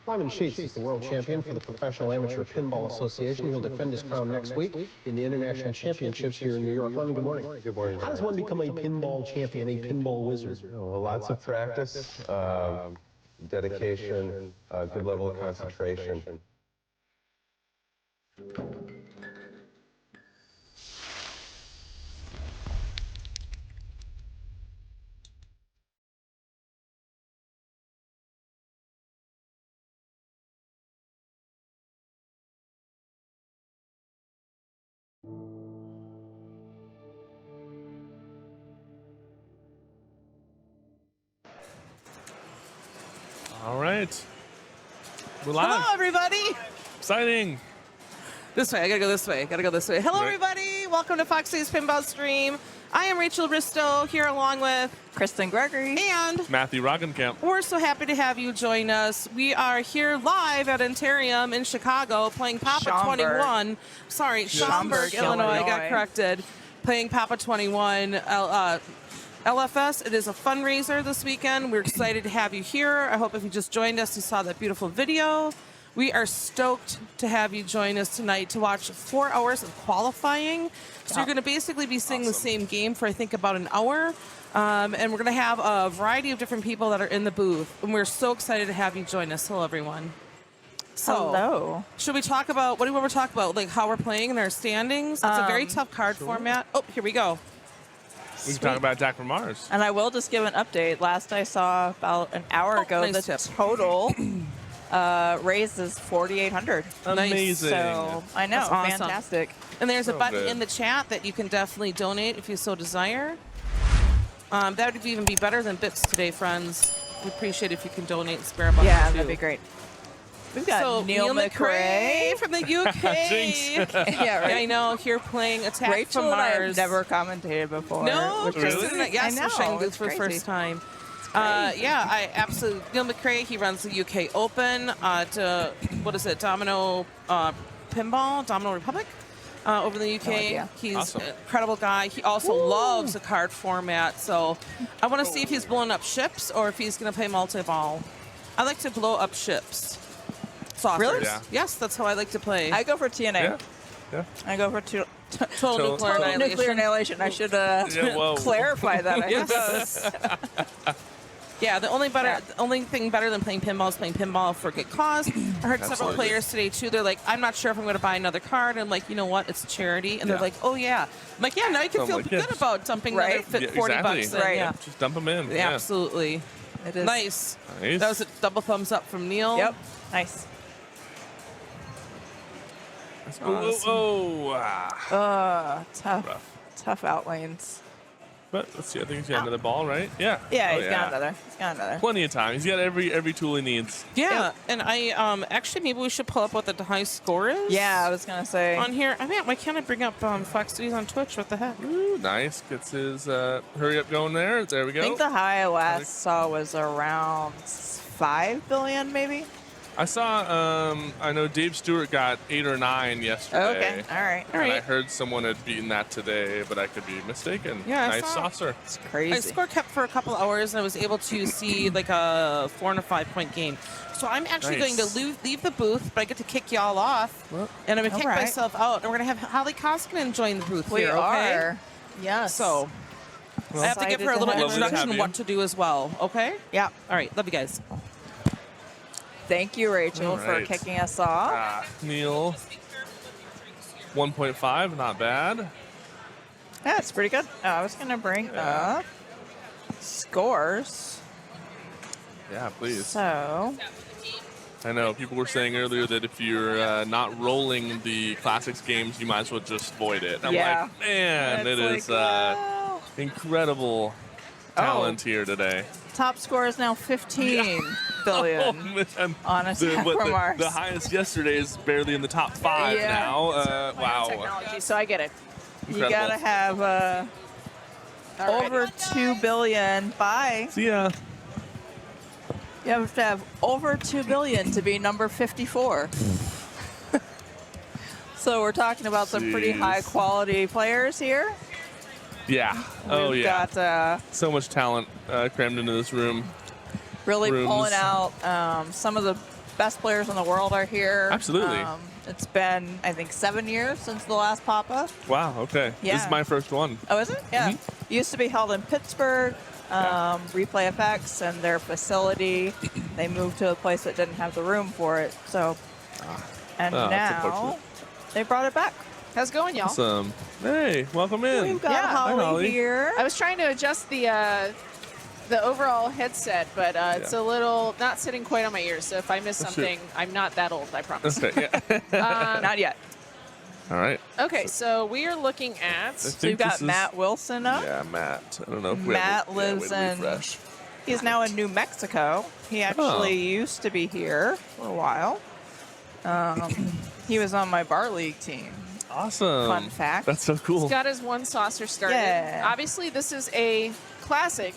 Lyman Sheets is the world champion for the Professional Amateur Pinball Association. He'll defend his crown next week in the International Championships here in New York. Lyman, good morning. Good morning. How does one become a pinball champion, a pinball wizard? Well, lots of practice, dedication, good level of concentration. All right. We're live. Hello, everybody. Exciting. This way. I gotta go this way. Hello, everybody. Welcome to Foxcitiespinball stream. I am Rachel Risto here along with Kristen Gregory and Matthew Roggenkamp. We're so happy to have you join us. We are here live at Antarium in Chicago playing Papa Schaumburg. 21. Sorry, Schaumburg, Illinois. I got corrected. Playing Papa 21 LFS. It is a fundraiser this weekend. We're excited to have you here. I hope if you just joined us, you saw that beautiful video. We are stoked to have you join us tonight to watch 4 hours of qualifying. So you're going to basically be seeing the same game for, I think, about an hour. And we're going to have a variety of different people that are in the booth. And we're so excited to have you join us. Hello, everyone. So, hello. Should we talk about, what do we want to talk about? Like how we're playing and our standings? It's a very tough card format. Oh, here we go. We can talk about Attack from Mars. And I will just give an update. Last I saw about an hour ago, nice the tip. total raise is 4,800. Amazing. So I know, That's awesome. fantastic. And there's a So button good. in the chat that you can definitely donate if you so desire. That would even be better than bits today, friends. We appreciate if you can donate and spare a buck Yeah, or two. that'd be great. We've got So Neil McRae. from the UK. Jinx. Yeah, right. I know, here playing Attack Rachel from and I Mars. have never commentated before. No, which Really? is, Kristen, yes, I know, we're showing it's this for the crazy. first time. crazy. Yeah, I absolutely. Neil McRae, he runs the UK Open to, what is it, Domino Pinball, Domino Republic over in the UK. No idea. He's Awesome. an incredible guy. He also loves the card format, so I want to see if he's blowing up ships or if he's going to play multi-ball. I like to blow up ships. Saucers. Really? Yeah. Yes, that's how I like to play. I go for TNA. Yeah. Yeah. I go for Total nuclear annihilation. nuclear annihilation. I should whoa. clarify that, I Yes. suppose. Yeah, the only thing better than playing pinball is playing pinball for a good cause. I heard several Absolutely. players today too. They're like, I'm not sure if I'm going to buy another card. And I'm like, you know what? It's a charity. And they're Yeah. like, oh yeah. I'm like, yeah. Now you can I'm feel like, good yes. about dumping Right. another Yeah, 40 exactly. bucks in. Right. Yeah. Just dump them in. Yeah, absolutely. It is. Nice. Nice. That was a double thumbs up from Neil. Yep. Nice. Tough outlanes. But let's see. I think he's got another ball, right? Yeah. Yeah, Oh, he's got another. He's got another. Plenty of time. He's got every tool he needs. Yeah. And I actually maybe we should pull up what the high score is. Yeah, I was gonna say. On here. I mean, why can't I bring up Fox Cities on Twitch? What the heck? Ooh, nice. Gets his hurry up going there. There we go. I think the high I last saw was around 5 billion, maybe. I saw, I know Dave Stewart got 8 or 9 yesterday. Okay, all right. All And I right. heard someone had beaten that today, but I could be mistaken. Yeah, I nice saw- saucer. It's My crazy. score kept for a couple hours, and I was able to see like a 4 and a 5 point game. So I'm actually Nice. going to leave the booth, but I get to kick y'all off, and I'm going to kick All right. myself out. And we're going to have Holly Koskinen join the booth We here, okay? are. Yes. So I have to give her a Excited to little have you. introduction Lovely on to have what to do as well, okay? Yeah. All right, love you guys. Thank you, Rachel, All for right. kicking us off. Neil, 1.5, not bad. Yeah, it's pretty good. I was gonna bring up scores. Yeah, please. So I know people were saying earlier that if you're not rolling the classics games, you might as well just void it. I'm Yeah. like, man, it's it is like, well, incredible talent here today. top score is now 15 billion. Oh, man. On Attack from Mars. The highest yesterday is barely in the top 5 Yeah. now. Wow. Technology, so I get it. You Incredible. gotta have over 2 billion by. See ya. You have to have over 2 billion to be number 54. So we're talking about some pretty Jeez. high quality players here. Yeah. Oh, We've yeah. got So much talent crammed into this room. really Rooms. pulling out some of the best players in the world are here. Absolutely. It's been, I think, 7 years since the last Papa. Wow. Okay. Yeah. This is my first one. Oh, is it? Yeah. Used to be held in Pittsburgh, Replay FX, and their facility. They moved to a place that didn't have the room for it. So, and that's now unfortunate. they brought it back. How's it going, y'all? Awesome. Hey, welcome in. We've got Yeah. Hi, Holly Holly. here. I was trying to adjust the overall headset, but it's a little not sitting quite on my ears. So if I miss That's something, I'm not that old, I promise. Okay. Yeah. Not yet. All right. Okay, so we are looking at. So you've got Matt Wilson up. Yeah, Matt. I don't know if we Matt have lives in. refresh. He's now in New Mexico. He actually used to be here for a while. He was on my bar league team. Awesome. Fun fact. That's so cool. He's got his one saucer started. Yeah. Obviously, this is a classic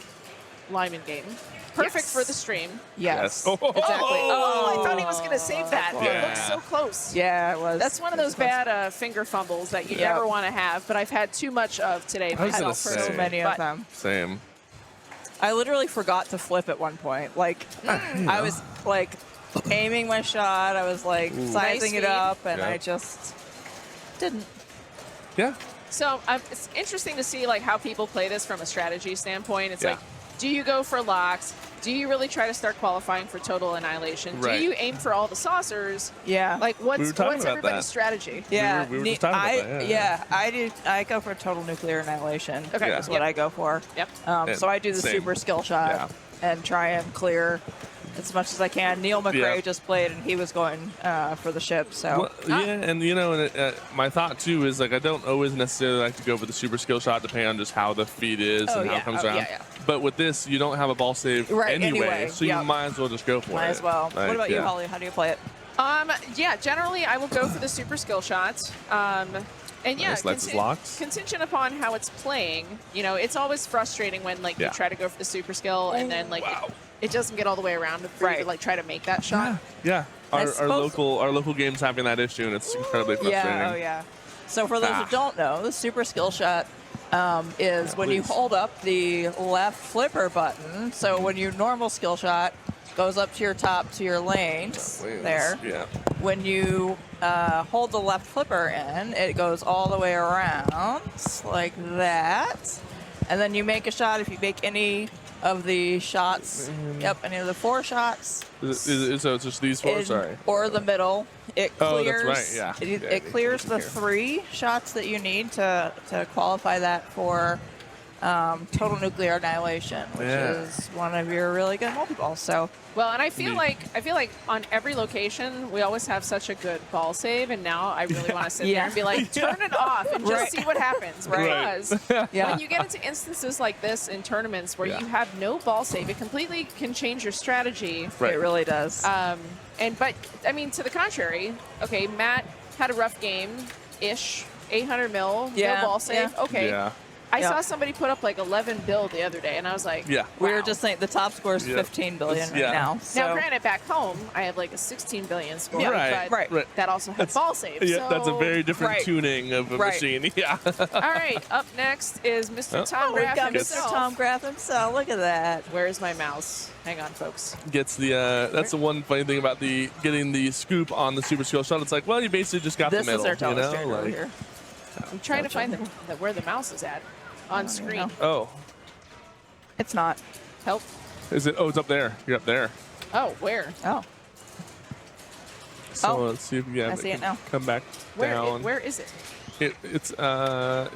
Lyman game. Perfect Yes. for the stream. Yes. Oh, Exactly. Oh, I thought he was going to save that. Yeah. It looked so close. Yeah, it was. That's one of those bad finger fumbles that you Yep. never want to have, but I've had too much of today I was gonna myself say. personally. so many But of them. Same. I literally forgot to flip at one point. Like, I was like aiming my shot. I was like sizing it Nice up, and Yeah. I just didn't. Yeah. So it's interesting to see like how people play this from a strategy standpoint. It's Yeah. like, do you go for locks? Do you really try to start qualifying for total annihilation? Right. Do you aim for all the saucers? Yeah. Like, We were what's talking about everybody's that. strategy? Yeah, we were just talking about that, yeah. I do. I go for total nuclear annihilation. Okay. Yeah. Is what I go for. Yep. So I do the Same. super skill shot and try and clear as much as I can. Neil McRae Yeah. just played, and he was going for the ship. So Well, yeah, and you know, my thought too is like I don't always necessarily like to go for the super skill shot, depending on just how the feed is Oh, and how yeah. it comes Oh, around. yeah. But with this, you don't have a ball save Right, anyway, so you yep. might as well just go for it. might as well. Like, What about you, yeah. Holly? How do you play it? Yeah, generally I will go for the super skill shots. And yeah, Nice, lets us locks. contingent upon how it's playing, you know, it's always frustrating when like Yeah. you try to go for the super skill and then like Wow. it doesn't get all the way around for you to Right. like try to make that shot. Yeah, I our suppose- local games having that issue, and it's incredibly frustrating. Yeah. Oh yeah. So for those Ah. who don't know, the super skill shot is when you please. hold up the left flipper button. So when your normal skill shot goes up to your top to your lanes Wait, there. Yeah. When you hold the left flipper in, it goes all the way around like that. And then you make a shot. If you make any of the shots, any of the 4 shots, So it's just these 4. in- Sorry. or the middle, it Oh, clears. that's right, yeah. It, Yeah, it they clears can the clear. 3 shots that you need to qualify that for total nuclear annihilation, which Yeah. is one of your really good multi-balls. So Well, and I feel Neat. like on every location we always have such a good ball save, and now I really want to sit Yeah. there and be like, turn it off and just Right. see what happens. Right. Because Yeah. when you get into instances like this in tournaments where Yeah. you have no ball save, it completely can change your strategy. Right. it really does. But I mean, to the contrary, okay, Matt had a rough game-ish, 800 mil, Yeah, no ball save. yeah. Okay. Yeah. I Yeah. saw somebody put up like 11 bill the other day, and I was like, Yeah. we were wow. just saying the top score is Yeah. 15 billion right Yeah. now. So Now, granted, back home, I have like a 16 billion score, Yeah. Right, but right. that also has ball saves. Yeah, that's a so- very different Right. tuning of a Right. machine. Yeah. All right, up next is Mr. Oh. Tom we've Graff got himself. Mr. Tom Graff himself. Look at that. Where's my mouse? Hang on, folks. Gets the that's the one funny thing about the getting the scoop on the super skill shot. It's like, well, you basically just got This the middle, is our television you know? over Like, here. I'm trying to Gotcha. find where the mouse is at on don't even screen. know. oh, It's not. Help. is it? Oh, it's up there. You're up there. Oh, where? Oh. So Oh, let's see if we can I see it now. come back Where? down. Where is it? It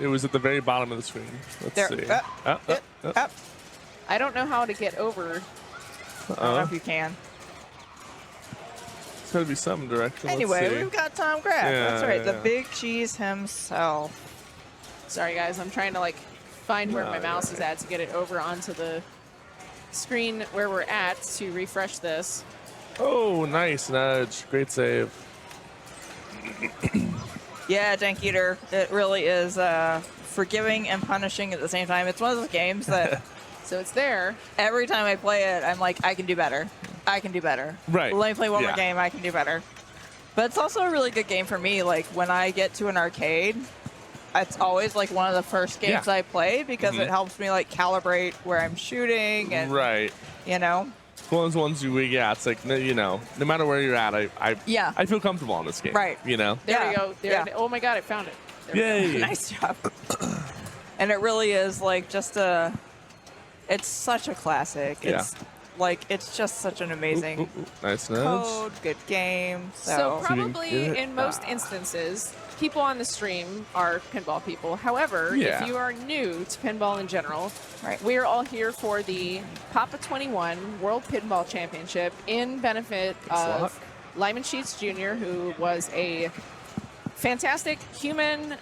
was at the very bottom of the screen. Let's There. see. Up. I don't know how to get over. I don't know if you can. It's got to be some direction. Anyway, Let's see. we've got Tom Graff. Yeah, That's right. yeah. The big cheese himself. Sorry, guys. I'm trying to like find where No, my you're mouse is right. at to get it over onto the screen where we're at to refresh this. Oh, nice nudge. Great save. Yeah, Dank Eater. It really is forgiving and punishing at the same time. It's one of those games that So it's there. every time I play it, I'm like, I can do better. I can do better. Right. Let me play one more Yeah. game. I can do better. But it's also a really good game for me. Like when I get to an arcade, it's always like one of the first games Yeah. I play because Mhm. it helps me like calibrate where I'm shooting and Right. you know. ones it's like, no matter where you're at, I feel comfortable on this game. Right. There we go. Oh my God, I found it. Yay. Nice job. And it really is like it's such a classic. It's it's just such an amazing nice nudge. code, good game. So probably in most instances, people on the stream are pinball people. However, if you are new to pinball in general, we are all here for the Papa 21 World Pinball Championship in benefit of Lyman Sheets Jr., who was a fantastic human,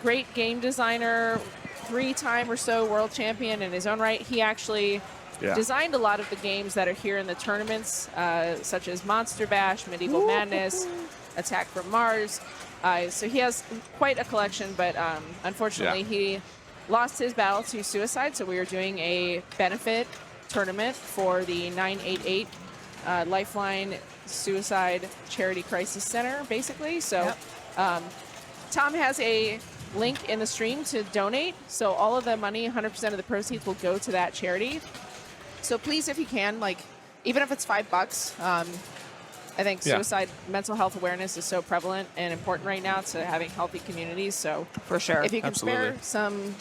great game designer, 3-time or so world champion in his own right. He actually designed a lot of the games that are here in the tournaments, such as Monster Bash, Medieval Madness, Attack from Mars. So he has quite a collection, but unfortunately he lost his battle to suicide. So we are doing a benefit tournament for the 988 Lifeline Suicide Charity Crisis Center, basically. So Tom has a link in the stream to donate. So all of the money, 100% of the proceeds will go to that charity. So please, if you can, even if it's $5, I think suicide mental health awareness is so prevalent and important right now to having healthy communities. So for sure, if you can spare some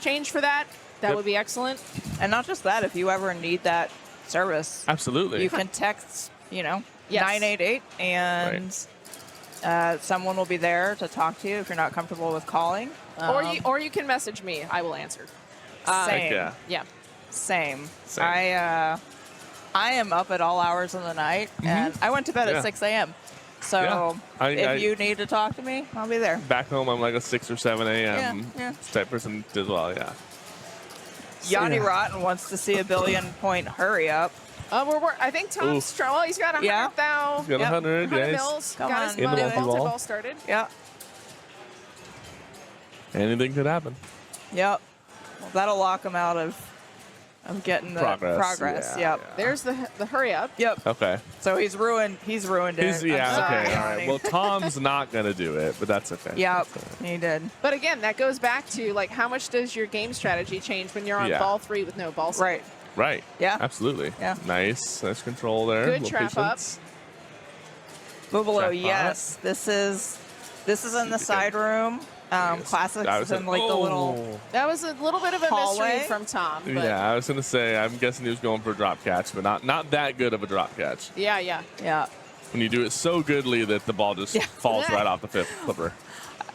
change for that, that would be excellent. And not just that, if you ever need that service, absolutely, you can text 988 and someone will be there to talk to you if you're not comfortable with calling. Or you can message me. I will answer. Same. Same. I am up at all hours of the night, and I went to bed at 6 a.m. So if you need to talk to me, I'll be there. Back home, I'm like a 6 or 7 a.m. type person as well, Yanni Rotten wants to see a billion-point hurry up. I think Tom's strong. Well, he's got 100,000. He's got 100 mils. Got his multi-ball started. Yeah. Anything could happen. Yep. Well, that'll lock him out of getting the progress. There's the hurry up. Yep. Okay. So he's ruined it. Okay. All right. Well, Tom's not gonna do it, but that's okay. Yep. He did. But again, that goes back to how much does your game strategy change when you're on ball 3 with no ball side? Right. Yeah. Absolutely. Yeah. Nice control there. Good trap up. Bubalo, yes. This is in the side room. Classics in the little. That was a little bit of a hallway mystery from Tom. But I was gonna say, I'm guessing he was going for a drop catch, but not that good of a drop catch. Yeah. When you do it so goodly that the ball just falls right off the flipper.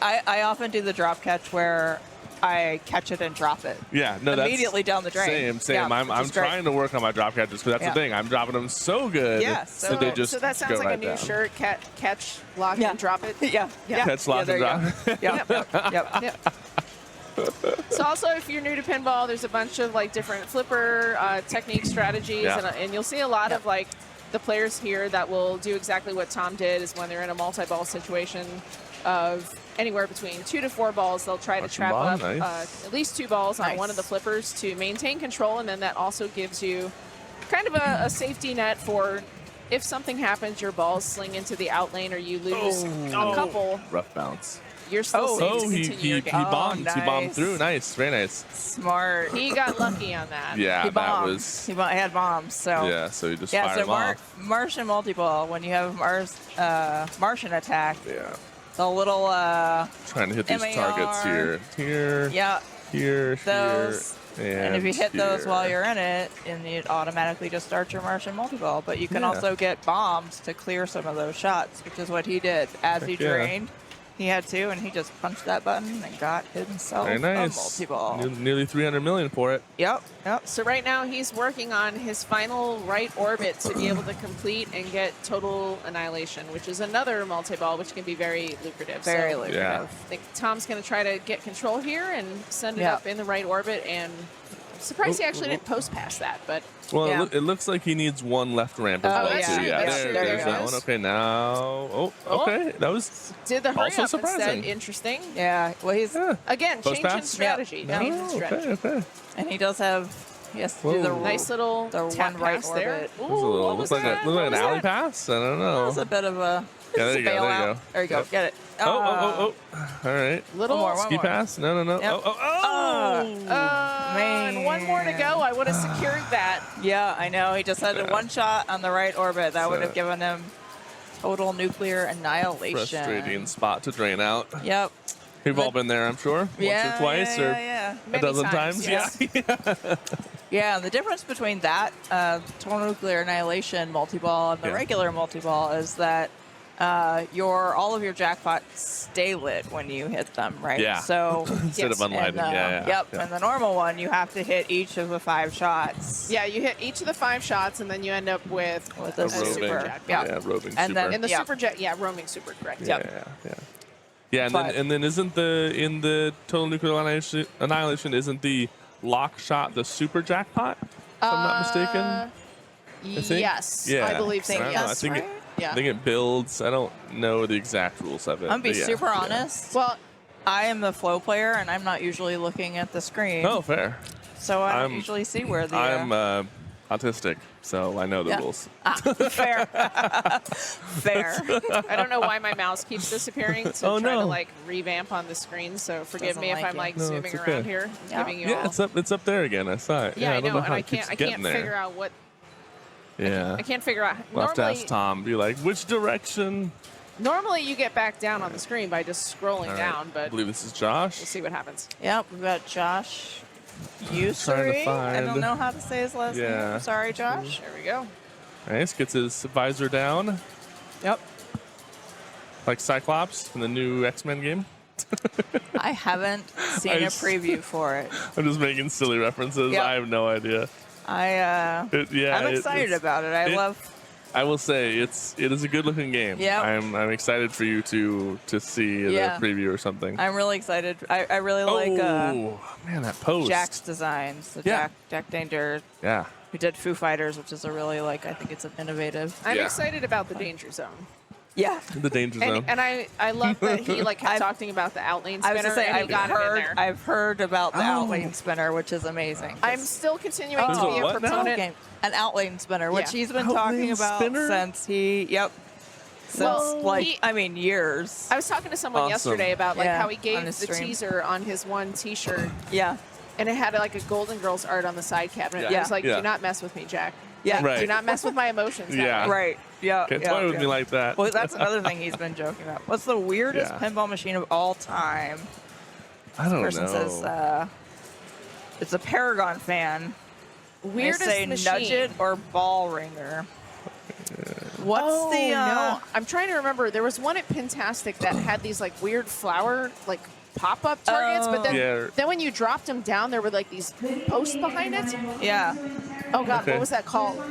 I often do the drop catch where I catch it and drop it. Yeah, no, immediately down the drain. Same. Yeah, I'm trying to work on my drop catches because that's the thing. I'm dropping them so good that they just so that sounds go like right a new down. shirt. Catch, lock, and drop it. Yeah. Catch, lock, and drop. Yep. So also, if you're new to pinball, there's a bunch of different flipper technique strategies, and you'll see a lot of the players here that will do exactly what Tom did. Is when they're in a multi-ball situation of anywhere between 2 to 4 balls, they'll try to trap up at least 2 balls on one of the flippers to maintain control, and then that also gives you kind of a safety net for if something happens, your balls sling into the out lane or you lose a couple. Rough bounce. You're still safe to continue your game. He bombed. Nice. He bombed through. Nice. Very nice. Smart. He got lucky on that. Yeah, He that bombed. was. He had bombs. So Yeah, so he just fired him off. Martian multi-ball, when you have Martian attack, the little trying to hit these MAR. targets here, here, those, and if you hit those here. while you're in it, and it automatically just starts your Martian multi-ball. But you can also get bombs to clear some of those shots, which is what he did. As he drained, he had to, and he just punched that button and got himself Very nice. a multi-ball. Nearly 300 million for it. Yep. So right now he's working on his final right orbit to be able to complete and get total annihilation, which is another multi-ball, which can be very lucrative. Very so lucrative. Yeah. I think Tom's going to try to get control here and send it up in the right orbit. And I'm surprised he actually didn't post past that, but. Well, it looks like he needs one left ramp as well, that's too. true. Yeah, That's true. there's There that it one. is. Okay, now. Okay. That was Did the hurry also up surprising. instead. Interesting. Yeah. Well, he's Again, Post changing pass? strategy. Changing strategy. Okay. and he does have. He has to do the Nice little the tap one right pass there. orbit. Ooh, Looks what like was that? an alley pass. I don't know. That's a bit of a. there you go. There you bailout. go. There you go. Yep. Get it. Oh. All right. Little One more. Ski pass? No. Yep. Oh, And one more to go. I would have secured that. Yeah, I know. He just had one shot on the right orbit. That would have given him total nuclear annihilation. Frustrating spot to drain out. Yep. We've all been there, I'm sure. Once or twice or a Many dozen times. yes. Yeah. Yeah, and the difference between that total nuclear annihilation multi-ball and the regular multi-ball is that all of your jackpots stay lit when you hit them, right? Yeah. So Instead of unlighting. And, Yeah. and the normal one, you have to hit each of the 5 shots. Yeah, you hit each of the 5 shots, and then you end up with a a super super jackpot. Yeah, roving And super. then- And the Yeah. super jet, roaming super, correct. Yeah, But- and then isn't in the total nuclear annihilation isn't the lock shot the super jackpot? If I'm not mistaken. I think? Yes, Yeah. I believe so. I don't know. Yes, I think right? I think it builds. I don't know the exact rules of it. I'm gonna be but yeah, super yeah. honest. Well, I am the flow player, and I'm not usually looking at the screen. Oh, fair. So I don't I'm- usually see where the. I'm autistic, so I know the rules. Fair. Fair. I don't know why my mouse keeps disappearing, so Oh, try to no. like revamp on the screen. So forgive Doesn't me if like I'm it. like No, zooming it's around okay. here, Yeah. giving you Yeah, all. it's up there again. I saw it. Yeah, I don't know, how and I it keeps can't getting there. figure out what. Yeah. I can't figure out. We'll have to Normally, ask Tom. Be like, which direction? normally you get back down on the screen by just scrolling All right. down, I but we'll believe this is Josh. see what happens. Yep, we've got Josh Trying to Usuri. I find- don't know how to say his last Yeah. name. Sorry, Josh. There we go. Nice. Gets his visor down, Yep. like Cyclops in the new X-Men game. I haven't seen I a s- preview for it. I'm just making silly references. Yep. I have no idea. I'm I'm excited about it. I love. I will say it is a good looking game. Yep. I'm excited for you to see Yeah. the preview or something. I'm really excited. I really like man, that post. Jack's designs. The Yeah. Jack Danger, Yeah. who did Foo Fighters, which is a really I think it's an innovative. I'm Yeah. excited about the danger zone. Yeah. The danger zone. And I love that he kept I've- talking about the outlane I spinner was gonna say and he got it in there. I've heard about the outlane spinner, which is amazing. I'm still continuing There's to a be a what now? proponent. An outlane spinner, which Yeah. he's been Outlane talking about spinner? since since Well, years. I was talking to someone Awesome. yesterday about Yeah, how he on gave his the stream. teaser on his one T-shirt, Yeah. and it had like a Golden Girls art on the side cabinet. Yeah. I was like, Yeah. do not mess with me, Jack. Yeah. Right. Do not mess with my emotions. that Yeah. way. Right. Yeah. Can't yeah, toy with yeah. me like that. Well, that's another thing he's been joking about. What's the weirdest Yeah. pinball machine of all time? I don't Person know. says it's a Paragon fan. Weirdest they say machine. nudge it or ball ringer. What's Oh, the no. I'm trying to remember. There was one at Pintastic that had these like weird flower like pop-up targets, but then Yeah. then when you dropped them down, there were like these posts behind it. Yeah. Oh God, Okay. what was that called?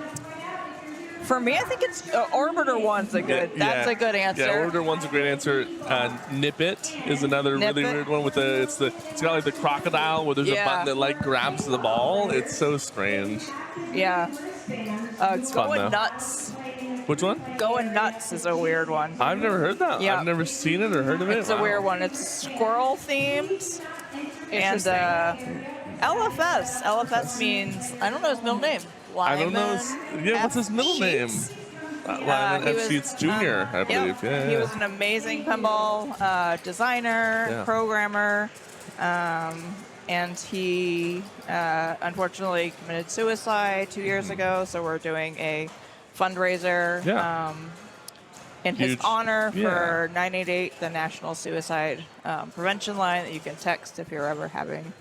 For me, I think it's Orbiter one's a good. That's a good answer. Yeah, Order One's a great answer. Nip It is another Nip really It? weird one with it's got like the crocodile where there's a Yeah. button that like grabs the ball. It's so strange. Yeah. fun, Going though. nuts. Which one? Going nuts is a weird one. I've never heard that. Yeah. I've never seen it or heard of it. It's a Wow. weird one. It's squirrel themed. And Interesting. LFS. LFS means I don't know his middle name. I don't know. Lyman Yeah, what's his middle F. name? Sheets. Lyman he F. was, Sheets Jr., I believe. Yeah, He yeah. was an amazing pinball designer, Yeah. programmer, and he unfortunately committed suicide 2 years ago. So we're doing a fundraiser Yeah. in his Huge. honor Yeah. for 988, the National Suicide Prevention Line that you can text if you're ever having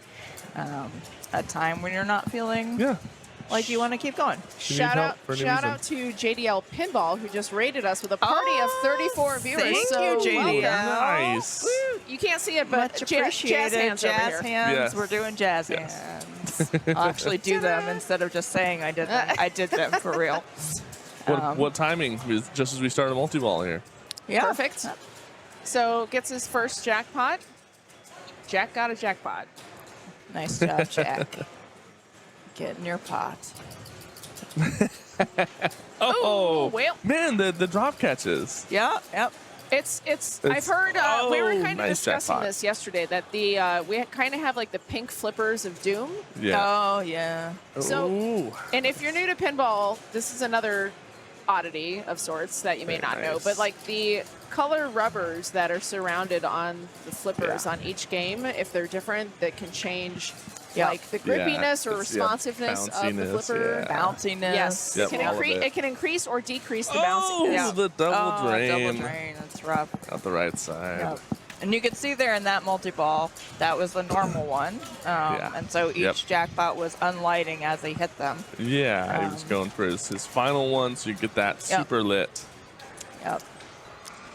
a time when you're not feeling Yeah. like you want to keep going. You need Shout help out, for any shout out to JDL Pinball who just rated us with a party of 34 viewers. Thank so you, JDL. welcome. Nice. Woo! You can't see it, but Much jazz appreciated. hands over Jazz here. hands. Yes. We're doing jazz Yes. hands. I'll actually do them instead of just saying I did them. I did them for real. What timing? Just as we started multi-ball here. Yeah. Perfect. So gets his first jackpot. Jack got a jackpot. Nice job, Jack. Get in your pot. Oh, well. man, the drop catches. Yeah. Yep. It's I've heard we were kind of nice discussing jackpot. this yesterday that the we kind of have like the pink flippers of doom. Yeah. Oh yeah. So Ooh. and if you're new to pinball, this is another oddity of sorts that you may Very not know, nice. but like the color rubbers that are surrounded on the flippers on each game, if they're different, that can change like the grippiness or responsiveness of the flipper. Bounciness. Yes, Yep, all of it can increase or decrease the Oh, bounciness. the double drain. Double drain. That's rough. Out the right side. Yep. And you can see there in that multi-ball, that was the normal one. And so each jackpot was unlighting as he hit them. Yeah, he was going for his final one, so you get that super lit. Yep.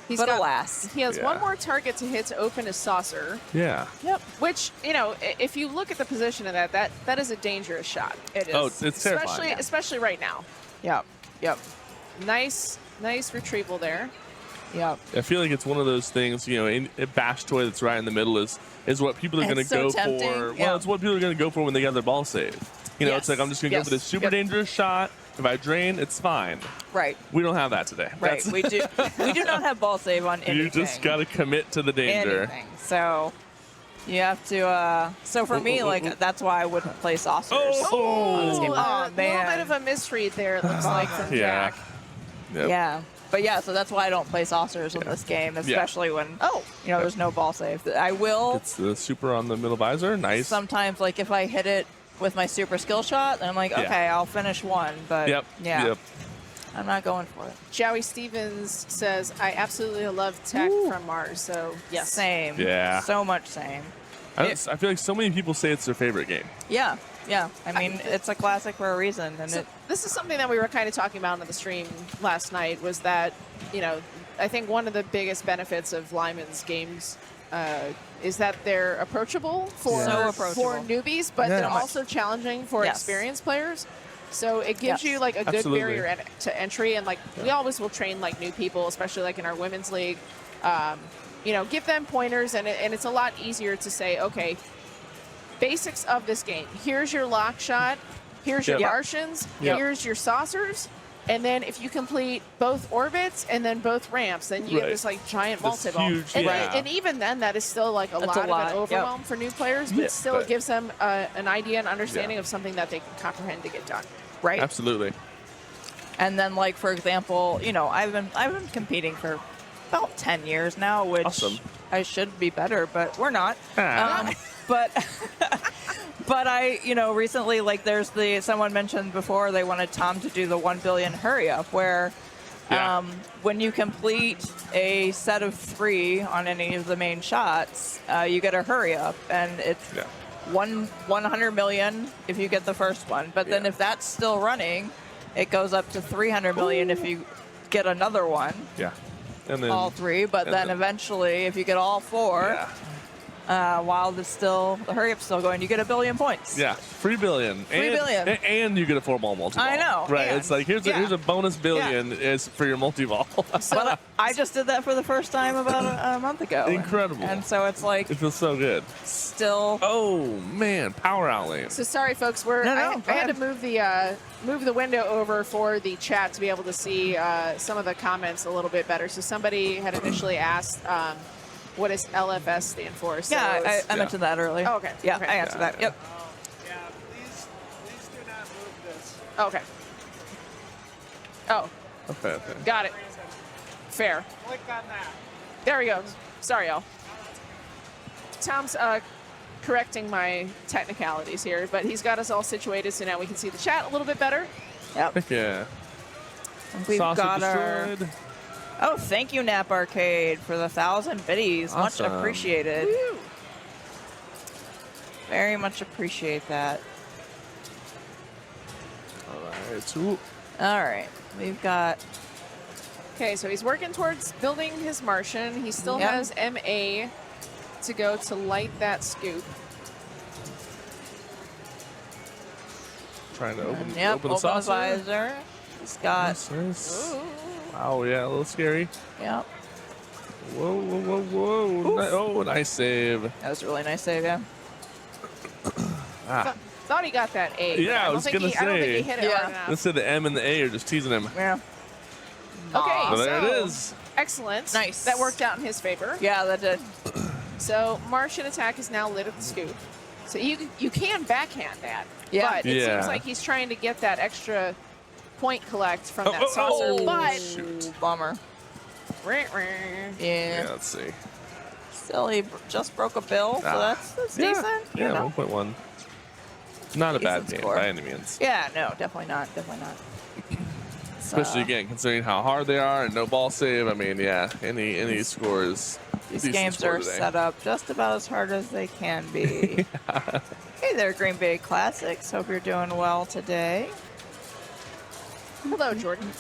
Alas. He has one more target to hit to open his saucer. Yeah. Yep. Which, you know, if you look at the position of that is a dangerous shot. It is. Oh, it's terrifying. Especially right now. Yep. Yep. Nice retrieval there. Yep. I feel like it's one of those things, you know, a bash toy that's right in the middle is what people are going to go tempting. for. Well, it's what people are going to go for when they got their ball saved. You know, it's like, I'm just going to go for this super dangerous shot. If I drain, it's fine. Right. We don't have that today. Right. We do not have ball save on anything. You just got to commit to the danger. Anything. So you have to. So for me, like that's why I wouldn't play saucers. Oh, man. a little bit of a misread there, it looks like, from Jack. Yep. Yeah. But yeah, so that's why I don't play saucers in this game, especially when there's no ball save. I will. It's the super on the middle visor. Nice. Sometimes, like if I hit it with my super skill shot, then I'm like, okay, I'll finish one. But I'm not going for it. Joey Stevens says, I absolutely love tech from Mars. So yes, same. Yeah. So much same. I feel like so many people say it's their favorite game. Yeah. Yeah, I mean, it's a classic for a reason. And this is something that we were kind of talking about on the stream last night, was that, you know, I think one of the biggest benefits of Lyman's games is that they're approachable for newbies, but they're also challenging for experienced players. So it gives you like a good barrier to entry, and like we always will train like new people, especially like in our women's league. You know, give them pointers, and it's a lot easier to say, okay, basics of this game. Here's your lock shot. Here's your Martians. Here's your saucers. And then if you complete both orbits and then both ramps, then you get this like giant multi-ball. And even then, that is still like a lot of an overwhelm for new players, but still it gives them an idea and understanding of something that they can comprehend to get done. Right. Absolutely. And then, like for example, you know, I've been competing for about 10 years now, which I should be better, but we're not. But I, you know, recently, like there's someone mentioned before they wanted Tom to do the 1 billion hurry up, where when you complete a set of 3 on any of the main shots, you get a hurry up, and it's 100 million if you get the first one. But then if that's still running, it goes up to 300 million if you get another one. Yeah. And then all 3, but then eventually, if you get all 4, while the hurry up's still going, you get 1 billion points. Yeah, 3 billion. 3 billion. And you get a 4-ball multi-ball. I know. Right. It's like here's a bonus billion is for your multi-ball. But I just did that for the first time about a month ago. Incredible. And so it's like it feels so good. Still. Oh man, power outlane. So sorry, folks. I had to move the window over for the chat to be able to see some of the comments a little bit better. So somebody had initially asked, what does LFS stand for? So I mentioned that earlier. Oh, okay. Yeah, I answered that. Yep. Yeah, please do not move this. Okay. Oh. Okay. Got it. Fair. Click on that. There we go. Sorry, y'all. Tom's correcting my technicalities here, but he's got us all situated so now we can see the chat a little bit better. Yep. Yeah. We've Sausage got destroyed. Oh, thank you, Nap Arcade, for the 1,000 biddies. Awesome. Much appreciated. Woo. Very much appreciate that. All right. Ooh. All right. We've got... Okay, so he's working towards building his Martian. He still has MA to go to light that scoop. Trying to open open the saucer. visor. He's got... Nice. Wow, yeah, a little scary. Yep. Whoa. Oh, nice save. That was a really nice save, yeah. Thought he got that A. Yeah, I was going to say. I don't think he hit it hard enough. Let's say the M and the A are just teasing him. Yeah. Okay, Well, there so it is. excellent. Nice. That worked out in his favor. Yeah, that did. So Martian attack is now lit at the scoop. So you can backhand that. Yeah. But it seems like he's trying to get that extra point collect from that saucer. But shoot. Bummer. Yeah. Let's see. Still, he just broke a bill, so that's decent. Yeah, you know. 1.1. Not a bad Decent game score. by any means. Yeah, no, definitely not. Definitely not. Especially again, considering how hard they are and no ball save. I mean, yeah, any score is. These decent games score are today. set up just about as hard as they can be. Hey there, Green Bay Classics. Hope you're doing well today. hello, Jordan.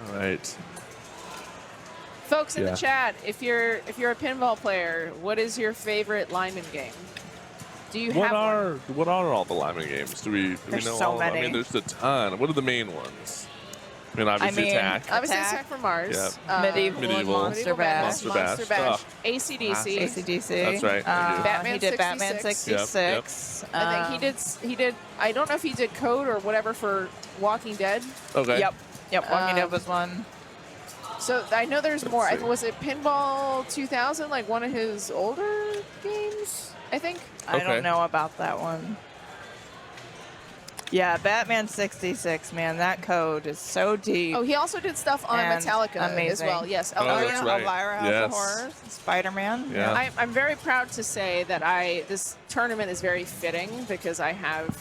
All right. Folks in Yeah. the chat, if you're a pinball player, what is your favorite lineman game? Do you What have are one? what are all the lineman games? Do we There's know so all of them? I many. mean, there's a ton. What are the main ones? I mean, obviously Attack. Obviously, Attack. Attack from Mars. Yep. Medieval, and Medieval. Monster Bash. Monster Bash. Ugh. AC/DC. AC/DC. That's right, thank you. Batman he did Batman 66. 66. I think he did. I don't know if he did Code or whatever for Walking Dead. Okay. Yep. Walking Dead was one. So I know there's more. see. Was it Pinball 2000, like one of his older games? I think. I Okay. don't know about that one. Yeah, Batman 66, man, that code is so deep. Oh, he also did stuff on And Metallica as amazing. well. Yes. Oh, Elvira. that's right. Elvira House Yes. of Horrors, Spider-Man. Yeah. I'm very proud to say that this tournament is very fitting because I have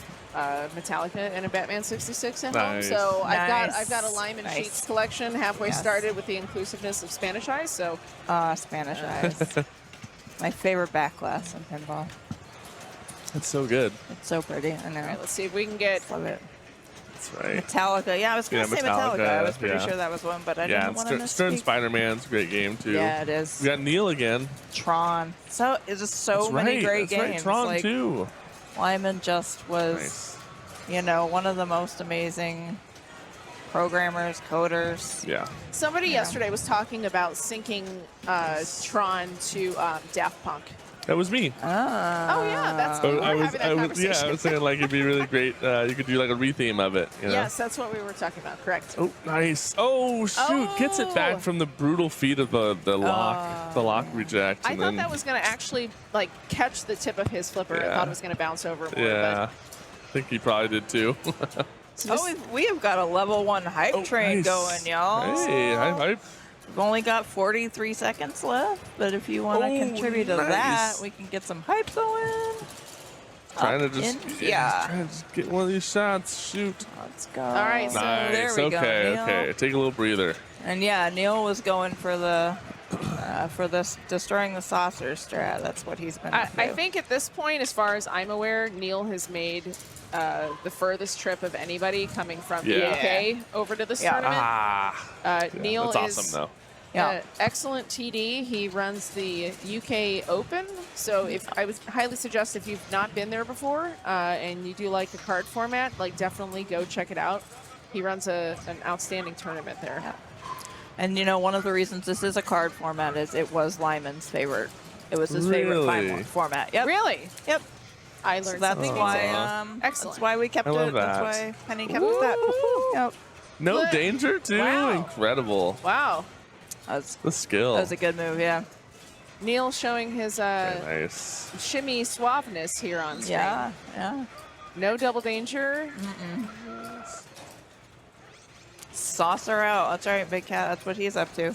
Metallica and a Batman 66 at home. Nice. So Nice. I've got a Lyman Nice. Sheets collection halfway Yes. started with the inclusiveness of Spanish Eyes. So Spanish Eyes. My favorite back glass in pinball. That's so good. It's so pretty. I know. all right, let's see if we can get. Love it. That's right. Metallica. Yeah, I was going to Yeah, say Metallica. I was Metallica, pretty yeah. sure that was one, but I Yeah, didn't want to Stern misspeak. Spider-Man's a great game too. Yeah, it is. We got Neil again. Tron. So it's just so That's many right. great That's right. games. Tron like, too. Lyman just was, Nice. one of the most amazing programmers, coders. Yeah. Somebody yesterday was talking about syncing Tron to Daft Punk. That was me. Oh yeah, that's we were having that conversation. I was saying like it'd be really great. You could do like a retheme of it. You know? Yes, that's what we were talking about. Correct. Oh, nice. Oh, shoot. Gets it back from the brutal feet of the lock reject. I and thought then, that was going to actually like catch the tip of his flipper. I Yeah. thought it was going to bounce over more. Yeah. I think he probably did too. We have got a level 1 hype train nice. going, y'all. Hey, hype. We've only got 43 seconds left, but if you want to Oh, contribute to nice. that, we can get some hype going. Trying to Up just, in trying here. to just get one of these shots. Shoot. Let's go. All right, so Nice. there we go, okay, Neil. okay. Take a little breather. And yeah, Neil was going for the destroying the saucer strat. That's what he's been up to. I think at this point, as far as I'm aware, Neil has made the furthest trip of anybody coming from the Yeah. UK over to this tournament. Yeah, Neil that's is awesome though. Yeah. excellent TD. He runs the UK Open. So I would highly suggest if you've not been there before and you do like the card format, like definitely go check it out. He runs an outstanding tournament there. Yeah. And one of the reasons this is a card format is it was Lyman's favorite. It was his favorite Really? format. Yep. Really? Yep. I learned So that's something. why. Excellent. That's why we kept I it. love That's that. why Penny kept it that. Yep. No Look. danger too. Wow. Incredible. Wow. The skill. That was a good move. Yeah. Neil showing his Very nice. shimmy suaveness here on screen. Yeah. Yeah. No double danger. Saucer out. That's right, Big Cat. That's what he's up to.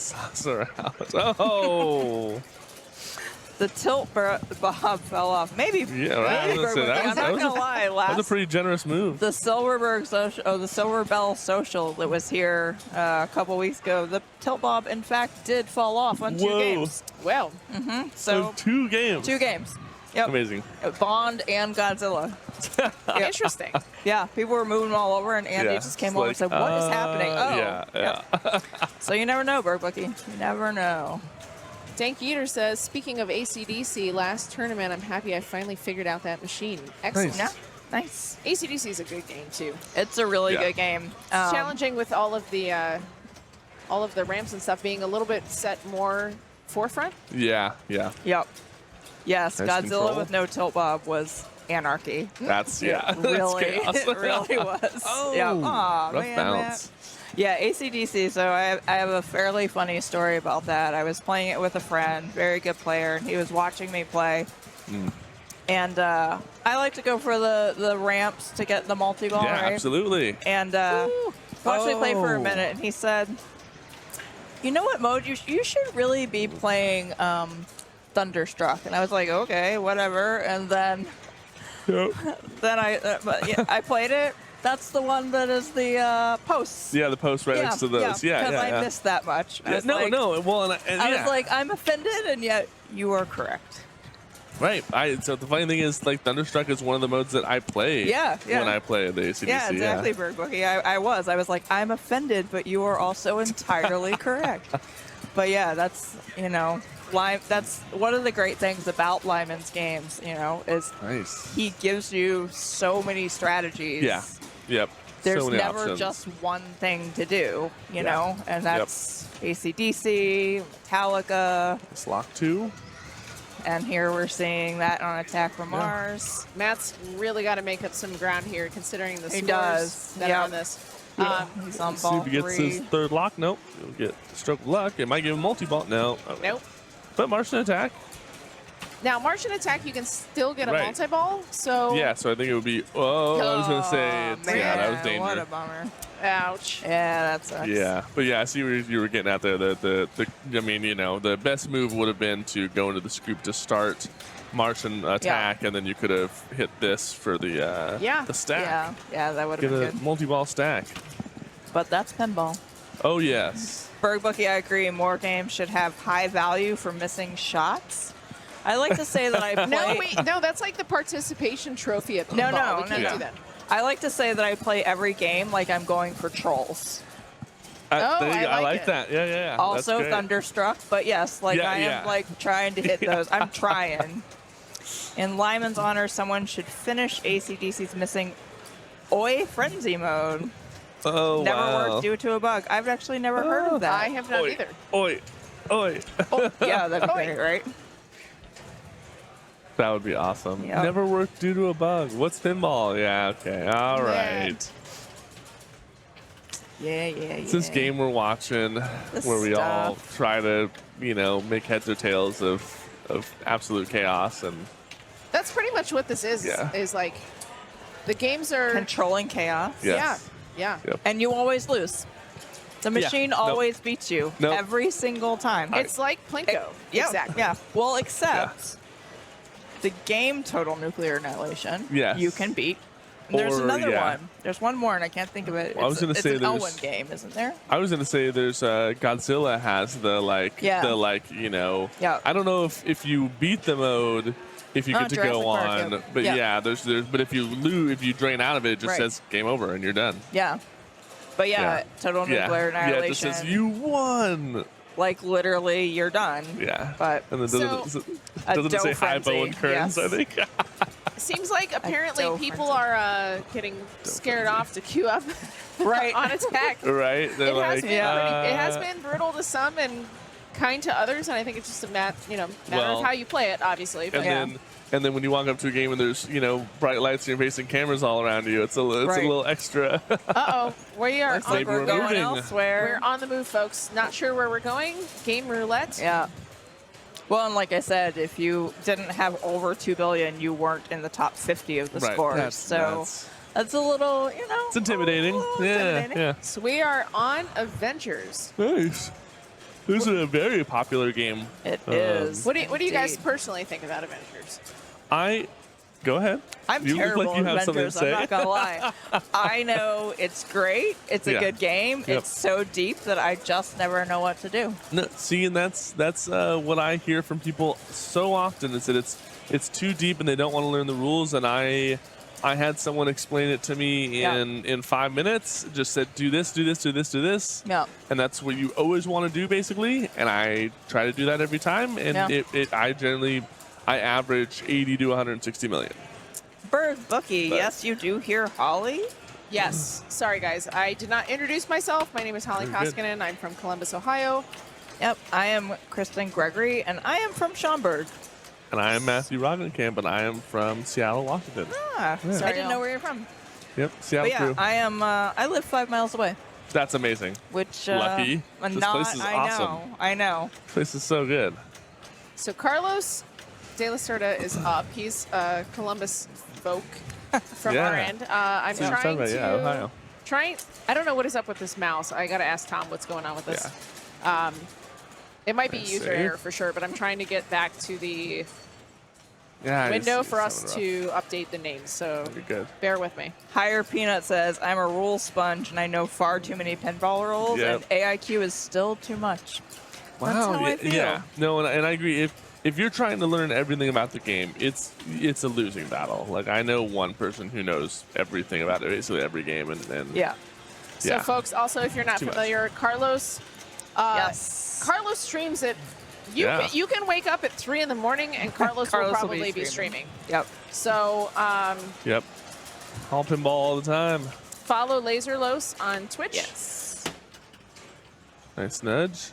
Oh. The tilt bob fell off. Maybe. Yeah, right. I was gonna say, that I'm was- not that was gonna lie. That was a pretty generous move. The Silverberg social, the Silver Bell social that was here a couple weeks ago. The tilt bob, in fact, did fall off on 2 Whoa. games. Well, So 2 games. 2 games. Yep. Amazing. Bond and Godzilla. Yep. interesting. Yeah, people were moving all over, and Andy Yeah. just came It's over like, and said, "What is happening?" Oh, Yeah. So you never know, Berg Bookie. You never know. Dank Eater says, speaking of AC/DC, last tournament, I'm happy I finally figured out that machine. Excellent. Yeah, nice. AC/DC is a good game too. It's a really Yeah. good game. It's challenging with all of the ramps and stuff being a little bit set more forefront. Yeah. Yep. Yes, Nice Godzilla control. with no tilt bob was anarchy. That's yeah. It really, That's chaos. it really was. Oh, yeah. Aw, rough man, bounce. Yeah, AC/DC. So I have a fairly funny story about that. I was playing it with a friend, very good player, and he was watching me play. And I like to go for the ramps to get the multi-ball, Yeah, right? absolutely. And watched me play for a minute, and he said, you know what mode you should really be playing Thunderstruck. And I was like, okay, whatever. And then I played it. That's the one that is the posts. Yeah, the post right next to those. Yeah, because I missed that much. I was no, like, no. Well, I was like, I'm offended, and yet you are correct. right. So the funny thing is, like, Thunderstruck is one of the modes that I play. When I play the ACDC. Yeah, exactly, Bird Bookie. I was like, I'm offended, but you are also entirely correct. But yeah, that's that's one of the great things about Lyman's games. Is Nice. he gives you so many strategies. Yeah. Yep. There's so many never options. just one thing to do, and that's AC/DC, Metallica. It's lock 2. And here we're seeing that on Attack from Mars. Matt's really got to make up some ground here, considering the He scores does. that are on this. He's on See ball if he gets 3. his third lock. Nope. He'll get stroke of luck. It might give him multi-ball. No. Okay. Nope. But Martian attack. Now, Martian attack, you can still get a Right. multi-ball. So Yeah, so I think it would be. Oh, I was gonna say. Yeah, that was What dangerous. a bummer. ouch. Yeah, that sucks. Yeah, but yeah, I see where you were getting at there. I mean, the best move would have been to go into the scoop to start Martian attack, and then you could have hit this for the stack. Yeah, that would Get have a been good. multi-ball stack. But that's pinball. Oh yes. Berg Bookie, I agree. More games should have high value for missing shots. I like to say that I play. No, that's like the participation trophy at No, pinball. no, We can't no. do that. I like to say that I play every game like I'm going for trolls. Oh, there you go. I I like like it. that. Yeah. Also That's great. Thunderstruck, but yes, like Yeah, I am yeah. like trying to hit those. I'm trying. In Lyman's honor, someone should finish AC/DC's missing Oi Frenzy mode. Oh Never wow. worked due to a bug. I've actually never heard of that. I have not Oi. either. Oi. Oi. Oh, yeah, that'd be great, right? That would be awesome. Yep. Never worked due to a bug. What's pinball? Yeah, okay. All right. Yeah. It's this game we're watching where we all stuff. try to, make heads or tails of absolute chaos. And That's pretty much what this is. Yeah. Is like the games are. Controlling chaos. yes. Yeah. Yep. And you always lose. The machine Nope. always beats you Nope. every single time. It's like Plinko. Yeah, Exactly. Yeah. Well, except the game Total Nuclear Annihilation. Yes. You can beat. And there's Or, another yeah. one. There's one more, and I can't think of it. Well, I was gonna say it's an there's- Owen game, isn't there? I was gonna say there's Godzilla has Yeah. I don't know if you beat the mode if you Oh, get to Jurassic go Park, on, yep. but Yeah. yeah, there's but if you lose, if you drain out of it, it just Right. says game over and you're done. Yeah. But yeah, Total Nuclear Yeah, it just Annihilation. says you won. Like literally, you're done. Yeah. But And then So- doesn't it say dough high bow and frenzy, curtains? yes. I think. Seems like apparently dough people frenzy. are getting scared off to queue up Right. on attack. Right? They're It has, like, been it has been brutal to some and kind to others, and I think it's just a matter Well, of how you play it, obviously. But And then when you walk up to a game and there's bright lights in your face and cameras all around you, it's a Right. little extra. we are Looks like Maybe we're we're going moving. elsewhere. we're on the move, folks. Not sure where we're going. Game roulette. Yeah. Well, and like I said, if you didn't have over 2 billion, you weren't in the top 50 of the Right. scores. That's- That's a little, It's intimidating. a little Yeah, intimidating. yeah. So we are on Avengers. Nice. This is a very popular game. It is. What do you guys Indeed. personally think about Avengers? Go ahead. I'm You look terrible like you at have something to Avengers, I'm say. not gonna lie. I know it's great. It's a Yeah. good game. Yep. It's so deep that I just never know what to do. No, see, and that's what I hear from people so often is that it's too deep and they don't want to learn the rules. And I had someone explain it to me Yeah. in 5 minutes. Just said, do this, do this, do this, do this. Yeah. And that's what you always want to do, basically. And I try to do that every time. And Yeah. I average 80 to 160 million. Bird Bookie, But- yes, you do hear Holly. Yes. Sorry, guys. I did not introduce myself. My name is Holly Very good. Koskinen. I'm from Columbus, Ohio. Yep, I am Kristen Gregory, and I am from Schaumburg. And I am Matthew Roggenkamp, and I am from Seattle, Washington. Ah, I Sorry, didn't know where you're from. Yep, Seattle But yeah, crew. I live 5 miles away, That's amazing. which Lucky. This not, place is I awesome. know, I know. This place is so good. So Carlos De La Cerda is up. He's Columbus folk from our end. I'm trying to Ohio. I don't know what is up with this mouse. I got to ask Tom what's going on with this. It might be user error for sure, but I'm trying to get back to the window for us to update the names. So bear with me. Higher Peanut says, I'm a rule sponge and I know far too many pinball rules, and AIQ is still too much. Wow. That's how I feel. Yeah. No, and I agree. If you're trying to learn everything about the game, it's a losing battle. Like, I know one person who knows everything about basically every game, and So, folks, also, if you're not familiar, Carlos. Carlos streams it. You can wake up at 3 in the morning, and Carlos will probably be streaming. Yep. So. All pinball all the time. Follow Laserlos on Twitch. Yes. Nice nudge.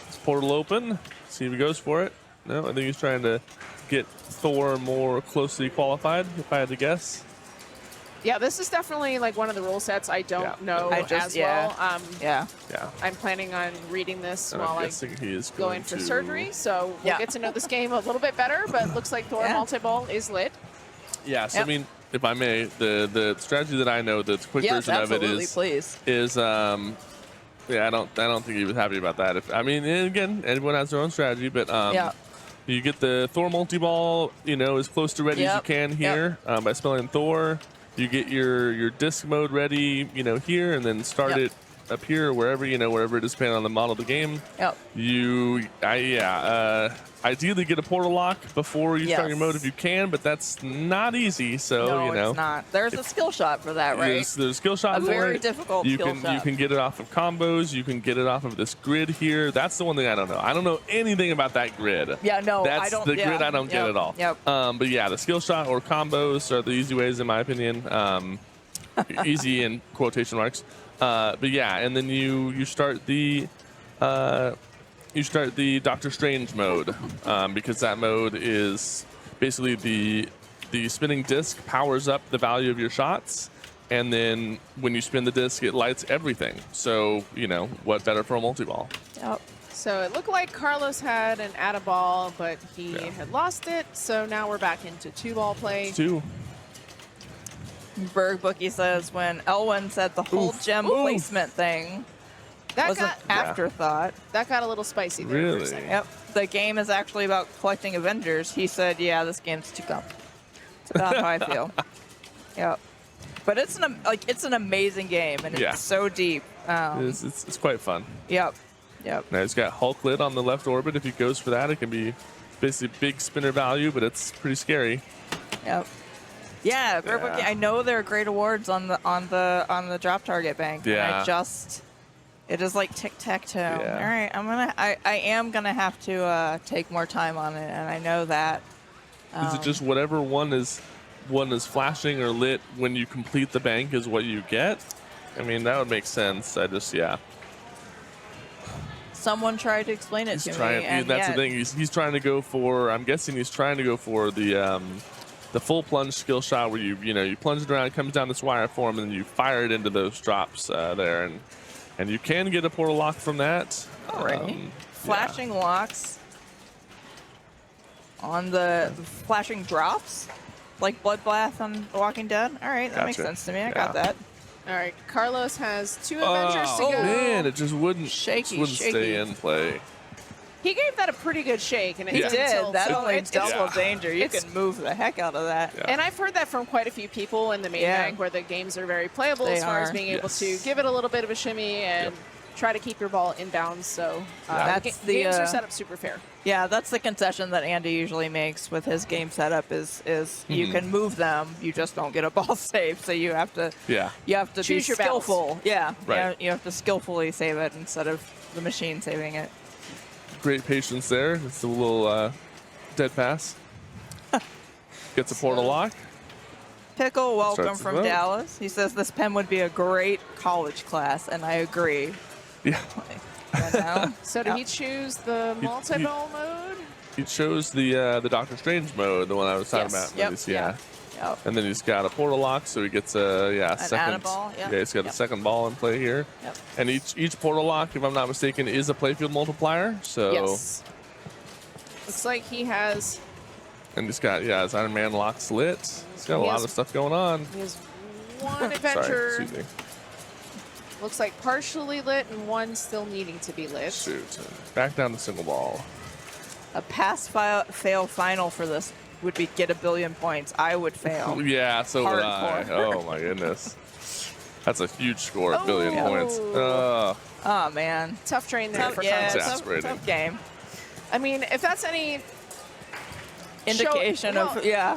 This portal open. See if he goes for it. No, I think he's trying to get Thor more closely qualified, if I had to guess. Yeah, this is definitely like one of the rule sets I don't know as well. I'm planning on reading this while I'm going for surgery, so we'll get to know this game a little bit better, but looks like Thor multi-ball is lit. Yeah, so I mean, if I may, the strategy that I know, the quick version of it is I don't think he was happy about that. And again, everyone has their own strategy, but you get the Thor multi-ball, as close to ready as you can here by spelling Thor. You get your disc mode ready, here, and then start it up here or wherever, wherever it is depending on the model of the game. Ideally get a portal lock before you start your mode if you can, but that's not easy. So, it's not. There's a skill shot for that, right? There's a skill shot for it. A very difficult skill shot. You can get it off of combos. You can get it off of this grid here. That's the one thing I don't know. I don't know anything about that grid. Yeah, no, that's I don't. The grid I don't get at all. But yeah, the skill shot or combos are the easy ways, in my opinion. Easy in quotation marks. But yeah, and then you start the Doctor Strange mode because that mode is basically the spinning disc powers up the value of your shots, and then when you spin the disc, it lights everything. So what better for a multi-ball? Yep. So it looked like Carlos had an add-a-ball, but he had lost it. So now we're back into 2-ball play. 2. Berg Bookie says when Elwin said the whole gem placement thing was an afterthought. That got a little spicy there. Really? For a second. Yep. The game is actually about collecting Avengers. He said, yeah, this game's too dumb. That's how I feel. Yep. But it's an amazing game, and it's so deep. It's quite fun. Yep. Now he's got Hulk Lid on the left orbit. If he goes for that, it can be basically big spinner value, but it's pretty scary. Yep. Yeah, I know there are great awards on the drop target bank. Yeah. And it is like tic-tac-toe. Yeah. All right, I am gonna have to take more time on it, and I know that. Is it just whatever one is flashing or lit when you complete the bank is what you get? I mean, that would make sense. Someone tried to explain it to me. And that's the thing. He's trying to go for. I'm guessing he's trying to go for the full plunge skill shot where you plunge it around, it comes down this wire form, and then you fire it into those drops there, and you can get a portal lock from that. All right. Flashing locks on the flashing drops, like Bloodbath on The Walking Dead. All right, that makes sense to me. I got that. All right, Carlos has 2 Avengers to go. Oh man, it just wouldn't stay in play. He gave that a pretty good shake, and it did. That's only double it's danger. You can move the heck out of that. Yeah. And I've heard that from quite a few people in the main bank, where the games are very playable as far as being able to give it a little bit of a shimmy and try to keep your ball inbounds. So games are set up super fair. Yeah, that's the concession that Andy usually makes with his game setup is you can move them, you just don't get a ball save. So you have to be skillful. Yeah, right. You have to skillfully save it instead of the machine saving it. Great patience there. It's a little dead pass. Gets a portal lock. Pickle, welcome from Dallas. He says this pen would be a great college class, and I agree. Yeah. So did he choose the multi-ball mode? He chose the Doctor Strange mode, the one I was talking about. Yep. And then he's got a portal lock, so he gets a second ball. Yeah, he's got a second ball in play here. Yep. And each portal lock, if I'm not mistaken, is a playfield multiplier. So Looks like he has. And he's got, his Iron Man locks lit. He's got a lot of stuff going on. He has one adventure. Sorry, excuse me. Looks like partially lit and one still needing to be lit. Shoot. Back down to single ball. A pass-fail final for this would be get a billion points. I would fail. Yeah, so would I. Hardcore. Oh, my goodness. That's a huge score, a billion points. Oh, man. Tough train there for Yeah, Carlos. tough game. I mean, if that's any indication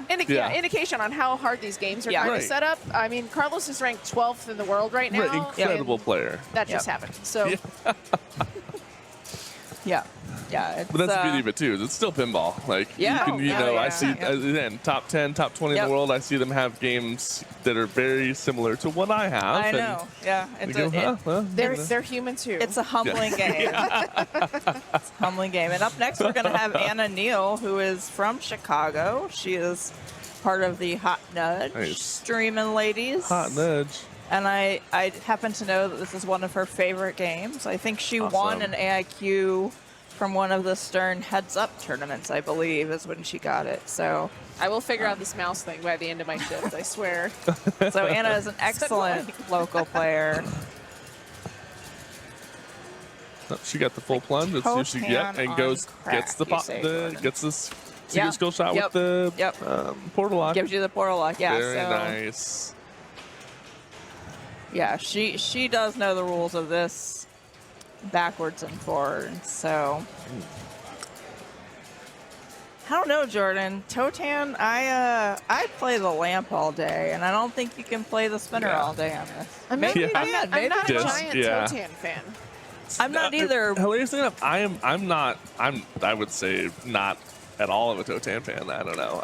indication on how hard these games are going to set up. I mean, Carlos is ranked 12th in the world right now. Incredible player. That just happened. So. Yeah. But that's the beauty of it too. It's still pinball. Like I see again top 10, top 20 in the world. I see them have games that are very similar to what I have. I know. Yeah. They're human too. It's a humbling game. It's a humbling game. And up next, we're going to have Anna Neal, who is from Chicago. She is part of the Hot Nudge streaming ladies. Hot Nudge. And I happen to know that this is one of her favorite games. I think she won an AIQ from one of the Stern Heads Up tournaments, I believe, is when she got it. So I will figure out this mouse thing by the end of my shift, I swear. So Anna is an excellent local player. She got the full plunge. Let's see what she gets and gets the pop, gets this single skill shot with the portal lock. Gives you the portal lock. Yeah. Very nice. Yeah, she does know the rules of this backwards and forwards. So I don't know, Jordan. Totan, I play the lamp all day, and I don't think you can play the spinner all day on this. I'm not a giant Totan fan. I'm not either. Hilariously enough, I would say not at all of a Totan fan. I don't know.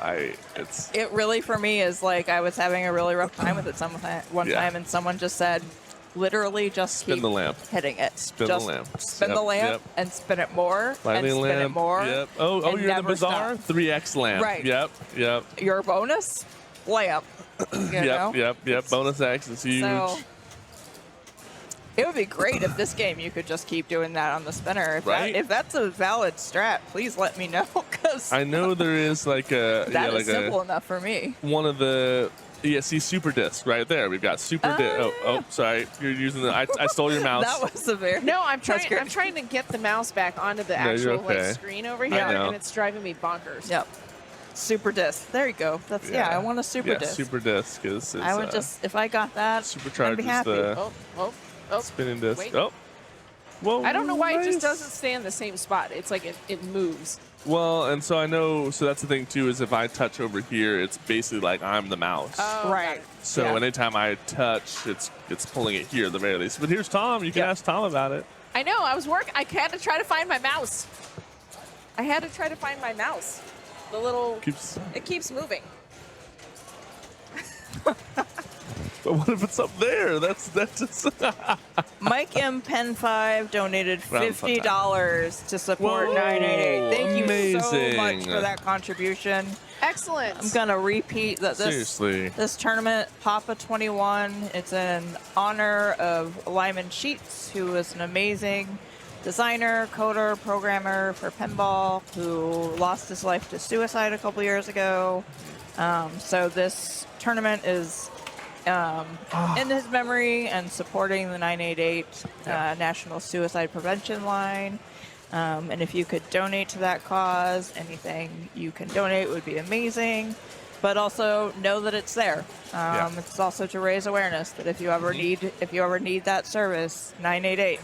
It really for me is like I was having a really rough time with it one time, and someone just said, literally just spin the lamp, hitting it. Spin the lamp. Spin the lamp and spin it more Lightning and spin lamp, it more. Yep. Oh, you're the bizarre 3x lamp. Right. Yep. Your bonus lamp. Yep. Bonus X is huge. So, it would be great if this game you could just keep doing that on the spinner. If that's a valid strat, please let me know, because I know there is like a that is simple enough for me. One of the see super disc right there. We've got super disc. Oh, sorry, you're using the. I stole your mouse. That was a very I'm trying to get the mouse back onto the actual screen over here, and it's driving me bonkers. Yep. Super disc. There you go. That's I want a super disc. Super disc is. I would just if I got that. Supercharge I'd be happy. Spinning disc. Wait. Oh. Whoa, I don't know why it just doesn't stay in the same spot. It's like it moves. Well, and so I know, so that's the thing too, is if I touch over here, it's basically like I'm the mouse. Oh, right. So anytime I touch, it's pulling it here at the very least. But here's Tom. You can ask Tom about it. I know. I was working. I had to try to find my mouse. The little. It keeps moving. But what if it's up there? That's just. Mike M. Pen 5 donated $50 to support 988. Thank you so much for that contribution. Excellent. I'm gonna repeat that this tournament, Papa 21, it's in honor of Lyman Sheets, who is an amazing designer, coder, programmer for pinball, who lost his life to suicide a couple years ago. So this tournament is in his memory and supporting the 988 National Suicide Prevention Line. And if you could donate to that cause, anything you can donate would be amazing. But also know that it's there. It's also to raise awareness that if you ever need that service, 988.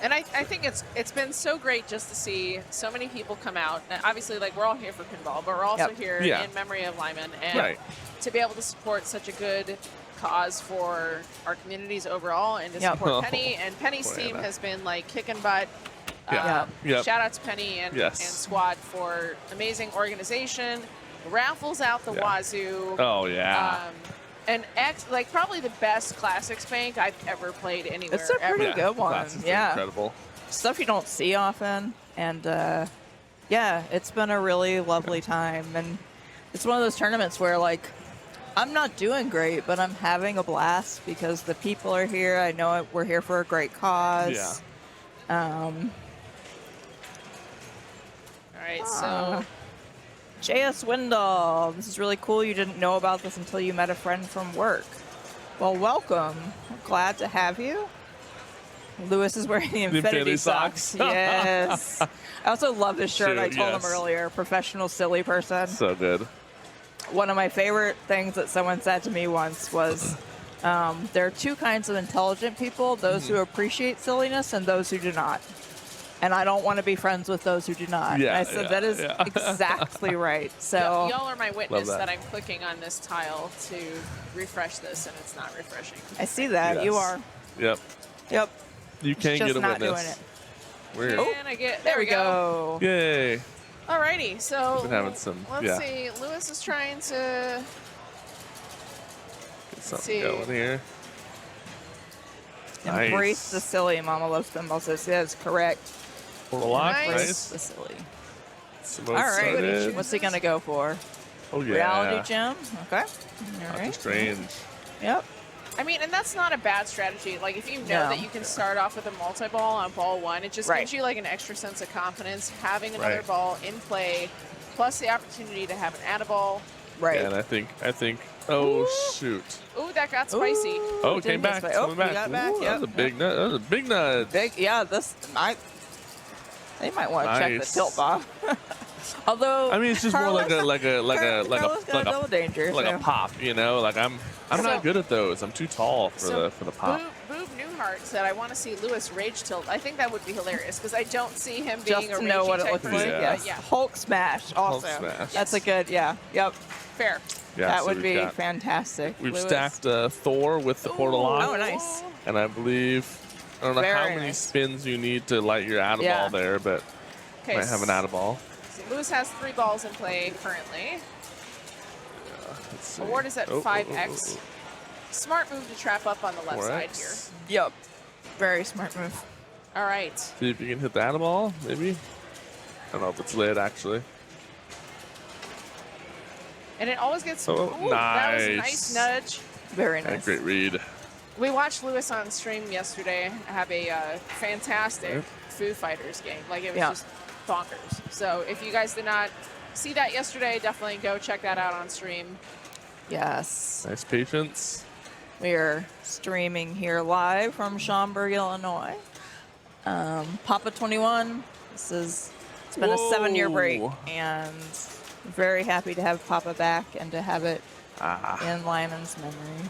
And I think it's been so great just to see so many people come out. And obviously, like, we're all here for pinball, but we're also here in memory of Lyman. And to be able to support such a good cause for our communities overall and to support Penny. And Penny's team has been, like, kicking butt. Shout out to Penny and squad for amazing organization. Raffles out the wazoo. Oh, yeah. And probably the best Classics bank I've ever played anywhere. It's a pretty good one. Classics are incredible. Stuff you don't see often. And, it's been a really lovely time. And it's one of those tournaments where, like, I'm not doing great, but I'm having a blast because the people are here. I know we're here for a great cause. Yeah. All right, so J.S. Wendell, this is really cool. You didn't know about this until you met a friend from work. Well, welcome. We're glad to have you. Lewis is wearing the Infinity socks. Yes. I also love this shirt. I told him earlier, professional silly person. So good. One of my favorite things that someone said to me once was, there are two kinds of intelligent people, those who appreciate silliness and those who do not. And I don't want to be friends with those who do not. Yeah, I said, that is exactly right. So y'all are my witness that I'm clicking on this tile to refresh this, and it's not refreshing. I see that. Yes. You are. Yep. Yep. You can Just get a not witness. doing it. Weird. And I get, There we go. Yay. Alrighty, so Been having some, let's see. Lewis is trying to get something going here. Embrace the silly. Mama loves pinball says, yes, correct. Portal lock, Nice. The silly. All All right. What's he going to go for? Oh, yeah. Reality gem? Okay. All Doctor right. Strange. Yep. I mean, and that's not a bad strategy. Like, if you know that you can start off with a multi-ball on ball one, it just gives you, like, an extra sense of confidence having another ball in play, plus the opportunity to have an add-a-ball. Right. Yeah, and I think, oh, shoot. Ooh, that got spicy. Oh, it came back. Oh, back. you got it back. Ooh, that was a big nut. That was a big nut. Yeah, they might want to check the tilt bar. Although, I mean, it's just more like a double danger, like a pop, you know. Like I'm not good at those. I'm too tall for the pop. Boob Newhart said, "I want to see Lewis rage tilt." I think that would be hilarious because I don't see him being just a to know what it ragey looks type like. person. Yes. Hulk smash. Also, Hulk smash. That's a good. Yeah. Yep. Fair. Yeah, that so would be got, fantastic. We've Lewis. stacked Thor with the portal lock. Oh, nice. And I believe I don't know how many nice. spins you need to light your add-a-ball there, but might have an add-a-ball. So Lewis has 3 balls in play currently. Let's see. Award is at 5x. Smart move to trap up on the left 4x. side here. Yep. Very smart move. All right. See if you can hit the add-a-ball, maybe. I don't know if it's lit actually. And it always gets. Oh, ooh, that was a nice nudge. Very nice. Great read. We watched Lewis on stream yesterday have a fantastic Foo Fighters game. Like, it was just bonkers. So if you guys did not see that yesterday, definitely go check that out on stream. Yes. Nice patience. We are streaming here live from Schaumburg, Illinois. Papa 21. It's been a 7-year break, and very happy to have Papa back and to have it in Lyman's memory.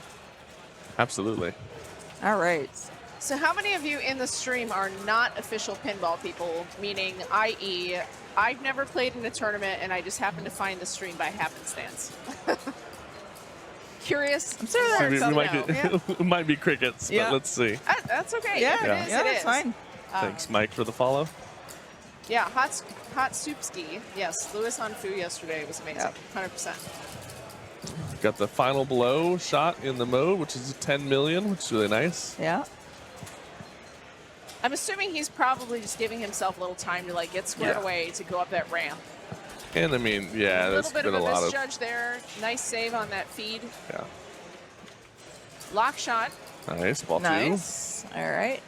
Absolutely. All right. So how many of you in the stream are not official pinball people, meaning, i.e., I've never played in a tournament and I just happened to find the stream by happenstance? Curious? I'm sure we might be crickets, but let's see. That's okay. Yeah, if it is, it that's is. fine. Thanks, Mike, for the follow. Yeah, Hot Soup Ski. Yes, Lewis on Foo yesterday was amazing. 100%. Got the final blow shot in the mode, which is 10 million, which is really nice. Yeah. I'm assuming he's probably just giving himself a little time to get squared away to go up that ramp. And I mean, yeah, a there's little bit been of a a lot of misjudge there. Nice save on that feed. Yeah. Lock shot. Nice ball Nice. All right.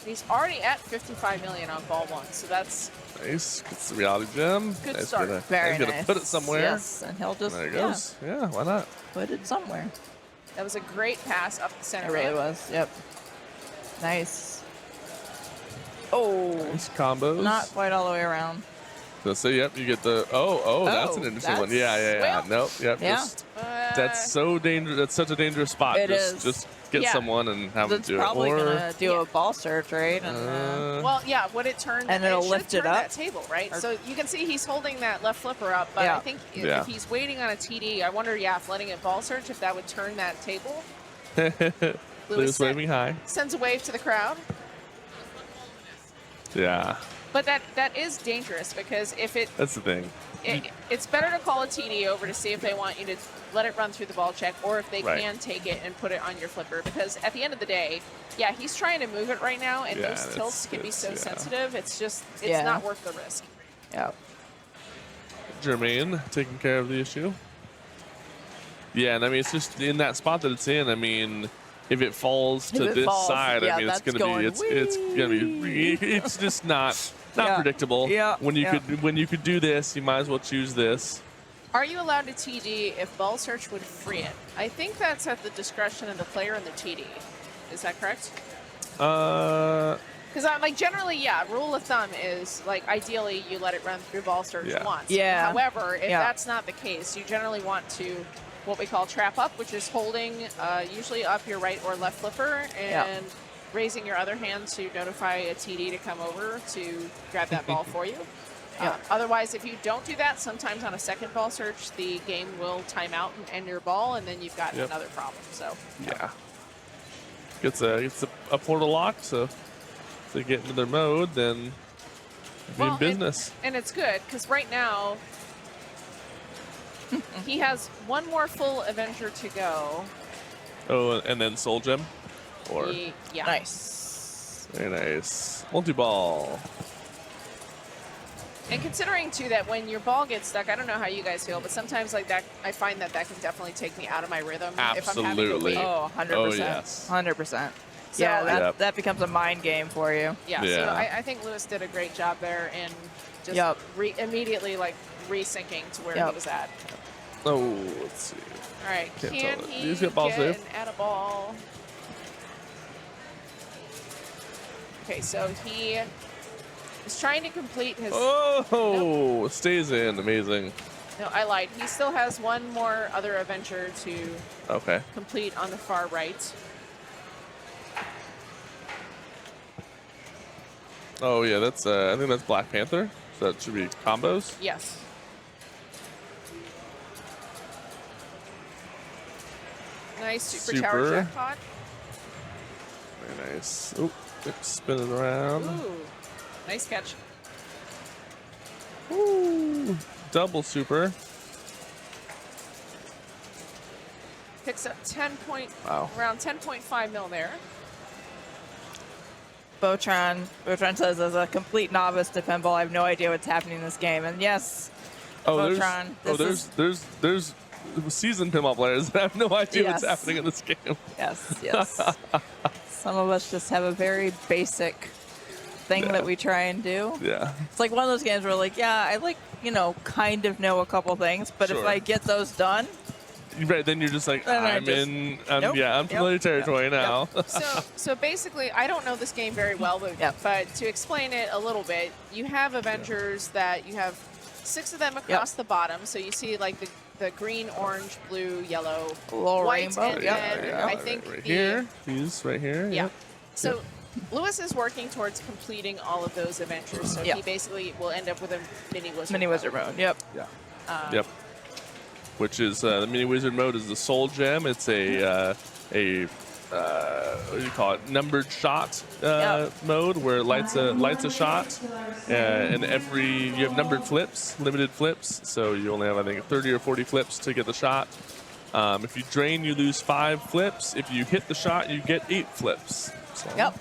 He's already at 55 million on ball 1, so that's nice. Gets the reality gem. Good nice start. Very nice. nice. Put it somewhere. Yes, and he'll just There it goes. Yeah, why not? Put it somewhere. That was a great pass up the center. It really ramp. was. Yep. Nice. Oh. Nice combos. Not quite all the way around. So yep, you get the that's an interesting one. Yeah. Well, Nope. Yep. Yeah. Just, that's so dangerous. That's such a dangerous spot. It is. Just get someone and have them It's do it. probably gonna do a ball search, right? And, well, yeah, would it turn and it'll should lift it turn up? that table, right? So you can see he's holding that left flipper up, but I think if he's waiting on a TD, I wonder, if letting it ball search, if that would turn that table. Lewis waving high. Sends a wave to the crowd. Yeah. But that is dangerous because if it That's the thing. it's better to call a TD over to see if they want you to let it run through the ball check or if they can take it and put it on your flipper, because at the end of the day, he's trying to move it right now, and those tilts can be so sensitive. It's just not worth the risk. Yeah. Jermaine taking care of the issue. Yeah, and I mean, it's just in that spot that it's in. I mean, if it falls to this side, I mean, it's it's just not predictable. Yeah. When you could do this, you might as well choose this. Are you allowed to TD if ball search would free it? I think that's at the discretion of the player and the TD. Is that correct? Because I'm like generally, yeah. Rule of thumb is like ideally you let it run through ball search once. Yeah. However, if that's not the case, you generally want to what we call trap up, which is holding usually up your right or left flipper and raising your other hand to notify a TD to come over to grab that ball for you. Otherwise, if you don't do that, sometimes on a second ball search, the game will time out and end your ball, and then you've got another problem. So gets a portal lock, so if they get into their mode, then be in business. And it's good because right now he has one more full Avenger to go. Oh, and then Soul Gem, or nice, very nice multi-ball. And considering too that when your ball gets stuck, I don't know how you guys feel, but sometimes like that, I find that can definitely take me out of my rhythm. Absolutely. If I'm having to wait. 100%. Oh, yes. 100%. So, yeah, that becomes a mind game for you. Yeah. So I think Lewis did a great job there in just immediately like resyncing to where he was at. Oh, let's see. All right, can he He's got ball get safe. an add a ball? Okay, so he is trying to complete his. Oh, stays in. Amazing. No, I lied. He still has one more other adventure to complete on the far right. Oh yeah, that's I think that's Black Panther. So that should be combos. Yes. Nice super tower jackpot. Very nice. Oop, it's spinning around. Ooh, nice catch. Ooh, double super. Picks up around 10.5 mil there. Botron says, as a complete novice to pinball, I have no idea what's happening in this game. And yes, Botron. There's seasoned pinball players that have no idea what's happening in this game. Yes. Some of us just have a very basic thing that we try and do. Yeah. It's like one of those games where I kind of know a couple things, but if I get those done. Right, then you're just like, I'm unfamiliar territory now. So basically, I don't know this game very well, but to explain it a little bit, you have Avengers that you have 6 of them across the bottom. So you see like the green, orange, blue, yellow, white, rainbow. And then I think he's right here. Yeah. So Lewis is working towards completing all of those Avengers. So he basically will end up with a mini wizard mode. Yep. Yeah. Yep. Which is the mini wizard mode is the Soul Gem. It's a what do you call it? Numbered shot mode where it lights a shot, and you have numbered flips, limited flips. So you only have I think 30 or 40 flips to get the shot. If you drain, you lose 5 flips. If you hit the shot, you get 8 flips. So,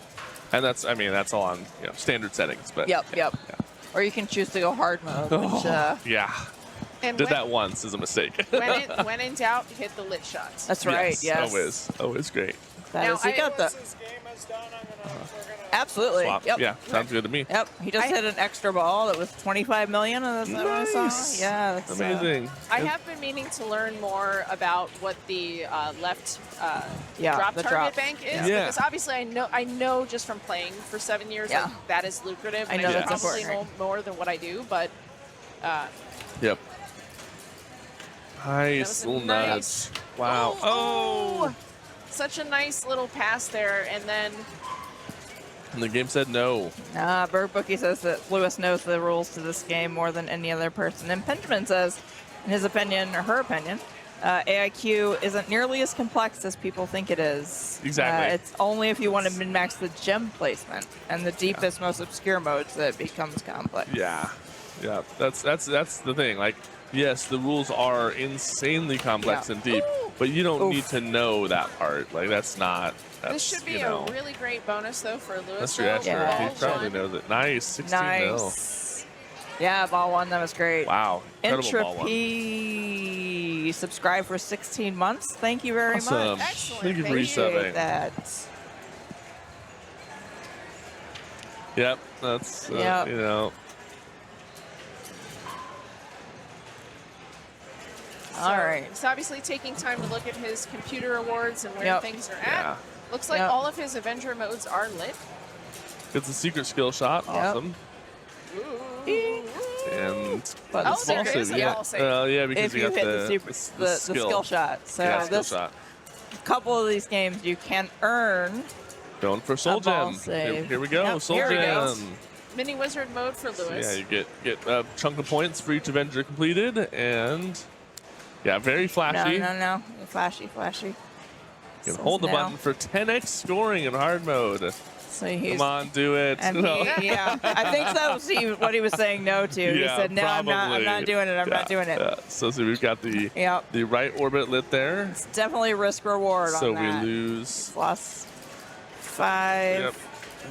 and that's all on standard settings. But Yep. Or you can choose to go hard mode. Which, And did that once is a mistake. when in doubt, hit the lit shots. That's right. Yes. Always great. That is, This game is done. We're gonna absolutely. Swap. Yep. Yeah, sounds good to me. Yep. He just hit an extra ball that was 25 million, and that's what I saw. Yeah, that's amazing. I have been meaning to learn more about what the left drop target bank is because obviously I know just from playing for 7 years that is lucrative. I know that's probably important. know more than what I do, but Yep. Nice little nudge. Wow. Oh, such a nice little pass there, and then. And the game said no. Bird Bookie says that Lewis knows the rules to this game more than any other person. And Benjamin says, in his opinion, or her opinion, AIQ isn't nearly as complex as people think it is. Exactly. It's only if you want to min-max the gem placement and the deepest, most obscure modes that it becomes complex. Yeah. That's the thing. Like, yes, the rules are insanely complex and deep, but you don't need to know that part. Like, that's not. This should be a really great bonus, though, for Lewis. That's true. He probably knows it. Nice. 16 mil. Yeah, ball one. That was great. Wow. Incredible ball one. Intrepid He subscribed for 16 months. Thank you very Awesome. much. Excellent. Thank you for Appreciate resubbing. that. Yep, that's, Yep. you know. All right. He's obviously taking time to look at his computer awards and where Yep. things are at. Yeah. Looks like Yep. all of his Avenger modes are lit. It's a secret skill shot. Yep. Awesome. And But Oh, it's there also, is a yeah. ball save. Yeah, because if you you got hit the the skill shot. So yeah, skill this shot. couple of these games you can earn. Going for Soul A ball Gem. save. Here we go. Yep, Soul here we go. Gem. Mini Wizard mode for Lewis. Yeah, you get a chunk of points for each Avenger completed, and yeah, very flashy. No. Flashy. You can hold the Now. button for 10x scoring in hard mode. So he's, Come on, do it. And yeah, I think that was what he was saying no to. He Yeah, said, no, I'm not probably. doing it. I'm not doing it. Yeah. So we've got the Yep. the right orbit lit there. It's definitely risk reward So on that. we lose. Plus 5. Yep.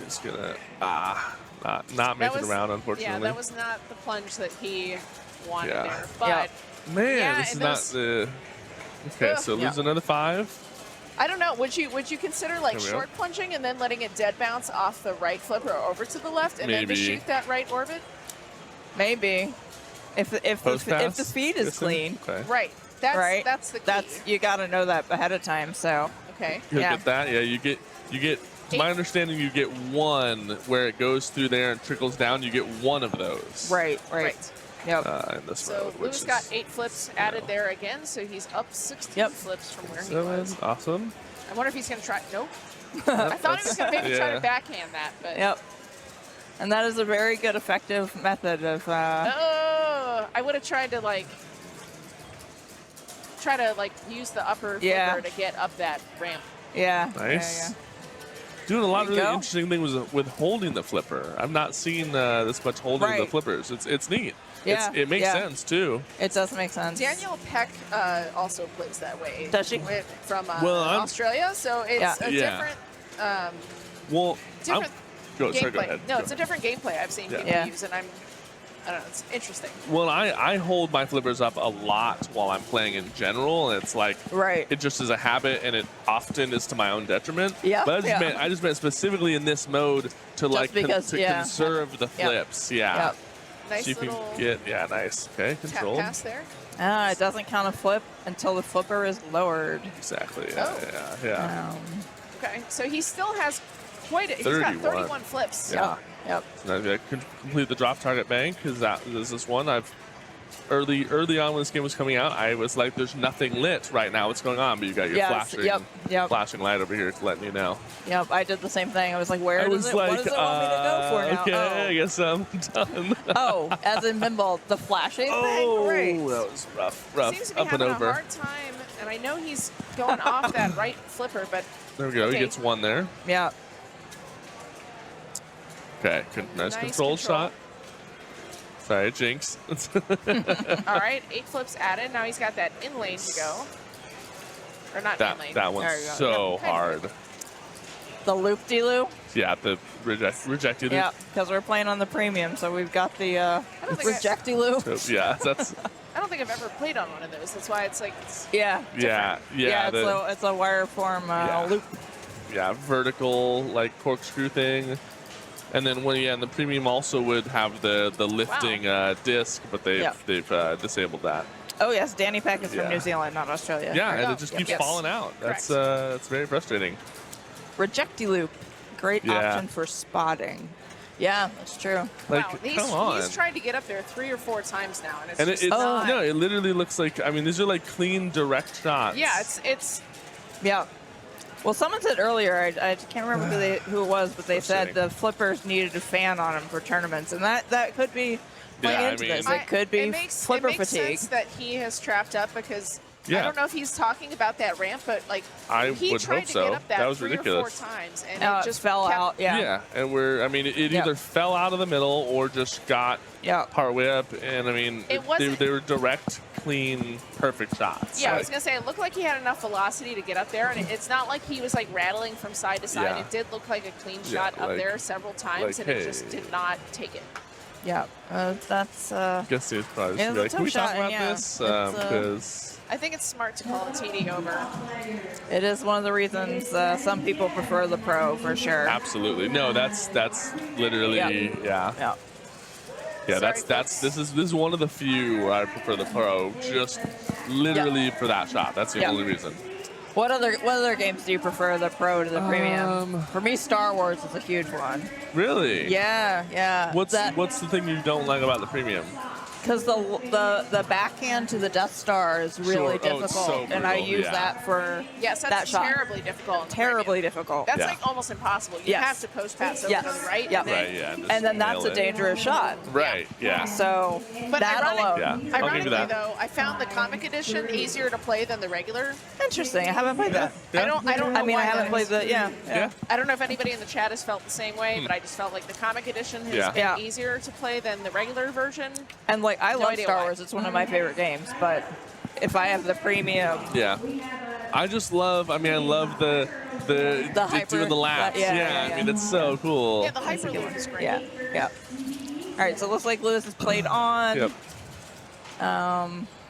Just gonna not make That it was- around, unfortunately. Yeah, that was not the plunge that he wanted Yeah. there. But Yep. Man, Yeah, this is and not those- the. Okay, Ugh. so Yeah. lose another 5. I don't know. Would you consider like There we go. short plunging and then letting it dead bounce off the right flipper over to the left and then Maybe. to shoot that right orbit? Maybe. If Post the pass? speed is Guessing? clean, Okay. Right. right? That's the key. That's you got to know that ahead of time. So okay. You'll Yeah. get that. Yeah, you get. To my understanding, you get one where it goes through there and trickles down. You get one of those. right. Right. Yep. In this So mode, which Lewis is got 8 flips added there again, so he's up 16 Yep. flips from where he 7. was. Awesome. I wonder if he's going to try. Nope. I thought he was going to maybe try Yeah. to backhand that, but. Yep. And that is a very good, effective method of. Oh, I would have tried to use the upper Yeah. flipper to get up that ramp. Yeah. Nice. Yeah, Doing a lot of There you really go. interesting things with holding the flipper. I've not seen this much holding the Right. flippers. It's neat. Yeah, It makes yeah. sense too. yeah. It does make sense. Daniel Peck also plays that way. Does she? From Well, I'm- Australia, so it's Yeah. a Yeah. different Well, different go gameplay. ahead. No, Go. it's a different gameplay I've seen Yeah. people Yeah. use, and I don't know, it's interesting. Well, I hold my flippers up a lot while I'm playing in general, and it's like Right. it just is a habit, and it often is to my own detriment. Yeah, But yeah. I just meant specifically in this mode to because, yeah. conserve the Yep. flips. Yeah. Yep. Nice So you can little get nice. Okay, tap controlled. pass there. It doesn't count a flip until the flipper is lowered. Exactly. Yeah. Oh. Yeah. Okay, so he still has he's got 31. 31 flips. Yeah. Yep. So now I can complete the drop target bank because there's this one I've early on when this game was coming out. I was like, "There's nothing lit right now. What's going on?" But you got your Yes, yep. flashing light over here letting you know. Yep. I did the same thing. I was like, where I does was it? like, What does it want me to go for now? okay, I guess I'm done. Oh, as in pinball, the flashing Oh, thing. Great. that was rough, Seems to be up and having over. a hard time, and I know he's going off that right flipper, but There we go. Okay. He gets one there. Yeah. Okay, nice Nice controlled control. shot. Sorry, Jinx. all right, 8 flips added. Now he's got that in lane to go. Or not in lane. that one's There you go. so Yep, kind of. hard. The loop-de-loop. Yeah, the rejected. Yeah, because we're playing on the premium, so we've got the don't think I- rejecty-loop. So, yeah, that's I don't think I've ever played on one of those. That's why it's like, Yeah. yeah. It's a wire form loop. Yeah, vertical like corkscrew thing. And then in the premium also would have the lifting disc, but they've disabled that. Oh yes, Danny Peck is Yeah. from New Zealand, not Australia. Yeah, Right. and Oh, it just yep. keeps Yes. falling out. That's Correct. it's very frustrating. Rejecty loop, great Yeah. option for spotting. Yeah, that's true. Like, wow, come on. he's tried to get up there 3 or 4 times now, and it's And just it not. no, it literally looks like these are like clean direct shots. Yeah, it's Yeah. Well, someone said earlier, I can't remember who it was, but they said Frustrating. the flippers needed a fan on them for tournaments, and that could be playing Yeah, I into mean- this. It could be it makes flipper it makes fatigue. sense that he has trapped up because Yeah. I don't know if he's talking about that ramp, but like I he would tried hope to so. get up that, That was 3 ridiculous. or 4 times, and It it just fell kept- out. Yeah. Yeah, and it Yeah. either fell out of the middle or just got Yeah. partway up, and It wasn't- they were direct, clean, perfect shots. Yeah, I Like, was gonna say it looked like he had enough velocity to get up there, and it's not like he was like rattling from side to side. Yeah. It did look like a clean Yeah, shot up like- there several times, like, and it just hey. did not take it. Yeah, that's. Guess he's probably Yeah, just like, it's a can we tough talk shot, about yeah. this? It's, Because I think it's smart to call the TD over. It is one of the reasons some people prefer the Pro for sure. absolutely no. That's literally Yeah. Yeah, this is one of the few where I prefer the Pro, just literally for that shot. That's the only reason. What other games do you prefer, the Pro to the Premium? For me, Star Wars is a huge one. Really? Yeah. What's the thing you don't like about the Premium? Because the backhand to the Death Star is really difficult, it's so and I brutal, use that for Yes, that's that shot. terribly difficult. Terribly difficult. That's like almost impossible. You have to post pass over to the right. Yep. And then that's a dangerous shot. Right, yeah. So But that alone. Ironically, though, I found the comic edition easier to play than the regular. Interesting. I haven't played that. I don't know. I mean, I why haven't that played is. the I don't know if anybody in the chat has felt the same way, but I just felt like the comic edition has been easier to play than the regular version. And like I love Star why. Wars. It's one of my favorite games, but if I have the Premium, I just love. I mean, I love the hyper, doing the laps. I mean, it's so cool. Yeah, the hyperloop is great. Yeah. All right, so it looks like Lewis has played on.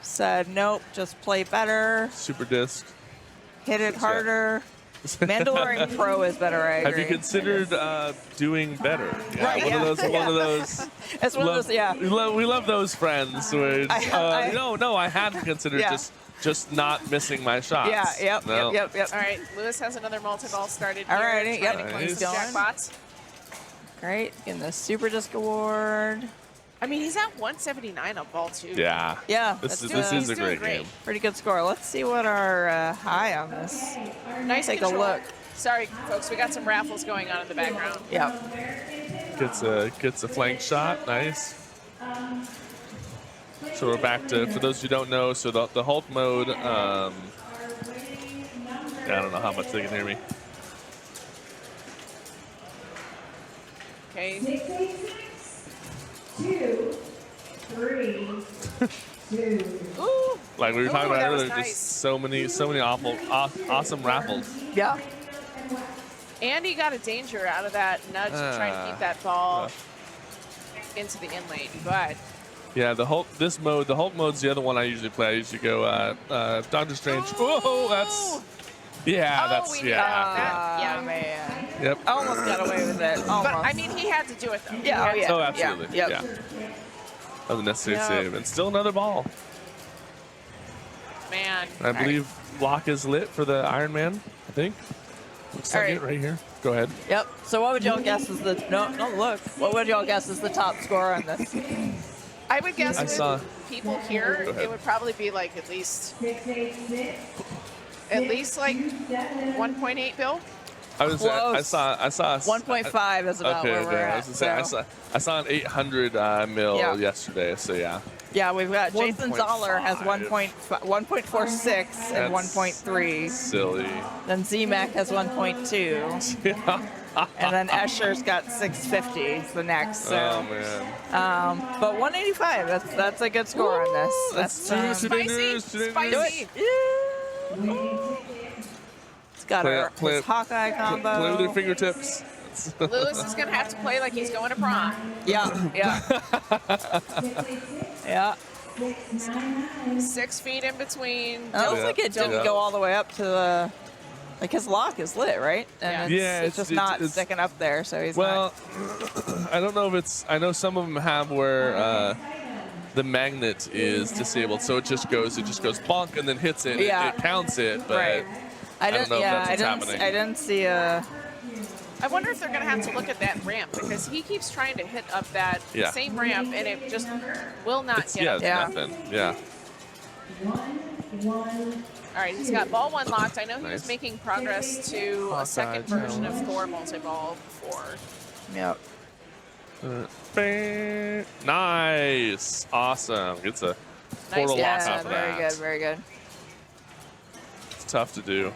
Said nope, just play better. Super disc. Hit it harder. Mandalorian Pro is better. I agree. Have you considered doing better? Right, one of those. It's one of those. Yeah. We love those friends. Where it's, no, I hadn't considered just not missing my shots. Yeah. Yep. All right, Lewis has another multi-ball started. All right. Trying to close jackpots. Great. Getting the Super Disc Award. I mean, he's at 179 on ball 2. Yeah. This is a great game. Pretty good score. Let's see what our high on this. Nice Take control. a look. Sorry, folks. We got some raffles going on in the background. Yep. Gets a flank shot. Nice. So we're back to, for those who don't know, so the Hulk mode, I don't know how much they can hear me. Okay. 6, 2, 3, 2. Ooh. Like we were talking about earlier, nice. just so many awesome raffles. Yeah. And he got a danger out of that nudge to try to keep that ball into the in lane. Go ahead. Yeah, the Hulk mode's the other one I usually play. I usually go Doctor Strange. Whoa, that's man. Yep. Almost got away with it. Almost. But I mean, he had to do it though. Yeah. Oh, absolutely. Yep. Yeah. That was a necessary save, and still another ball. Man. I believe block is lit for the Iron Man. I think. Looks like it right here. Go ahead. Yep. So what would y'all guess is the look? What would y'all guess is the top score on this? I would guess with people here, it would probably be like at least like 1.8 bill. I saw 1.5 is about where we're at. I saw an 800 mil yesterday. So yeah. Yeah, we've got Jason Zoller has 1.46 and 1.3. Silly. Then Z-Mac has 1.2. And then Escher's got 650 is the next. So. Oh man. But 185. That's a good score on this. That's spicy. It's got his Hawkeye combo. Play with your fingertips. Lewis is gonna have to play like he's going to prom. Yeah. 6 feet in between. It looks like it didn't go all the way up to the. Like his lock is lit, right? And it's just not sticking up there, so he's not. I don't know if it's. I know some of them have where the magnet is disabled, so it just goes bonk and then hits it. Yeah. It counts it, but I don't know if that's what's happening. I didn't see a. I wonder if they're going to have to look at that ramp because he keeps trying to hit up that same ramp and it just will not get up. Yeah, it's nothing. Yeah. All right, he's got ball 1 locked. I know he was making progress to a second version of Thor multi-ball before. Yep. Nice. Awesome. Gets a portal lock off of that. Very good. It's tough to do.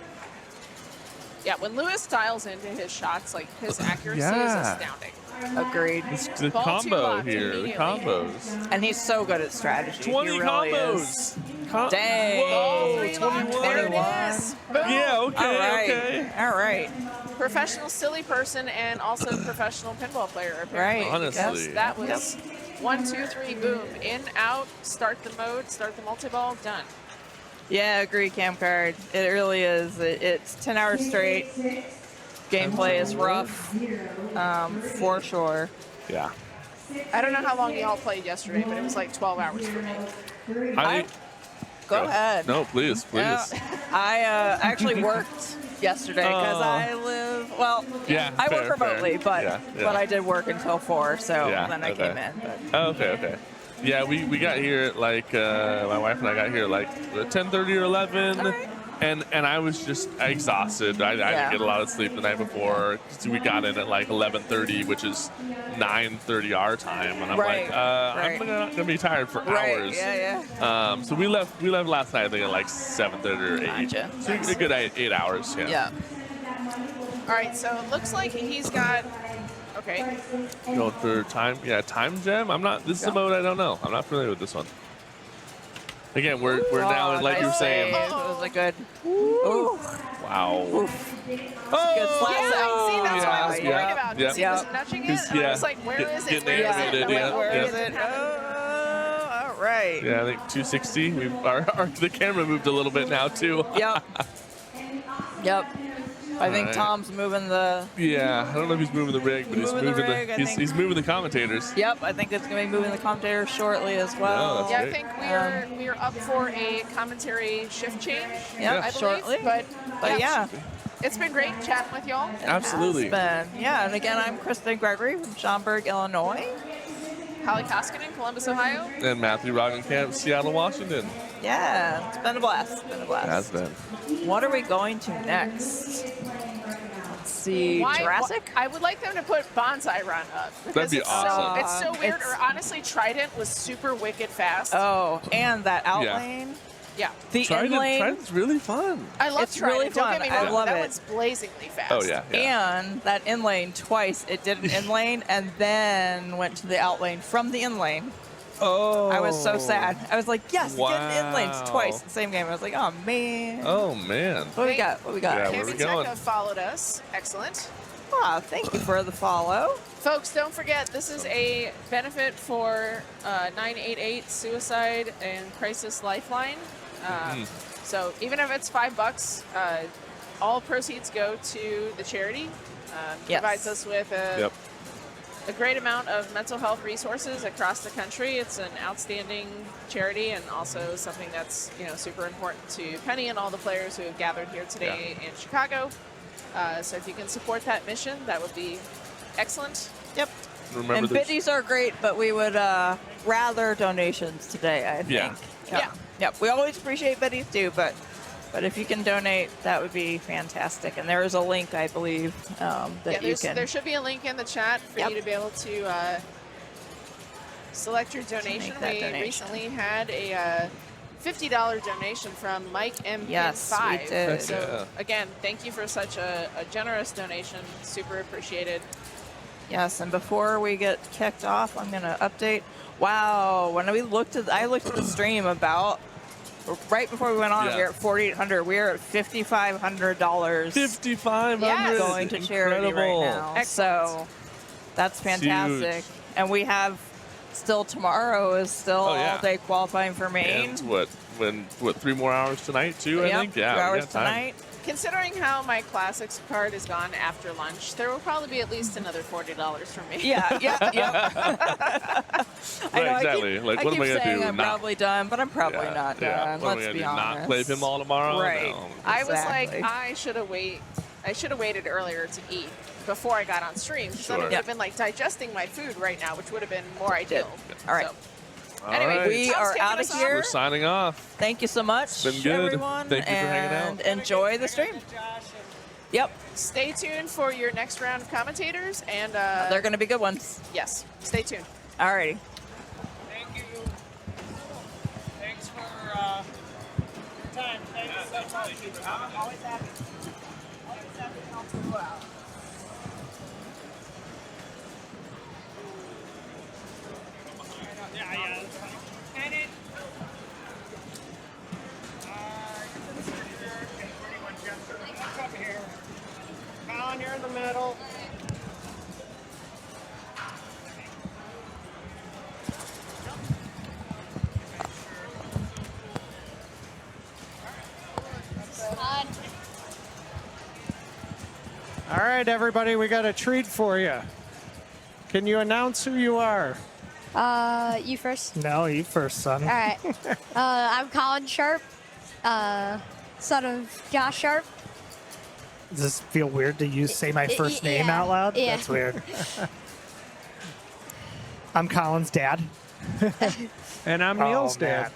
Yeah, when Lewis dials into his shots, like his accuracy is astounding. Agreed. The combo here, the combos. And he's so good at strategy. 20 he really combos. Dang. Whoa, 21. There it is. Boom. Yeah, okay, All right. Professional silly person and also professional pinball player, apparently. Right. Honestly. That was 1, 2, 3, boom. In, out, start the mode, start the multi-ball, done. Yeah, agree, Cam Card. It really is. It's 10 hours straight. Gameplay is rough, for sure. Yeah. I don't know how long y'all played yesterday, but it was like 12 hours for me. Go ahead. No, please. I actually worked yesterday because I live, well, I work remotely, but I did work until 4, so then I came in. But. Okay. Yeah, we got here at like, my wife and I got here at like 10:30 or 11. And I was just exhausted. I didn't get a lot of sleep the night before. So we got in at like 11:30, which is 9:30 our time, and I'm like, I'm gonna be tired for hours. So we left last night I think at like 7:30 or 8. Gotcha. So a good 8 hours. Yeah. All right, so it looks like he's got. Okay. Going for time. Yeah, time gem. I'm not. This is a mode I don't know. I'm not familiar with this one. Again, we're now in, like you were saying. It was a good. Wow. Good slap. See, that's what I was worried about. Because he was nudging it, and I was like, where is it? Where is it? All right. Yeah, I think 260. The camera moved a little bit now too. Yep. I think Tom's moving the. Yeah, I don't know if he's moving the rig, but he's moving the commentators. Yep, I think it's going to be moving the commentators shortly as well. Yeah, I think we are up for a commentary shift change. Yeah, shortly. But yeah. It's been great chatting with y'all. Absolutely. Yeah, and again, I'm Kristen Gregory from Schaumburg, Illinois. Holly Koskinen, Columbus, Ohio. And Matthew Roggenkamp, Seattle, Washington. Yeah, it's been a blast. Has been. What are we going to next? Let's see, Jurassic? I would like them to put Bonsai Run up. That'd be awesome. It's so weird. Or honestly, Trident was super wicked fast. Oh, and that outlane. Yeah. The inlane. Trident's really fun. I love it's Trident. Really fun. Don't get me wrong. I love that it. one's blazingly fast. Oh, yeah. And that inlane twice. It did an inlane and then went to the outlane from the inlane. Oh. I was so sad. I was like, yes, get an inlane twice in the same game. I was like, oh, man. Oh, man. What we got? Yeah, Cam and Tech have followed us. Excellent. Thank you for the follow. Folks, don't forget, this is a benefit for 988 Suicide and Crisis Lifeline. So even if it's $5, all proceeds go to the charity. Provides us with a great amount of mental health resources across the country. It's an outstanding charity and also something that's super important to Penny and all the players who have gathered here today in Chicago. So if you can support that mission, that would be excellent. Yep. Remember and biddies are great, but we would rather donations today, I think. Yep. We always appreciate biddies too, but if you can donate, that would be fantastic. And there is a link, I believe, that you can. There should be a link in the chat for you to be able to select your donation. We recently had a $50 donation from Mike M. Yes, we did. So again, thank you for such a generous donation. Super appreciated. Yes, and before we get kicked off, I'm going to update. Wow, when I looked at the stream right before we went on, we were at $4,800. We are at $5,500. $5,500 going to charity right now. Excellent. So that's fantastic. And we have still tomorrow is still all day qualifying for Maine. And what 3 more hours tonight too? I think. Yeah, 3 hours tonight. Considering how my Classics card is gone after lunch, there will probably be at least another $40 from me. Yeah. I know, exactly. I keep what am I saying gonna do? I'm probably done, but I'm probably not done. What Let's be honest. Not play honest. pinball tomorrow? Right. No. I was like, I should have waited earlier to eat before I got on stream. Because then I would have been like digesting my food right now, which would have been more ideal. All right. Anyway, we are out of here. We're signing off. Thank you so much, It's been good. everyone. Thank you for hanging out. And enjoy the stream. Yep. Stay tuned for your next round of commentators. And they're going to be good ones. Yes. Stay tuned. All righty. Thank you. Thanks for your time. Thank you so much. I'm always happy. Always happy to help you out. Yeah. And it. Come here. Colin, you're in the middle. right, everybody, we got a treat for you. Can you announce who you are? You first. No, you first, son. All right. I'm Colin Sharp, son of Josh Sharp. Does this feel weird to say my first name out loud? Yeah. That's weird. I'm Colin's dad. And I'm Neil's dad. Matt.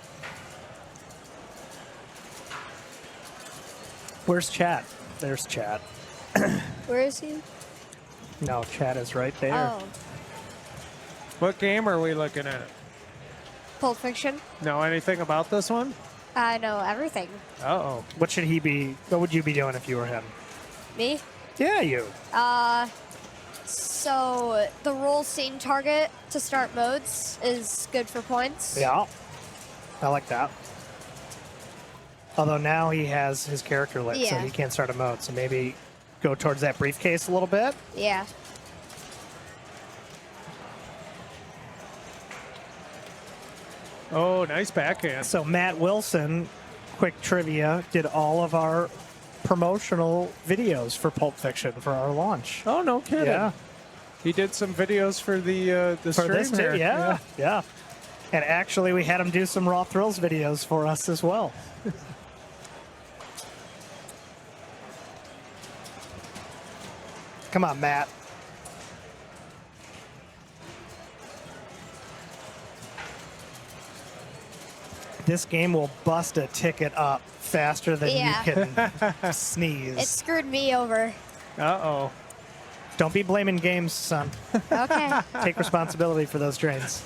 Where's Chad? There's Chad. Where is he? No, Chad is right there. Oh, What game are we looking at? Pulp Fiction. Know anything about this one? I know everything. Uh-oh. What should he be? What would you be doing if you were him? Me? Yeah, you. So the roll scene target to start modes is good for points. Yeah. I like that. Although now he has his character lit, so Yeah. he can't start a mode. So maybe go towards that briefcase a little bit. Yeah. Oh, nice backhand. So Matt Wilson, quick trivia, did all of our promotional videos for Pulp Fiction for our launch. Oh, no kidding. Yeah. He did some videos for the For stream this here. too, yeah. And actually, we had him do some Raw Thrills videos for us as well. Come on, Matt. This game will bust a ticket up faster than Yeah. you can sneeze. It screwed me over. Uh-oh. Don't be blaming games, son. Okay. Take responsibility for those drains.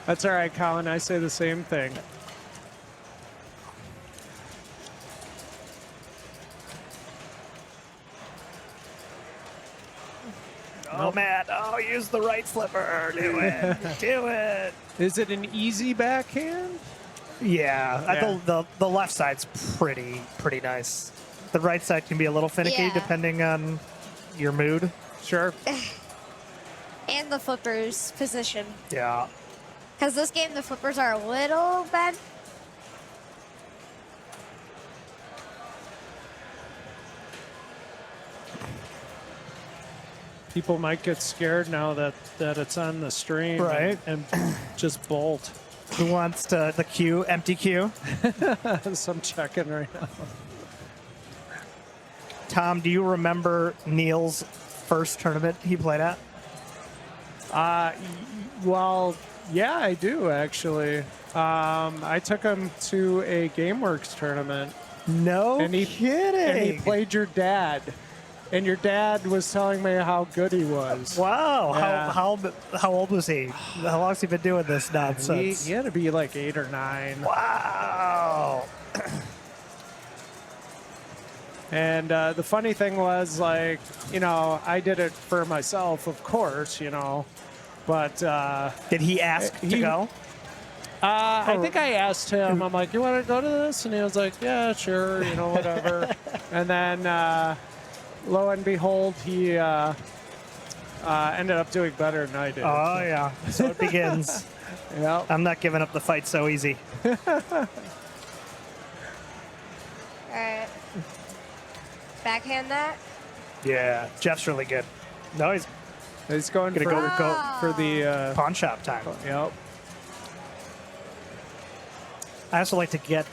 That's all right, Colin. I say the same thing. Oh, Matt. Oh, use the right flipper. Do it. Do it. Is it an easy backhand? Yeah. The left side's pretty nice. The right side can be a little finicky Yeah. depending on your mood. Sure. And the flippers position. Yeah. Because this game, the flippers are a little bent. People might get scared now that it's on the stream. Right. And just bolt. Who wants to the queue, empty queue? So I'm checking right now. Tom, do you remember Neil's first tournament he played at? Well, yeah, I do actually. I took him to a GameWorks tournament. No And he- kidding. And he played your dad. And your dad was telling me how good he was. Wow. Yeah. How old was he? How long has he been doing this nonsense? He had to be like 8 or 9. Wow. And the funny thing was, like, I did it for myself, of course, But Did he ask to go? I think I asked him, I'm like, you want to go to this? And he was like, yeah, sure, whatever. And then lo and behold, he ended up doing better than I did. Oh, yeah. So it begins. Yeah. I'm not giving up the fight so easy. All right. Backhand that. Yeah. Jeff's really good. No, he's He's going Gonna for, go for the... pawn shop time. Yep. I also like to get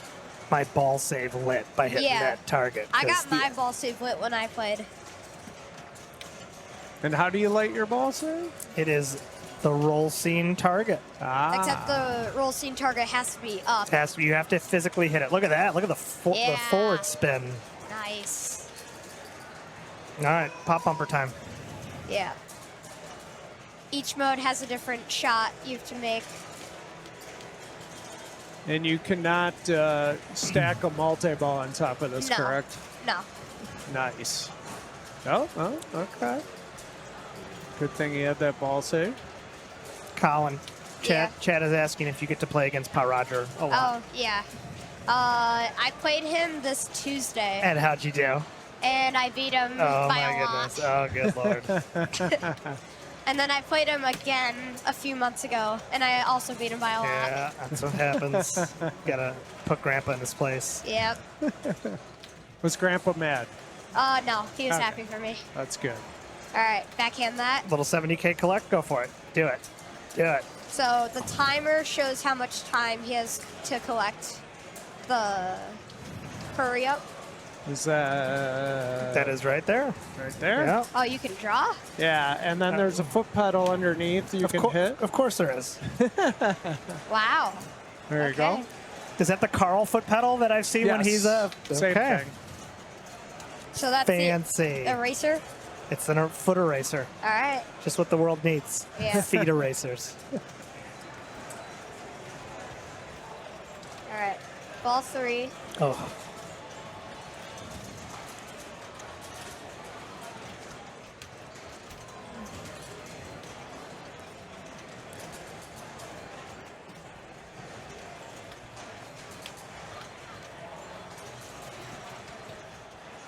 my ball save lit by hitting Yeah. that target. I 'cause got my ball save lit when I played. And how do you light your ball save? It is the roll scene target. Except the roll scene target has to be up. You have to physically hit it. Look at that. Look at the Yeah. forward spin. Nice. All right, pop bumper time. Yeah. Each mode has a different shot you have to make. And you cannot stack a multi-ball on top of this, No. correct? No. Nice. Oh, okay. Good thing you had that ball save. Colin, Yeah. Chad is asking if you get to play against Pa Roger a lot. Oh, yeah. I played him this Tuesday, And how'd you do? and I beat him Oh, by my a goodness. lot. Oh, good Lord. And then I played him again a few months ago, and I also beat him by a lot. Yeah, that's what happens. Gotta put Grandpa in his place. Yep. Was Grandpa mad? No, he was happy for me. That's good. All right, backhand that. Little 70K collect. Go for it. Do it. Do it. So the timer shows how much time he has to collect the hurry up. Is that... That is right there. Right there? Yeah. Oh, you can draw? Yeah, and then there's a foot pedal underneath you can hit. Of course there is. Wow. There you go. Is that the Carl foot pedal that I've seen when he's Same thing. So that's fancy the eraser? It's a foot eraser. All right. Just what the world needs. Yeah. Feet erasers. All right. Ball 3. Oh.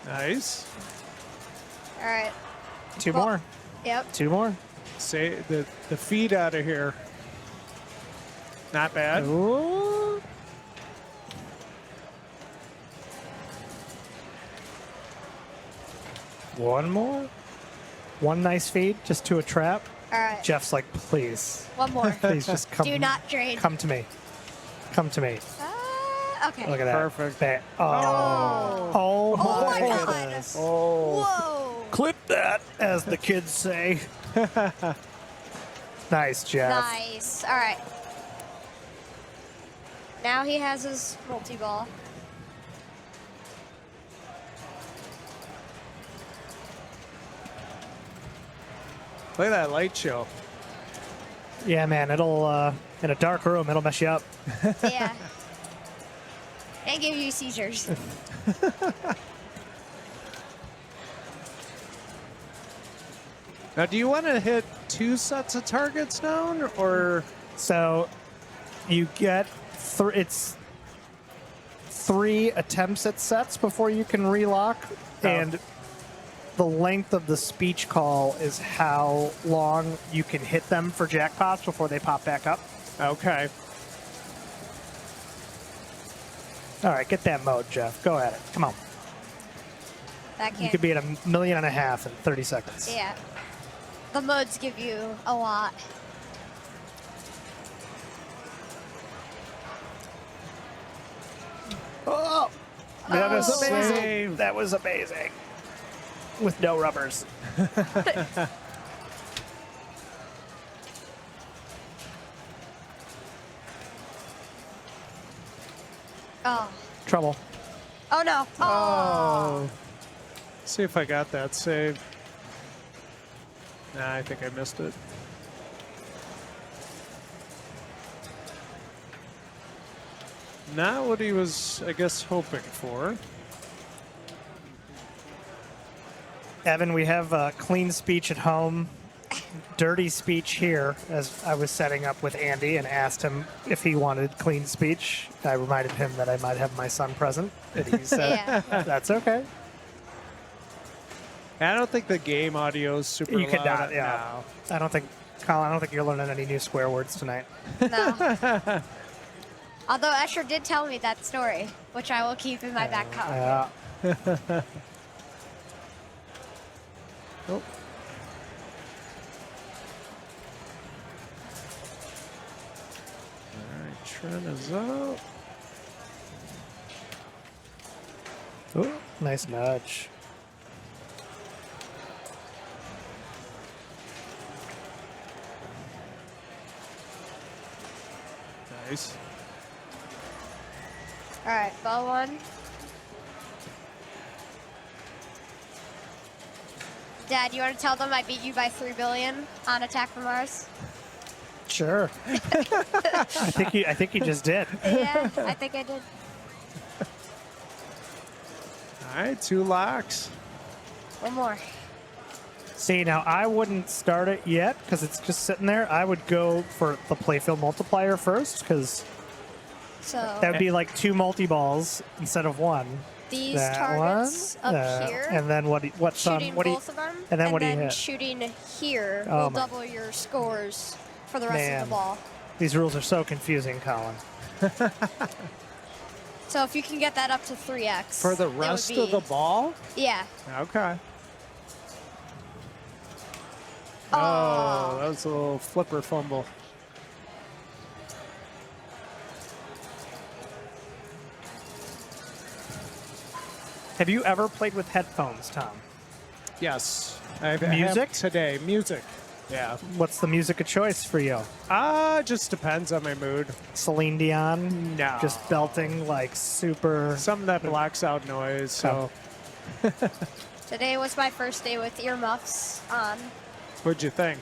Nice. All right. Two more. Yep. Two more. Say the feet out of here. Not bad. Ooh. One more. One nice feed just to a trap. All right. Jeff's like, please. One more. Please just come. Do not drain. Come to me. Come to me. Okay. Look at that. Perfect. Oh my my goodness. God. Oh. Whoa. Clip that, as the kids say. Nice, Jeff. Nice. All right. Now he has his multi-ball. Look at that light show. Yeah, man, it'll, in a dark room, it'll mess you up. Yeah. And give you seizures. Now, do you want to hit 2 sets of targets now, or? So you get it's 3 attempts at sets before you can relock, and the length of the speech call is how long you can hit them for jackpots before they pop back up. Okay. All right, get that mode, Jeff. Go at it. Come on. You could be at 1.5 million in 30 seconds. Yeah. The modes give you a lot. Oh, that was amazing. That was amazing. With no rubbers. Oh. Trouble. Oh no. Oh. See if I got that saved. Nah, I think I missed it. Not what he was, I guess, hoping for. Evan, we have clean speech at home, dirty speech here, as I was setting up with Andy and asked him if he wanted clean speech. I reminded him that I might have my son present, and he said, that's okay. I don't think the game audio is super You could loud. not, yeah. No. I don't think, Colin, I don't think you're learning any new swear words tonight. No. Although Escher did tell me that story, which I will keep in my back pocket. Yeah. Oh. Alright, Trent is up. Ooh, nice nudge. Nice. All right, ball 1. Dad, you want to tell them I beat you by 3 billion on Attack from Mars? Sure. I think you just did. Yeah, I think I did. All right, 2 locks. One more. See, now I wouldn't start it yet because it's just sitting there. I would go for the playfield multiplier first because that would be like 2 multi-balls instead of 1. These that targets one, up here. and then what's shooting what do you, both of them, and then what do you then hit? shooting here Oh will my- double your scores for the rest of the ball. These rules are so confusing, Colin. So if you can get that up to 3x. For the rest of the ball? Yeah. Okay. Oh, that was a little flipper fumble. Have you ever played with headphones, Tom? Yes. Music? Today, music. Yeah. What's the music of choice for you? Just depends on my mood. Celine Dion? No. Just belting like super... Something that blacks out noise, so... Today was my first day with earmuffs on. What'd you think?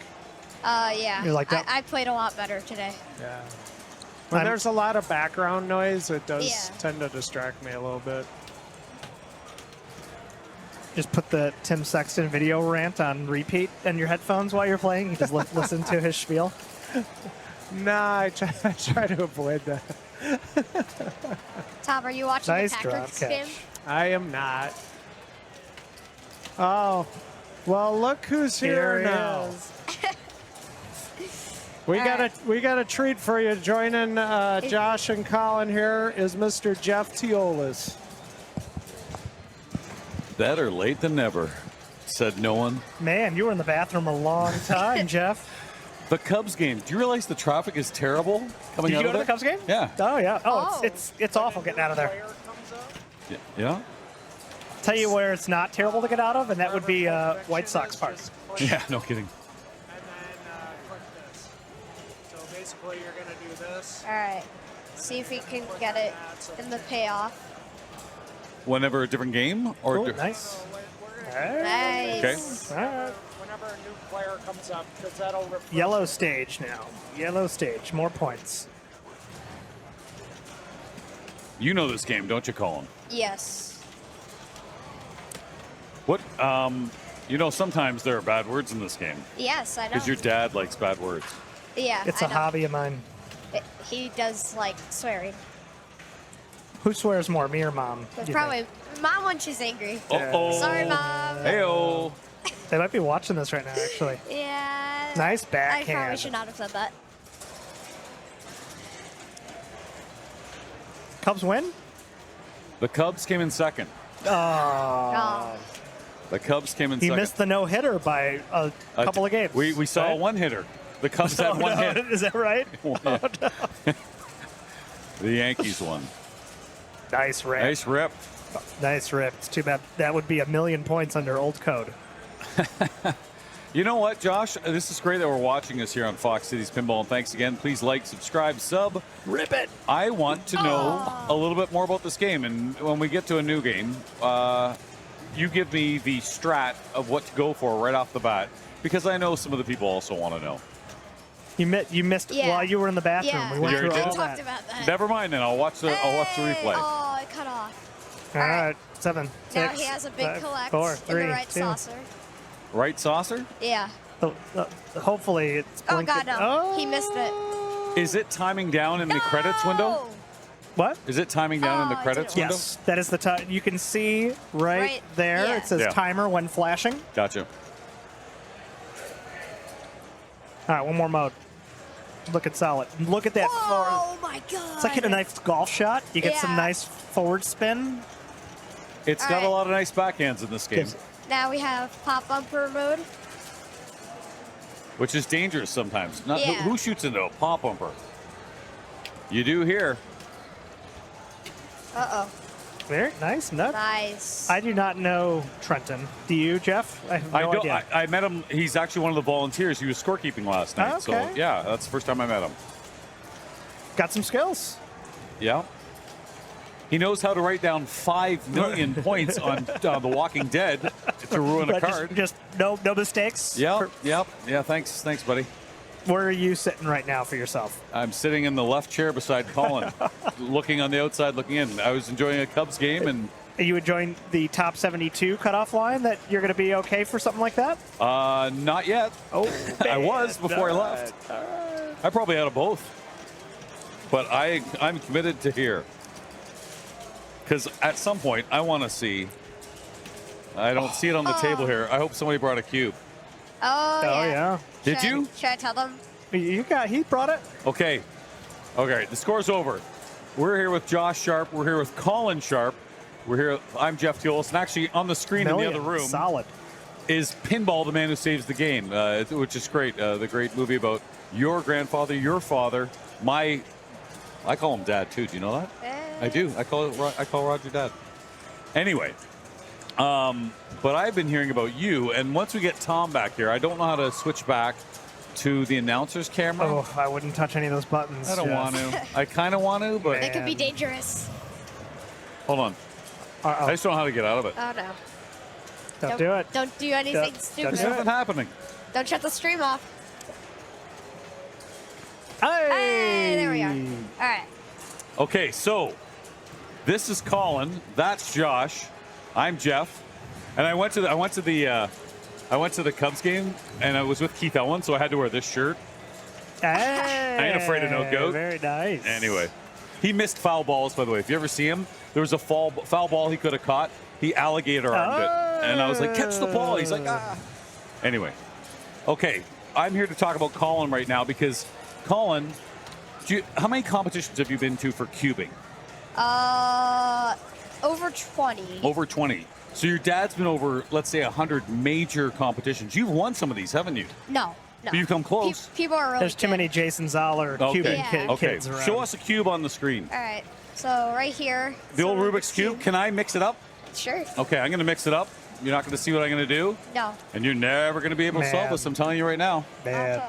Yeah. You like that? I played a lot better today. Yeah. When there's a lot of background noise, it does Yeah. tend to distract me a little bit. Just put the Tim Sexton video rant on repeat in your headphones while you're playing. You just listen to his spiel. Nah, I try to avoid that. Tom, are you watching Nice the drop tactics catch. game? I am not. Oh, well, look who's here he now. is. We got a treat for you. Joining Josh and Colin here is Mr. Jeff Teolis. Better late than never, said no one. Man, you were in the bathroom a long time, Jeff. The Cubs game. Do you realize the traffic is terrible coming Did out you of go to the there? Cubs game? Yeah. Oh, yeah. Oh. It's awful getting out of there. Yeah. Tell you where it's not terrible to get out of, and that would be White Sox Park. Yeah, no kidding. And then click this. So basically, you're going to do this. All right. See if we can get it in the payoff. Whenever a different game? Or Cool, nice. Nice. All right. Whenever a new player comes up, because that'll refresh. Yellow stage now. Yellow stage. More points. You know this game, don't you, Colin? Yes. What? Sometimes there are bad words in this game. Yes, I know. Because your dad likes bad words. Yeah, It's I a know. hobby of mine. He does like swearing. Who swears more, me or mom? But you probably Mom when she's angry. Uh-oh. Sorry, Mom. Hey-oh. think? They might be watching this right now, actually. Yeah. Nice I backhand. probably should not have said that. Cubs win? The Cubs came in second. Oh. The Cubs came in He second. missed the no-hitter by a couple of games. We saw a right? one-hitter. The Cubs had one hit. Is that right? The Yankees won. Nice rip. Nice rip. Nice rip. It's too bad. That would be 1,000,000 points under old code. You know what, Josh? This is great that we're watching us here on Fox Cities Pinball. And thanks again. Please like, subscribe, sub. Rip it. I want to know a little bit more about this game. And when we get to a new game, you give me the strat of what to go for right off the bat. Because I know some of the people also want to know. You missed Yeah. while you were in the bathroom. Yeah, We went You through already all did? talked that. about that. Never mind, then I'll watch the replay. Oh, it cut off. All right. 7, Now 6, he has a big 5, collect 4, 3, in the right 2. saucer. Right saucer? Yeah. Hopefully it's Oh, blinking. God, no. He missed it. Is it timing down in the credits window? What? Is it timing down in the Oh, I credits didn't window? Yes, that is the time. You can see right there. yeah. It says Yeah. timer when flashing. Gotcha. All right, one more mode. Look at solid. Look at that. Oh, my God. It's like hitting a nice golf shot. You get some Yeah. nice forward spin. It's All got a right. lot of nice backhands in this game, Now we have pop bumper mode. which is dangerous sometimes. Not, Yeah. who shoots into a pop bumper? You do here. Uh-oh. Very nice. Nut. Nice. I do not know Trenton. Do you, Jeff? I have no idea. I met him. He's actually one of the volunteers. He was scorekeeping last night. Okay. So, yeah, that's the first time I met him. Got some skills. Yeah. He knows how to write down 5 million points on The Walking Dead to ruin a But card. Just no mistakes. Yep. Yeah, thanks, buddy. Where are you sitting right now for yourself? I'm sitting in the left chair beside Colin, looking on the outside, looking in. I was enjoying a Cubs game, and Are you enjoying the top 72 cutoff line that you're going to be okay for something like that? not yet. Oh, I was before I left. I probably had a both, but I'm committed to here because at some point I want to see. I don't see it on the table here. I hope somebody brought a cube. Oh, yeah. Did you? Should I tell them? He brought it. Okay. The score's over. We're here with Josh Sharp. We're here with Colin Sharp. We're here. I'm Jeff Teolis. And actually, on the screen in the other room is Pinball, the Man Who Saves the Game, which is great. The great movie about your grandfather, your father, I call him Dad, too. Do you know that? I do. I call Roger Dad. Anyway, but I've been hearing about you, and once we get Tom back here, I don't know how to switch back to the announcer's camera. Oh, I wouldn't touch any of those buttons. I don't want to. I kind of want to, but... It could be dangerous. Hold on. I just don't know how to get out of it. Oh, no. Don't do it. Don't do anything stupid. There's nothing happening. Don't shut the stream off. Hey, there we are. All right. Okay, so this is Colin. That's Josh. I'm Jeff. And I went to the Cubs game, and I was with Keith Ellen, so I had to wear this shirt. Hey, I ain't afraid of no goat. Very nice. Anyway, he missed foul balls, by the way. If you ever see him, there was a foul ball he could have caught. He alligator-armed it. And I was like, catch the ball. He's like, ah. Anyway, okay, I'm here to talk about Colin right now because, Colin, how many competitions have you been to for cubing? Over 20. Over 20. So your dad's been over, let's say, 100 major competitions. You've won some of these, haven't you? No. But you've come close. People are really There's too many Jason Zoller cubing kids around. Show us a cube on the screen. All right. So right here. The old Rubik's Cube. Can I mix it up? Sure. Okay, I'm going to mix it up. You're not going to see what I'm going to do? No. And you're never going to be able to solve this, I'm telling you right now. Man.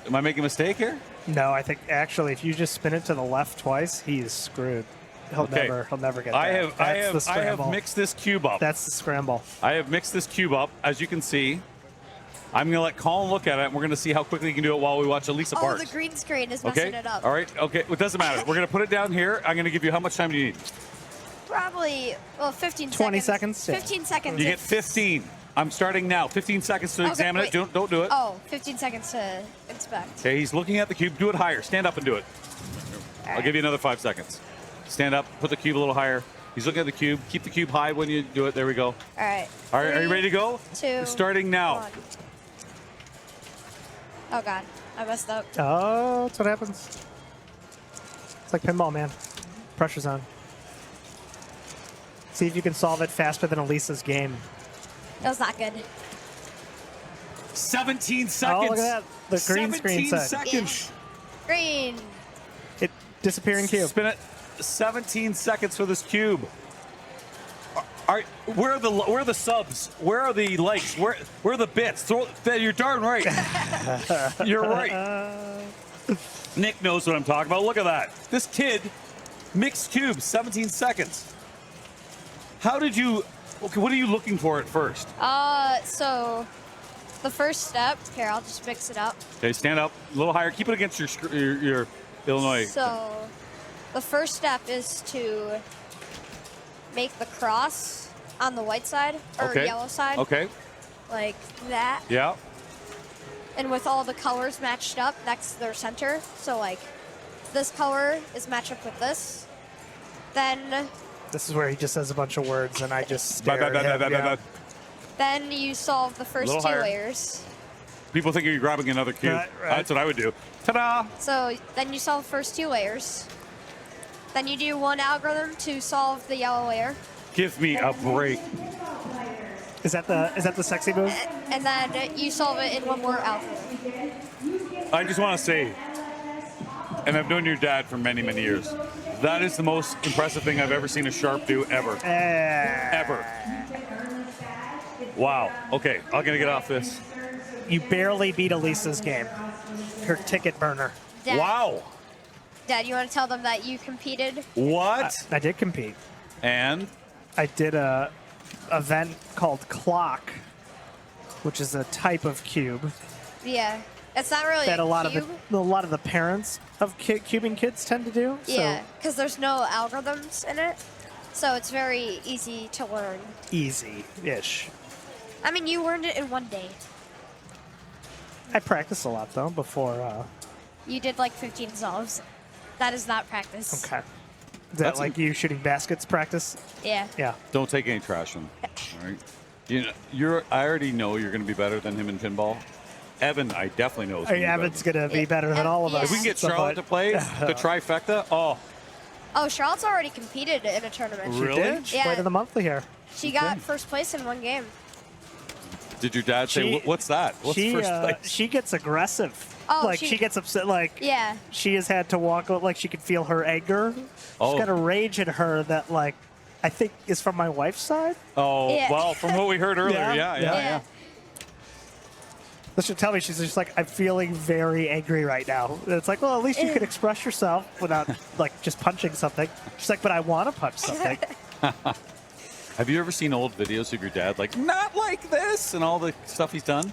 Am I making a mistake here? No, I think actually if you just spin it to the left twice, he is screwed. He'll never get that. I have mixed this cube up. That's the scramble. I have mixed this cube up. As you can see, I'm going to let Colin look at it, and we're going to see how quickly he can do it while we watch Elisa Bart. Oh, the green screen is messing it up. All right. Okay. It doesn't matter. We're going to put it down here. I'm going to give you how much time do you need? Probably, 15 seconds. 20 seconds? 15 seconds. You get 15. I'm starting now. 15 seconds to examine it. Don't do it. Oh, 15 seconds to inspect. Okay, he's looking at the cube. Do it higher. Stand up and do it. I'll give you another 5 seconds. Stand up. Put the cube a little higher. He's looking at the cube. Keep the cube high when you do it. There we go. All right. All right, are you ready to go? 2. Starting now. 1. Oh, God. I messed up. Oh, that's what happens. It's like pinball, man. Pressure's on. See if you can solve it faster than Elisa's game. That was not good. 17 seconds. Oh, look at that. The green screen said. 17 seconds. Yeah. Green. It disappearing cube. Spin it. 17 seconds for this cube. Where are the subs? Where are the likes? Where are the bits? You're darn right. You're right. Nick knows what I'm talking about. Look at that. This kid mixed cubes, 17 seconds. How did you? Okay, what are you looking for at first? So the first step. Here, I'll just mix it up. Okay, stand up a little higher. Keep it against your Illinois. So the first step is to make the cross on the white side or yellow side. Okay. Like that. Yeah. And with all the colors matched up next to their center. So like this color is matched up with this. Then this is where he just says a bunch of words and I just stare at him. Then you solve the first 2 layers. People think you're grabbing another cube. Right. That's what I would do. Ta-da! So then you solve the first 2 layers. Then you do 1 algorithm to solve the yellow layer. Give me a break. Is that the sexy move? And then you solve it in 1 more algorithm. I just want to say, and I've known your dad for many, many years, that is the most impressive thing I've ever seen a Sharp do ever. Ever. Wow. Okay, I'm going to get off this. You barely beat Elisa's game. Her ticket burner. Dad, wow. Dad, you want to tell them that you competed? What? I did compete. And? I did a event called Clock, which is a type of cube. Yeah. It's not really that a lot cube. of the parents of cubing kids tend to do. Yeah, because there's no algorithms in it, so it's very easy to learn. Easy-ish. I mean, you learned it in 1 day. I practiced a lot though before. You did like 15 solves. That is not practice. Okay. Is that like you shooting baskets practice? Yeah. Yeah. Don't take any trash from him. All right. I already know you're going to be better than him in pinball. Evan, I definitely know. Evan's going to be better than all of us. If we can get Charlotte to play the trifecta, Oh, Charlotte's already competed in a tournament. Really? She did? She played in the monthly here. She got first place in one game. Did your dad say, what's that? What's first place? She gets aggressive. Oh, like, she gets upset. Like, yeah. She has had to walk, like, she could feel her anger. Oh. She's got a rage in her that, like, I think is from my wife's side. Oh, Yeah. well, from what we heard earlier, yeah. She'll tell me, she's just like, I'm feeling very angry right now. And it's like, well, at least you can express yourself without, like, just punching something. She's like, but I want to punch something. Have you ever seen old videos of your dad, like, not like this, and all the stuff he's done?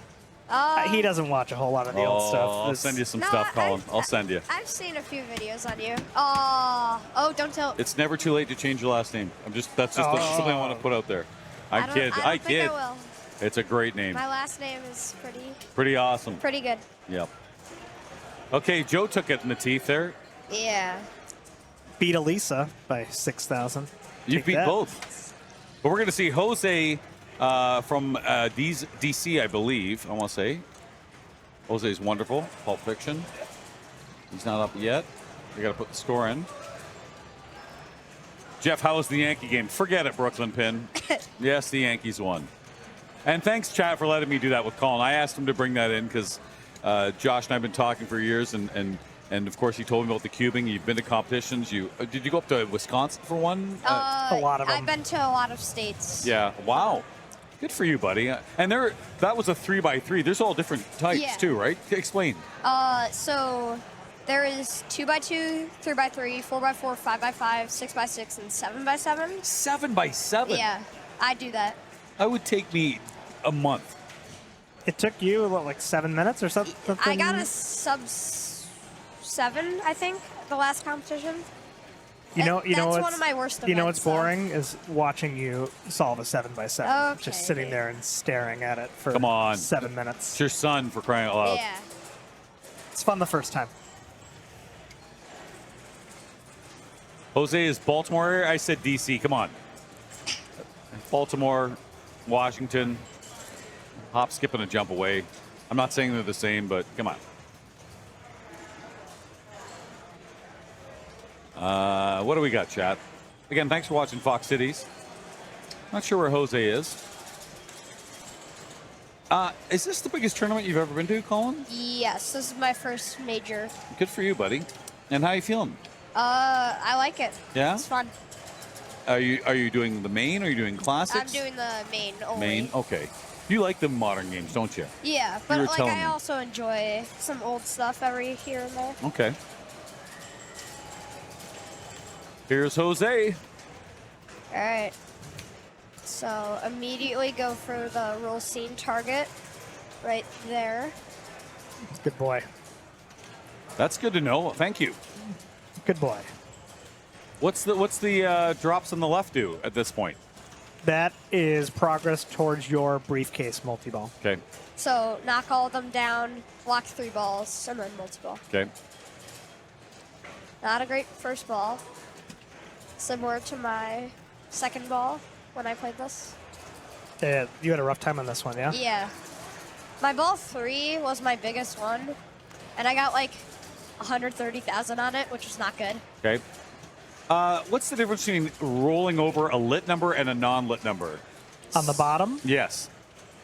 He doesn't watch a whole lot of the old stuff. I'll send you some stuff, Colin. I'll send you. I've seen a few videos on you. Oh, don't tell. It's never too late to change your last name. That's just something I want to put out there. I kid. I think I will. It's a great name. My last name is pretty awesome. pretty good. Yep. Okay, Joe took it in the teeth there. Yeah. Beat Elisa by 6,000. You beat both. But we're going to see Jose from DC, I believe. I want to say. Jose's wonderful. Pulp Fiction. He's not up yet. We got to put the score in. Jeff, how was the Yankee game? Forget it, Brooklyn Pin. Yes, the Yankees won. And thanks, chat, for letting me do that with Colin. I asked him to bring that in because Josh and I have been talking for years, and of course he told me about the cubing. You've been to competitions. Did you go up to Wisconsin for one? A lot of them. I've been to a lot of states. Yeah. Wow. Good for you, buddy. And that was a 3x3. There's all different types too, right? Explain. So there is 2x2, 3x3, 4x4, 5x5, 6x6, and 7x7. 7x7. Yeah, I do that. That would take me a month. It took you, what, like 7 minutes or something? I got a sub-7, I think, the last competition. That's one of my worst events. You know what's boring is watching you solve a 7x7. Okay. Just sitting there and staring at it for Come on. 7 minutes. It's your son, for crying out loud. Yeah. It's fun the first time. Jose is Baltimore. I said DC. Come on. Baltimore, Washington. Hop, skip, and a jump away. I'm not saying they're the same, but come on. What do we got, chat? Again, thanks for watching Fox Cities. Not sure where Jose is. Is this the biggest tournament you've ever been to, Colin? Yes, this is my first major. Good for you, buddy. And how you feeling? I like it. Yeah? It's fun. Are you doing the main or are you doing classics? I'm doing the main only. Main? Okay. You like the modern games, don't you? Yeah, You but were like telling I me. also enjoy some old stuff every here and there. Okay. Here's Jose. All right. So immediately go for the roll scene target right there. Good boy. That's good to know. Thank you. Good boy. What's the drops on the left do at this point? That is progress towards your briefcase multi-ball. Okay. So knock all of them down, block 3 balls, and then multi-ball. Okay. Not a great first ball. Similar to my second ball when I played this. You had a rough time on this one, yeah? Yeah. My ball 3 was my biggest one, and I got like 130,000 on it, which was not good. Okay. What's the difference between rolling over a lit number and a non-lit number? On the bottom? Yes.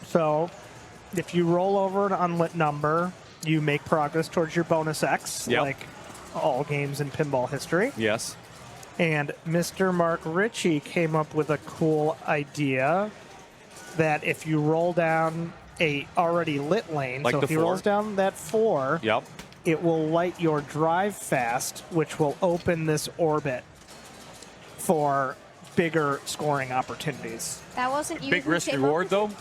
So if you roll over an unlit number, you make progress towards your bonus X, Yep. like all games in pinball history. Yes. And Mr. Mark Ritchie came up with a cool idea that if you roll down a already lit lane, Like so the if he 4? rolls down that 4, Yep. it will light your drive fast, which will open this orbit for bigger scoring opportunities. That wasn't you Big who risk came reward up with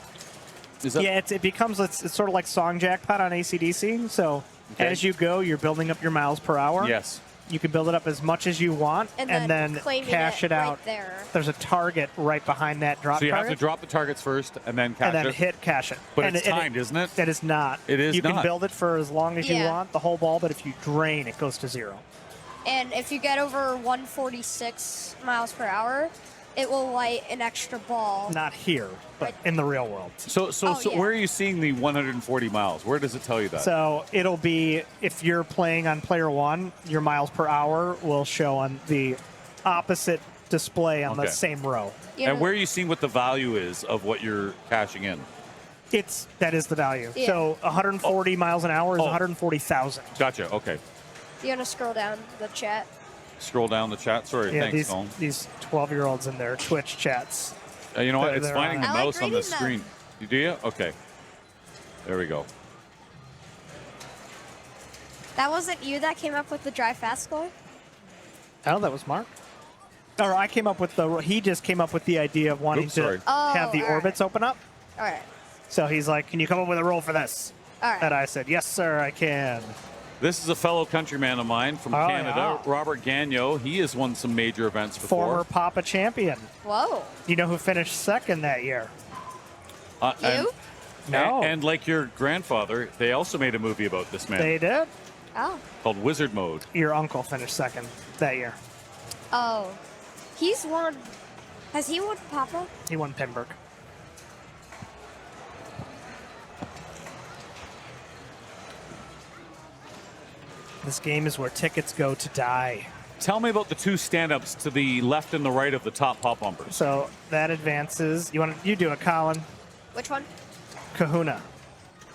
though. Is that Yeah, it becomes it's sort of like Song Jackpot on AC/DC. So Okay. as you go, you're building up your miles per hour. Yes. You can build it up as much as you want, And and then then claiming cash it right out. there. There's a target right behind that drop So you have target, to drop the targets first and then catch and then it. hit cash it. But and it's timed, isn't it? It is not. It is You can not. build it for as long as you Yeah. want, the whole ball, but if you drain, it goes to 0. And if you get over 146 miles per hour, it will light an extra ball. Not here, but in the real world. So yeah. where are you seeing the 140 miles? Where does it tell you that? So it'll be, if you're playing on player 1, your miles per hour will show on the opposite display on the Okay. same row. And where are you seeing what the value is of what you're cashing in? That is the value. Yeah. So 140 miles an hour is 140,000. Gotcha. Okay. You want to scroll down the chat? Scroll down the chat. Sorry. Yeah, Thanks, Colin. these 12-year-olds in their Twitch chats. You know what? It's They're finding the on. mouse on the reading them. screen. You do you? Okay. There we go. That wasn't you that came up with the drive fast score? Oh, that was Mark. Or I came up with he just came up with the idea of wanting to have the orbits open up. All right. So he's like, "Can you come up with a rule for this?" All right. And I said, "Yes, sir, I can." This is a fellow countryman of mine from Canada, Robert Gagnon. He has won some major events before. Former Papa champion. Whoa. You know who finished second that year? You? No. And like your grandfather, they also made a movie about this man. They did? Oh. Called Wizard Mode. Your uncle finished second that year. Oh. He's won. Has he won Papa? He won Pembroke. This game is where tickets go to die. Tell me about the two stand-ups to the left and the right of the top pop bumpers. So that advances. You do it, Colin. Which one? Kahuna.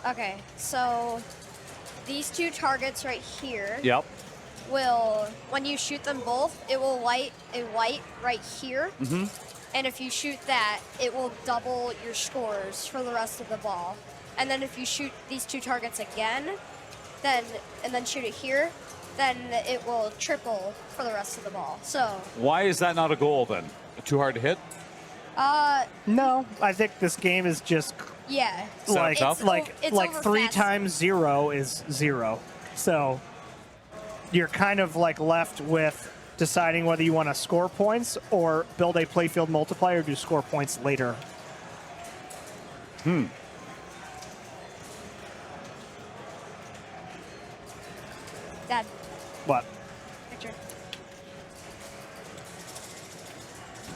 Okay, so these two targets right here Yep. will, when you shoot them both, it will light a white right here. Mm-hmm. And if you shoot that, it will double your scores for the rest of the ball. And then if you shoot these two targets again, and then shoot it here, then it will triple for the rest of the ball. So Why is that not a goal then? Too hard to hit? No, I think this game is just yeah. like tough? It's like over 3 fast. times 0 is 0. So you're kind of like left with deciding whether you want to score points or build a playfield multiplier to score points later. Dad, What? picture.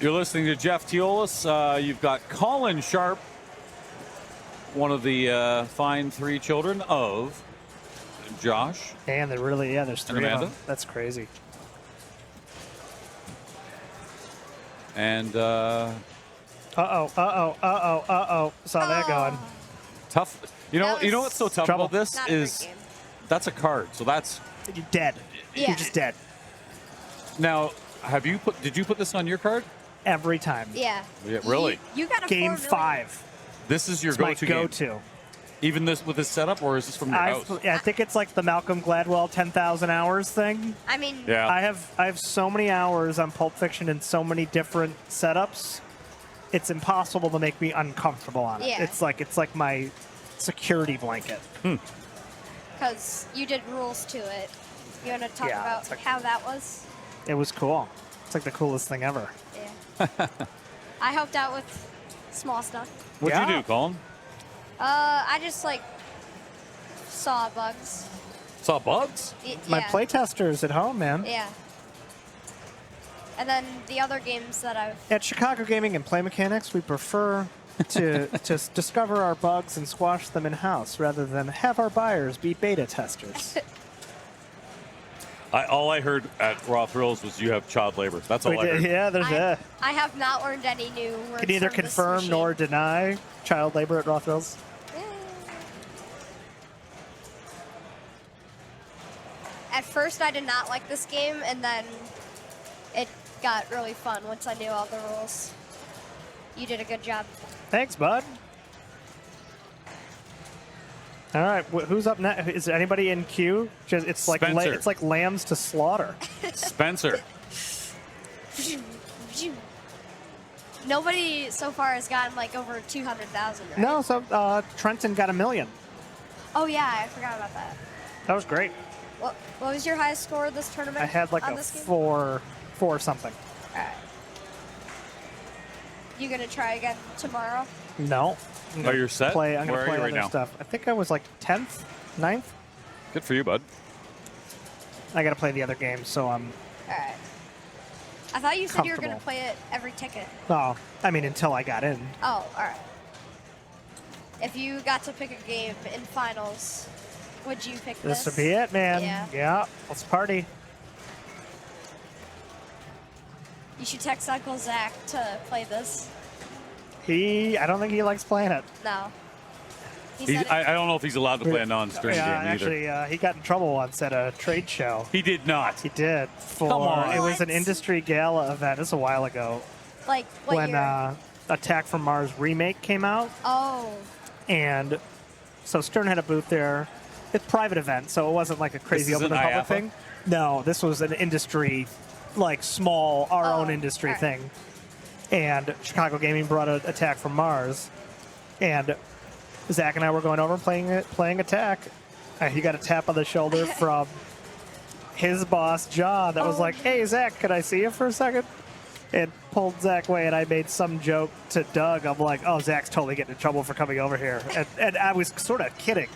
You're listening to Jeff Teolis. You've got Colin Sharp, one of the fine 3 children of Josh. And they're really, there's 3 of Amanda? them. That's crazy. And Saw that going. tough. You know That was what's so tough trouble. about this Not a great is game. that's a card. So that's You're dead. Yeah. You're just dead. now. Did you put this on your card? Every time. Yeah. Yeah, really? You got a Game 4 million. 5. This is your It's my go-to game. go-to. Even this with this setup, or is this from your house? I think it's like the Malcolm Gladwell 10,000 hours thing. I mean, Yeah. I have so many hours on Pulp Fiction and so many different setups. It's impossible to make me uncomfortable on it. Yeah. It's like my security blanket. because you did rules to it. You want to talk Yeah, about it's like- how that was? It was cool. It's like the coolest thing ever. Yeah. I helped out with small stuff. What'd you Yeah. do, Colin? I just like saw bugs. Saw bugs? My Yeah. playtesters at home, man. Yeah. And then the other games that I've At Chicago Gaming and Play Mechanics, we prefer to discover our bugs and squash them in-house rather than have our buyers be beta testers. All I heard at Raw Thrills was you have child labor. That's all We I did- heard. yeah, there's that. I have not learned any new words. Can neither from this confirm machine. nor deny child labor at Rothrills. At first, I did not like this game, and then it got really fun once I knew all the rules. You did a good job. Thanks, bud. All right, who's up next? Is anybody in queue? It's like Spencer. it's like lambs to slaughter. Spencer. Nobody so far has gotten like over 200,000. Right? No, so Trenton got 1 million. Oh yeah, I forgot about that. That was great. What was your highest score this tournament? I had like on a this game? 4 something. All right. You gonna try again tomorrow? No. I'm Oh, gonna you're set? I'm Where gonna are play you right other now? stuff. I think I was like 10th, 9th. Good for you, bud. I got to play the other games, so I'm. All right. I thought you said you were gonna Comfortable. play it every ticket. Oh, I mean, until I got in. Oh, all right. If you got to pick a game in finals, would you pick this? This would be it, man. Yeah. Yeah. Let's party. You should text Uncle Zach to play this. I don't think he likes playing it. No. I don't know if he's allowed to play a non-string game either. Actually, he got in trouble once at a trade show. He did not. He did. Come on. It was an industry gala event. This was a while ago. Like, what when year? Attack from Mars remake came out. Oh. And so Stern had a booth there. It's a private event, so it wasn't like a crazy open to the public thing. No, this was an industry, like small, our own industry thing. And Chicago Gaming brought an Attack from Mars. And Zach and I were going over playing Attack. He got a tap on the shoulder from his boss, John, that was like, hey, Zach, could I see you for a second? And pulled Zach away, and I made some joke to Doug. I'm like, oh, Zach's totally getting in trouble for coming over here. And I was sort of kidding.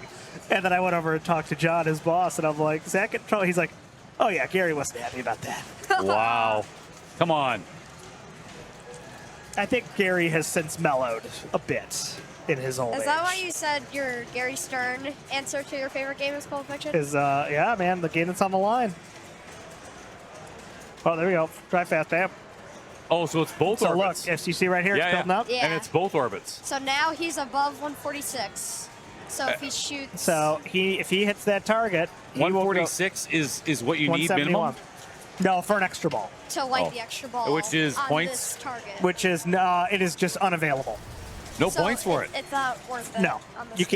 And then I went over and talked to John, his boss, and I'm like, Zach, get in trouble? He's like, oh, yeah, Gary wasn't happy about that. Wow. Come on. I think Gary has since mellowed a bit in his old age. Is that why you said your Gary Stern answer to your favorite game is Pulp Fiction? Yeah, man, the game that's on the line. Oh, there we go. Drive fast, bam. Oh, so it's both orbits. So look, you see right here, it's building up? Yeah. And it's both orbits. So now he's above 146. So if he shoots... So if he hits that target... 146 is what you need minimum? No, for an extra ball. To light the extra ball which is on points? this target. Which is, it is just unavailable. No points for it? It's not worth it. No,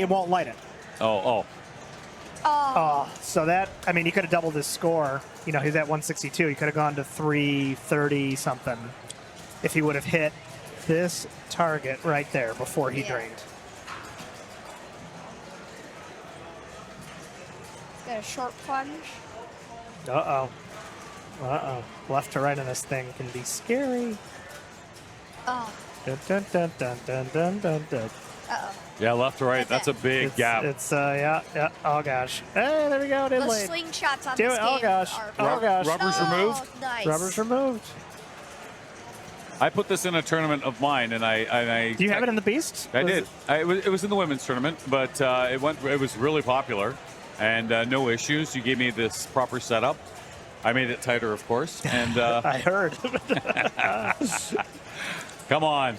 won't light it. Oh. So that, I mean, he could have doubled his score. You know, he's at 162. He could have gone to 330 something if he would have hit this target right there before he drained. Got a short plunge. Left to right on this thing can be scary. Oh. Dun, dun, dun, dun, dun, dun, dun, dun. Yeah, left to right. That's a big gap. It's yeah. Oh gosh. Hey, there we go. The slingshots on Do this it. Oh game gosh. are Oh gosh. Rubber's removed. Nice. Rubber's removed. I put this in a tournament of mine, and I. Do you have it in the Beast? I did. It was in the women's tournament, but it was really popular, and no issues. You gave me this proper setup. I made it tighter, of course, and I heard. Come on.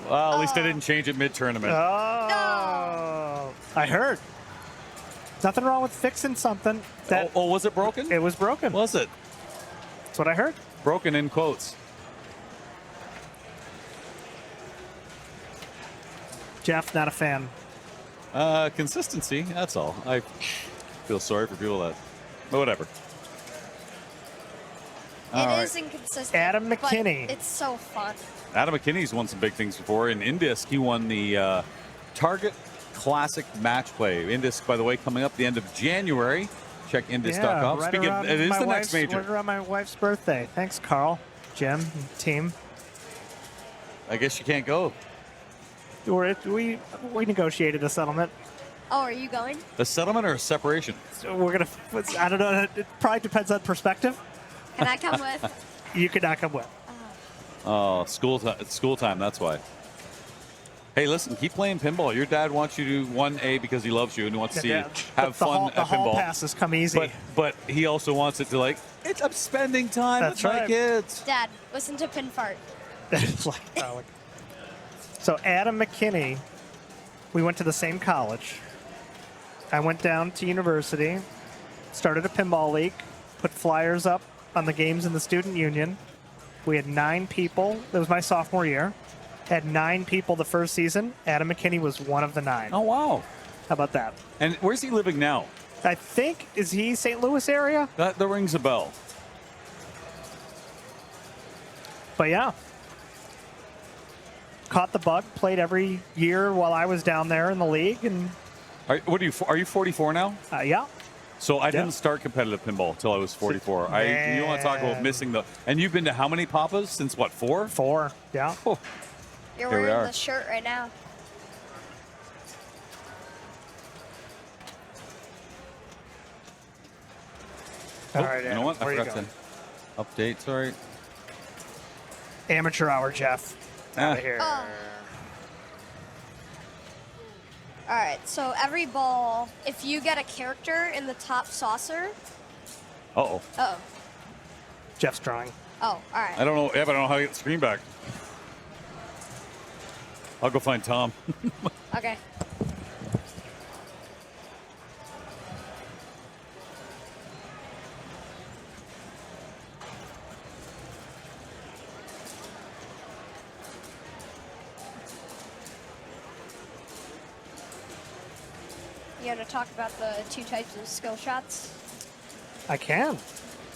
Well, at least I didn't change it mid-tournament. Oh. No. I heard. Nothing wrong with fixing something. Was it broken? It was broken. Was it? That's what I heard. Broken in quotes. Jeff, not a fan. Consistency, that's all. I feel sorry for people that... But whatever. It is inconsistent. Adam McKinney. But it's so fun. Adam McKinney's won some big things before. In Indisc, he won the Target Classic Match Play. Indisc, by the way, coming up the end of January. Check indisc.com. Right. Speaking of, it is the next major. Right around my wife's birthday. Thanks, Carl, Jim, and team. I guess you can't go. We negotiated a settlement. Oh, are you going? A settlement or a separation? So we're gonna. I don't know. It probably depends on perspective. Can I come with? You could not come with. Oh, it's school time. That's why. Hey, listen, keep playing pinball. Your dad wants you to 1A because he loves you and he wants to see you have fun at the pinball. hall passes come easy. But he also wants it to I'm spending time with my kids. Dad, listen to Pin Fart. So Adam McKinney, we went to the same college. I went down to university, started a pinball league, put flyers up on the games in the student union. We had 9 people. That was my sophomore year. Had 9 people the first season. Adam McKinney was one of the 9. Oh, wow. How about that? And where's he living now? I think, is he St. Louis area? That rings a bell. But yeah. Caught the bug, played every year while I was down there in the league. And are you 44 now? Yeah. So I didn't start competitive pinball until I was 44. You want to talk about missing the... And you've been to how many Papas? Since what, 4? 4, yeah. Oh. You're wearing the shirt right now. All right, you know what? I forgot to update. Sorry. Amateur hour, Jeff. Out of here. Oh. All right, so every ball, if you get a character in the top saucer. Uh-oh. Jeff's drawing. Oh, all right. I don't know. Yeah, but I don't know how to get the screen back. I'll go find Tom. Okay. You want to talk about the two types of skill shots? I can.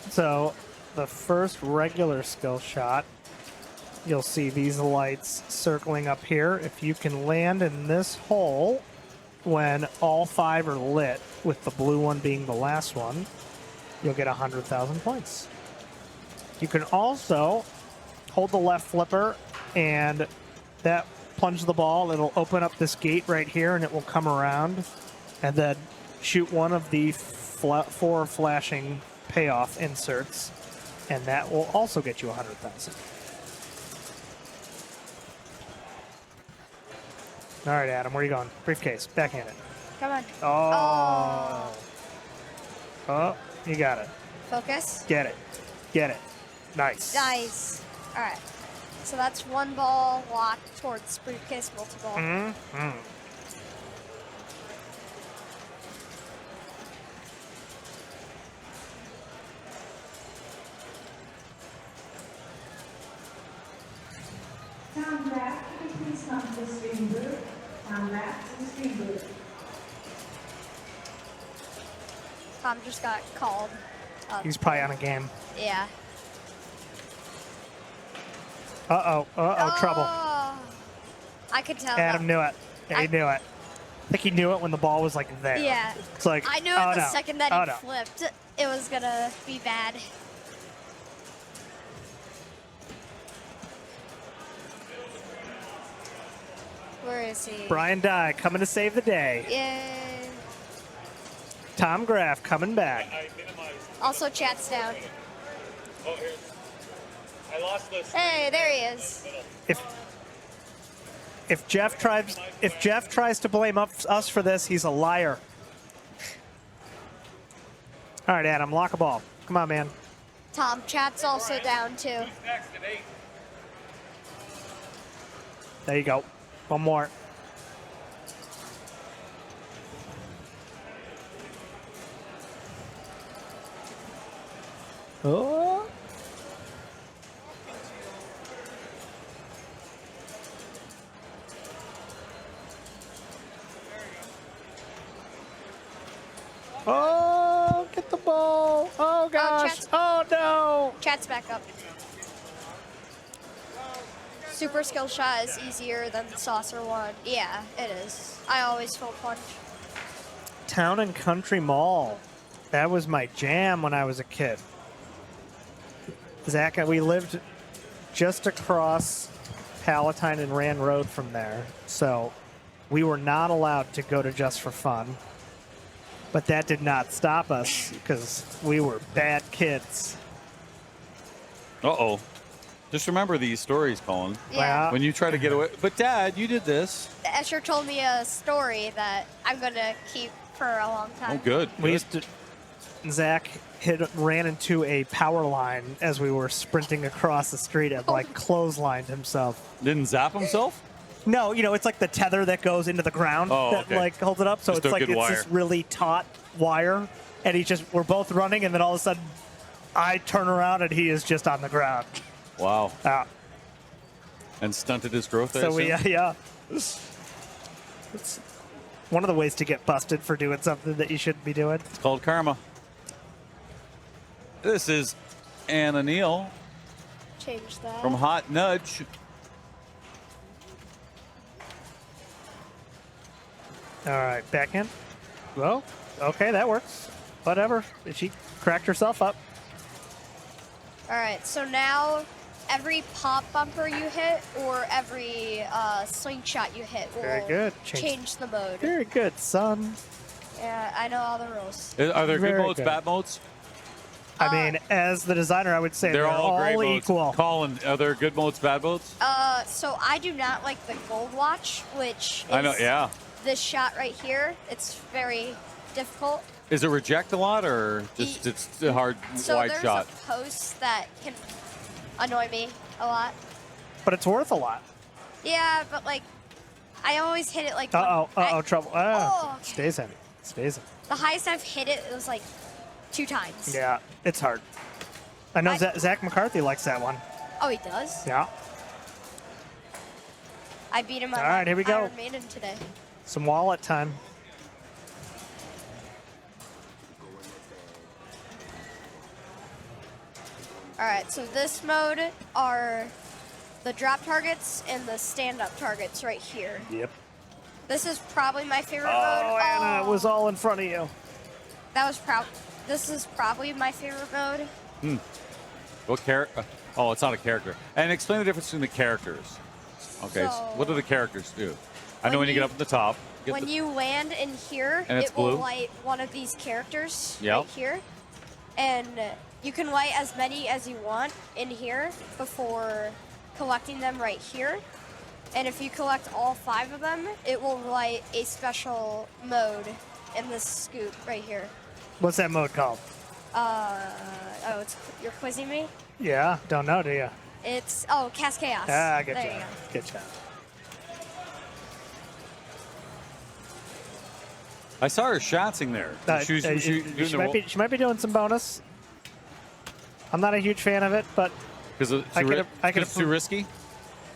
So the first regular skill shot, you'll see these lights circling up here. If you can land in this hole when all 5 are lit, with the blue one being the last one, you'll get 100,000 points. You can also hold the left flipper and that plunge the ball. It'll open up this gate right here and it will come around, and then shoot one of the 4 flashing payoff inserts, and that will also get you 100,000. All right, Adam, where are you going? Briefcase, backhand it. Come on. Oh. Oh, you got it. Focus. Get it. Get it. Nice. Nice. All right. So that's one ball locked towards briefcase multi-ball. Mm-hmm. Sound back, can you please come to the screen booth? Sound back to the screen booth. Tom just got called. He's probably on a game. Yeah. Uh-oh. Uh-oh, trouble. I could tell. Adam knew it. Yeah, he knew it. I think he knew it when the ball was like there. Yeah. It's like, I knew oh, it the no. second that Oh, he no. flipped, it was gonna be bad. Where is he? Brian Dye coming to save the day. Yay. Tom Graff coming back. Also, chat's down. Oh, here. I lost this. Hey, there he is. If Jeff tries to blame us for this, he's a liar. All right, Adam, lock a ball. Come on, man. Tom, chat's also down too. There you go. One more. Oh. Oh, get the ball. Oh, gosh. Oh, no. Chat's back up. Super skill shot is easier than the saucer one. Yeah, it is. I always full plunge. Town and Country Mall. That was my jam when I was a kid. Zach, we lived just across Palatine and Rand Road from there, so we were not allowed to go to Just for Fun. But that did not stop us because we were bad kids. Uh-oh. Just remember these stories, Colin. Yeah. When you try to get away. But, Dad, you did this. Escher told me a story that I'm going to keep for a long time. Oh, good. We used to. Zach ran into a power line as we were sprinting across the street and like clotheslined himself. Didn't zap himself? No, you know, it's like the tether that goes into the ground that like holds it up. So just it's like good it's wire. this really taut wire, and we're both running, and then all of a sudden, I turn around and he is just on the ground. Wow. And stunted his growth there. So yeah. It's one of the ways to get busted for doing something that you shouldn't be doing. It's called karma. This is Anna Neal Change that. from Hot Nudge. All right, back in. Well, okay, that works. Whatever. She cracked herself up. All right, so now every pop bumper you hit or every slingshot you hit will Very good. change the mode. Very good, son. Yeah, I know all the rules. Are there good Very modes, good. bad modes? I mean, as the designer, I would say They're all great modes. equal. Colin, are there good modes, bad modes? So I do not like the gold watch, which is I know, yeah. this shot right here. It's very difficult. Is it reject a lot or just it's a hard So wide there's shot? a post that can annoy me a lot. But it's worth a lot. Yeah, but like, I always hit it like. Trouble. Okay. Stays heavy. Stays heavy. The highest I've hit it was like 2 times. Yeah, it's hard. I know Zach McCarthy likes that one. Oh, he does? Yeah. I beat him on All right, here we go. Iron Maiden today. Some wallet time. All right, so this mode are the drop targets and the stand-up targets right here. Yep. This is probably my favorite mode. Oh, Anna, it was all in front of you. This is probably my favorite mode. What character? Oh, it's not a character. And explain the difference between the characters. Okay, so what do the characters do? I know when you get up at the top. When you land in here, and it will light one of these characters right here. And you can light as many as you want in here before collecting them right here. And if you collect all 5 of them, it will light a special mode in this scoop right here. What's that mode called? You're quizzing me? Yeah, don't know, do you? It's, Cast Chaos. Ah, good there job. You go. Good job. I saw her shatzing there. She might be doing some bonus. I'm not a huge fan of it, but because it's too risky.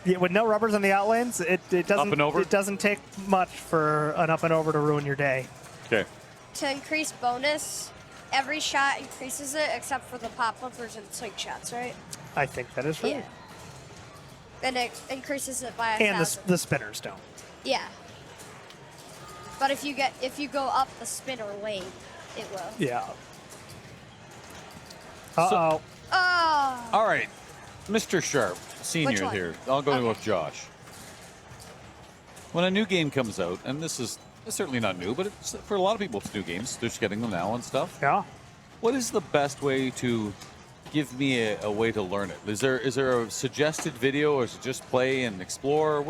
Yeah, with no rubbers on the out lanes, it doesn't up and over? It doesn't take much for an up and over to ruin your day. Okay. To increase bonus, every shot increases it except for the pop flippers and swing shots, right? I think that is right. Yeah. And it increases it by 1,000. And the spinners don't. Yeah. But if you go up the spinner lane, it will. Yeah. Oh. All right, Mr. Sharp, senior here. I'll go with Josh. When a new game comes out, and this is certainly not new, but for a lot of people it's new games. They're just getting them now and stuff. Yeah. What is the best way to give me a way to learn it? Is there a suggested video, or is it just play and explore?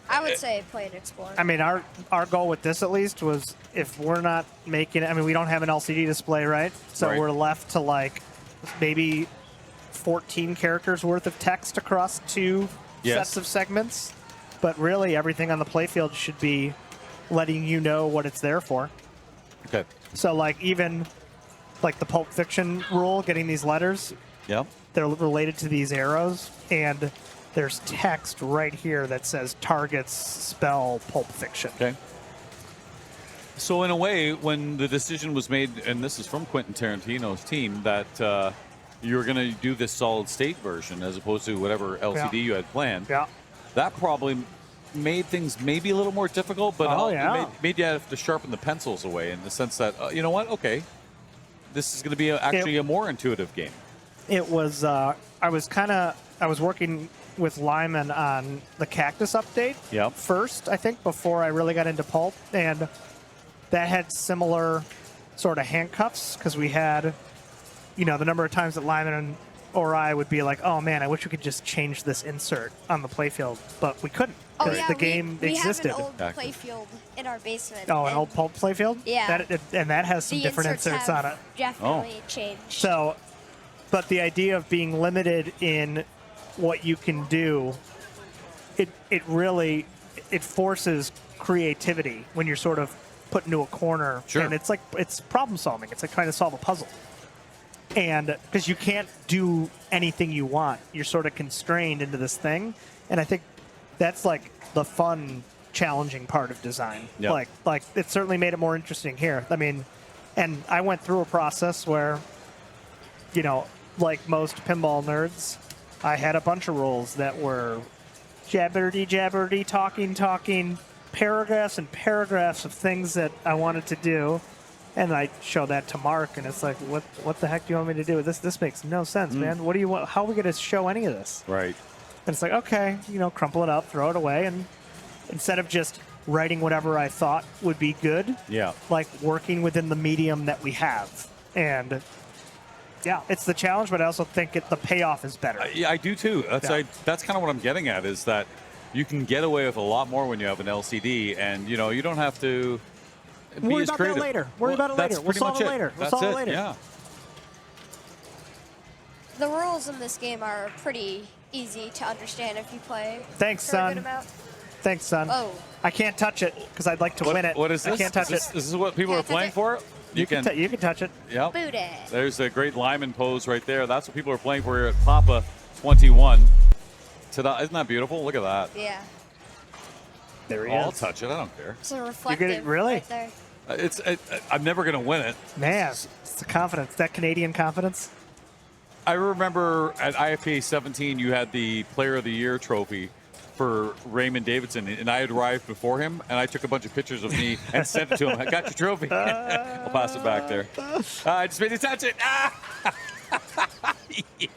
I would say play and explore. I mean, our goal with this at least was if we're not making it. I mean, we don't have an LCD display, right? So we're left to like maybe 14 characters worth of text across 2 sets of segments. But really, everything on the playfield should be letting you know what it's there for. Okay. So like even like the Pulp Fiction rule, getting these letters. Yeah. They're related to these arrows, and there's text right here that says targets spell Pulp Fiction. Okay. So in a way, when the decision was made, and this is from Quentin Tarantino's team, that you were going to do this solid state version as opposed to whatever LCD you had planned. Yeah. That probably made things maybe a little more difficult, but made you have to sharpen the pencils away in the sense that, you know what, okay, this is going to be actually a more intuitive game. It was, I was working with Lyman on the Cactus update first, I think, before I really got into Pulp, and that had similar sort of handcuffs because we had, the number of times that Lyman or I would be like, oh man, I wish we could just change this insert on the playfield, but we couldn't because the game existed. We have an old playfield in our basement. Oh, an old Pulp playfield? Yeah. And that has some different inserts on it. Definitely changed. So, but the idea of being limited in what you can do, it really forces creativity when you're sort of put into a corner. Sure. And it's problem solving. It's like trying to solve a puzzle. And because you can't do anything you want, you're sort of constrained into this thing. And I think that's like the fun, challenging part of design. Yep. Like it certainly made it more interesting here. I mean, and I went through a process where, like most pinball nerds, I had a bunch of rules that were jabberty, talking, paragraphs and paragraphs of things that I wanted to do. And I show that to Mark, and it's like, what the heck do you want me to do? This makes no sense, man. What do you want? How are we going to show any of this? Right. And it's like, okay, crumple it up, throw it away, and instead of just writing whatever I thought would be good, like working within the medium that we have. And yeah, it's the challenge, but I also think the payoff is better. Yeah, I do too. That's kind of what I'm getting at, is that you can get away with a lot more when you have an LCD, and you don't have to. Worry about that later. We'll solve it later. Yeah. the rules in this game are pretty easy to understand if you play. Thanks, for a good son. amount. Thanks, son. Oh. I can't touch it because I'd like to win it. What is this? I can't touch Is it. this what people are Can't touch playing it. for? You can touch it. Yep. Boot it. There's a great lineman pose right there. That's what people are playing for here at Papa 21. Isn't that beautiful? Look at that. Yeah. There he I'll is. touch it. I don't care. It's a reflective. really? Right there. I'm never going to win it. Man, it's the confidence. That Canadian confidence. I remember at IFPA 17, you had the Player of the Year trophy for Raymond Davidson, and I had arrived before him, and I took a bunch of pictures of me and sent it to him. I got your trophy. I'll pass it back there. I just made you touch it. Yeah.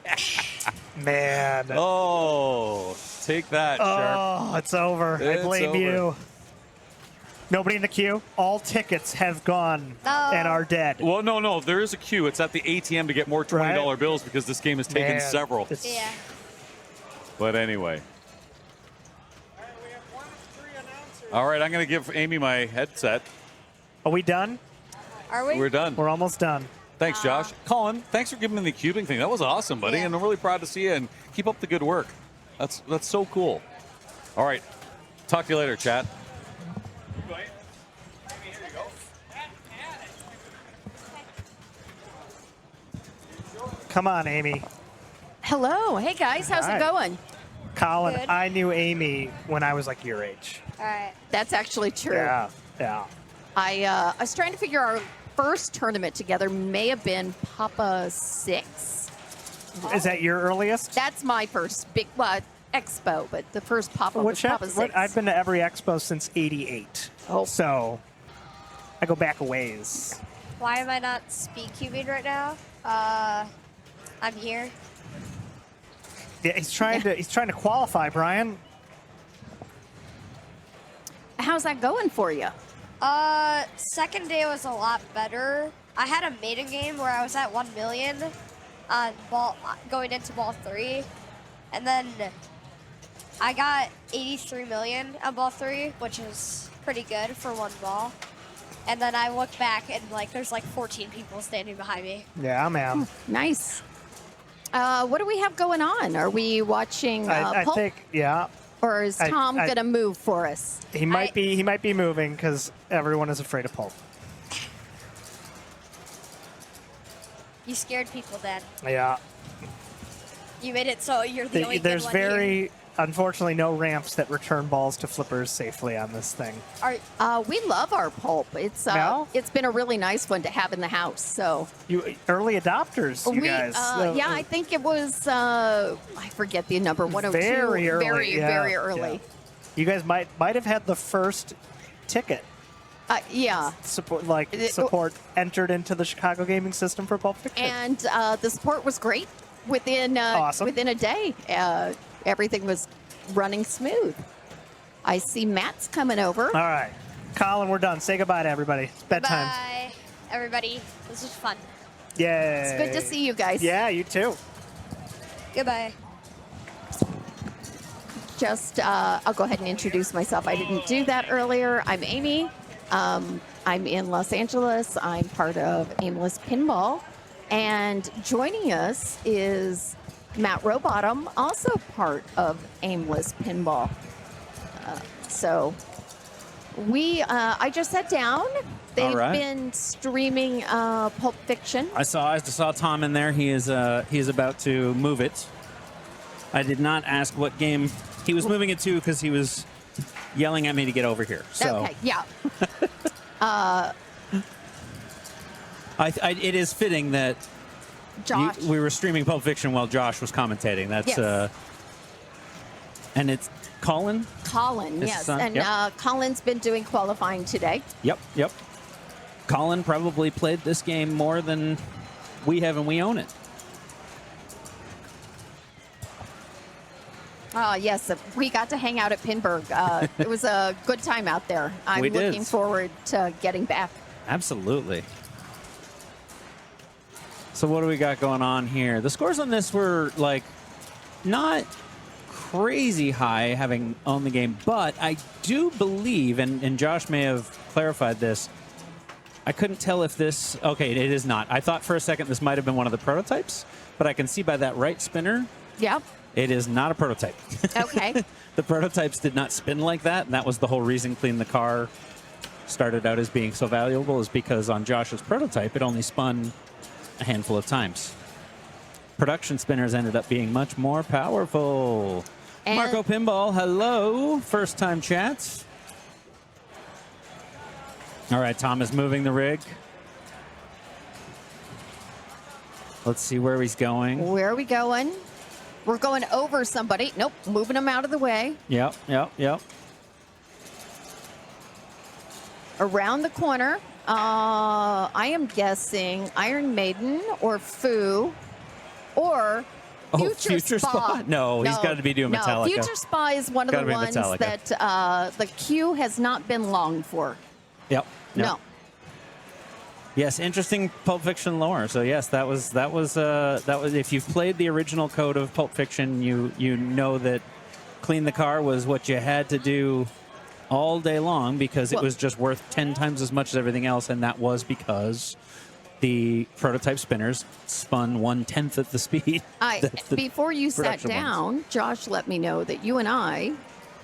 Man. Oh, take that, Sharp. Oh, it's over. I blame you. Nobody in the queue. All tickets have gone and are dead. Well, no. There is a queue. It's at the ATM to get more $20 bills because this game has taken several. Yeah. But anyway. All right, I'm going to give Amy my headset. Are we done? Are we? We're done. We're almost done. Thanks, Josh. Colin, thanks for giving me the cubing thing. That was awesome, buddy, and I'm really proud to see you, and keep up the good work. That's so cool. All right. Talk to you later, chat. Come on, Amy. Hello. Hey, guys. How's it going? Colin, Good. I knew Amy when I was like your age. All right. That's actually true. Yeah. I was trying to figure our first tournament together may have been Papa 6. Is that your earliest? That's my first big expo, but the first Papa was Papa 6. I've been to every expo since '88. Oh. So I go back a ways. Why am I not speed cubing right now? I'm here. Yeah, he's trying to qualify, Brian. How's that going for you? Second day was a lot better. I had a maiden game where I was at 1 million on ball going into ball 3, and then I got 83 million on ball 3, which is pretty good for one ball. And then I look back and there's 14 people standing behind me. Yeah, man. Nice. What do we have going on? Are we watching I Pulp? think, yeah. Or is Tom going to move for us? He might be moving because everyone is afraid of Pulp. You scared people, Dad. Yeah. You made it so you're the only There's good one here. unfortunately, no ramps that return balls to flippers safely on this thing. We love our Pulp. It's been a really nice one to have in the house. So You early adopters, you guys. Yeah, I think it was. I forget the number. 102. Very early. Very early. Yeah. You guys might have had the first ticket. Yeah. Support entered into the Chicago gaming system for Pulp Fiction. And the support was great within Awesome. within a day. Everything was running smooth. I see Matt's coming over. All right, Colin, we're done. Say goodbye to everybody. It's bedtime. Bye, everybody. This was fun. Yay. It's good to see you guys. Yeah, you too. Goodbye. Just, I'll go ahead and introduce myself. I didn't do that earlier. I'm Amy. I'm in Los Angeles. I'm part of Aimless Pinball. And joining us is Matt Rowbottom, also part of Aimless Pinball. So I just sat down. They've been streaming Pulp Fiction. I saw Tom in there. He is about to move it. I did not ask what game he was moving it to because he was yelling at me to get over here. So Okay, yeah. it is fitting that Josh. we were streaming Pulp Fiction while Josh was commentating. That's Yes. And it's Colin. Colin, His yes. son, And yep. Colin's been doing qualifying today. Yep. Colin probably played this game more than we have, and we own it. Yes, we got to hang out at Pinburg. It was a good time out there. I'm We did. looking forward to getting back. Absolutely. So what do we got going on here? The scores on this were not crazy high, having owned the game, but I do believe, and Josh may have clarified this, I couldn't tell if this... Okay, it is not. I thought for a second this might have been one of the prototypes, but I can see by that right spinner... Yep. It is not a prototype. Okay. The prototypes did not spin like that, and that was the whole reason Clean the Car started out as being so valuable, is because on Josh's prototype, it only spun a handful of times. Production spinners ended up being much more powerful. And Marco Pinball, hello. First-time chats. All right, Tom is moving the rig. Let's see where he's going. Where are we going? We're going over somebody. Nope, moving them out of the way. Yep. Around the corner, I am guessing Iron Maiden or Foo or Future Spa. No, he's got to be doing Metallica. Future Spa is one of the ones that the queue has not been long for. Yep. No. Yes, interesting Pulp Fiction lore. So yes, that was if you've played the original code of Pulp Fiction, you know that Clean the Car was what you had to do all day long because it was just worth 10 times as much as everything else, and that was because the prototype spinners spun 1/10 at the speed. Before you sat down, Josh let me know that you and I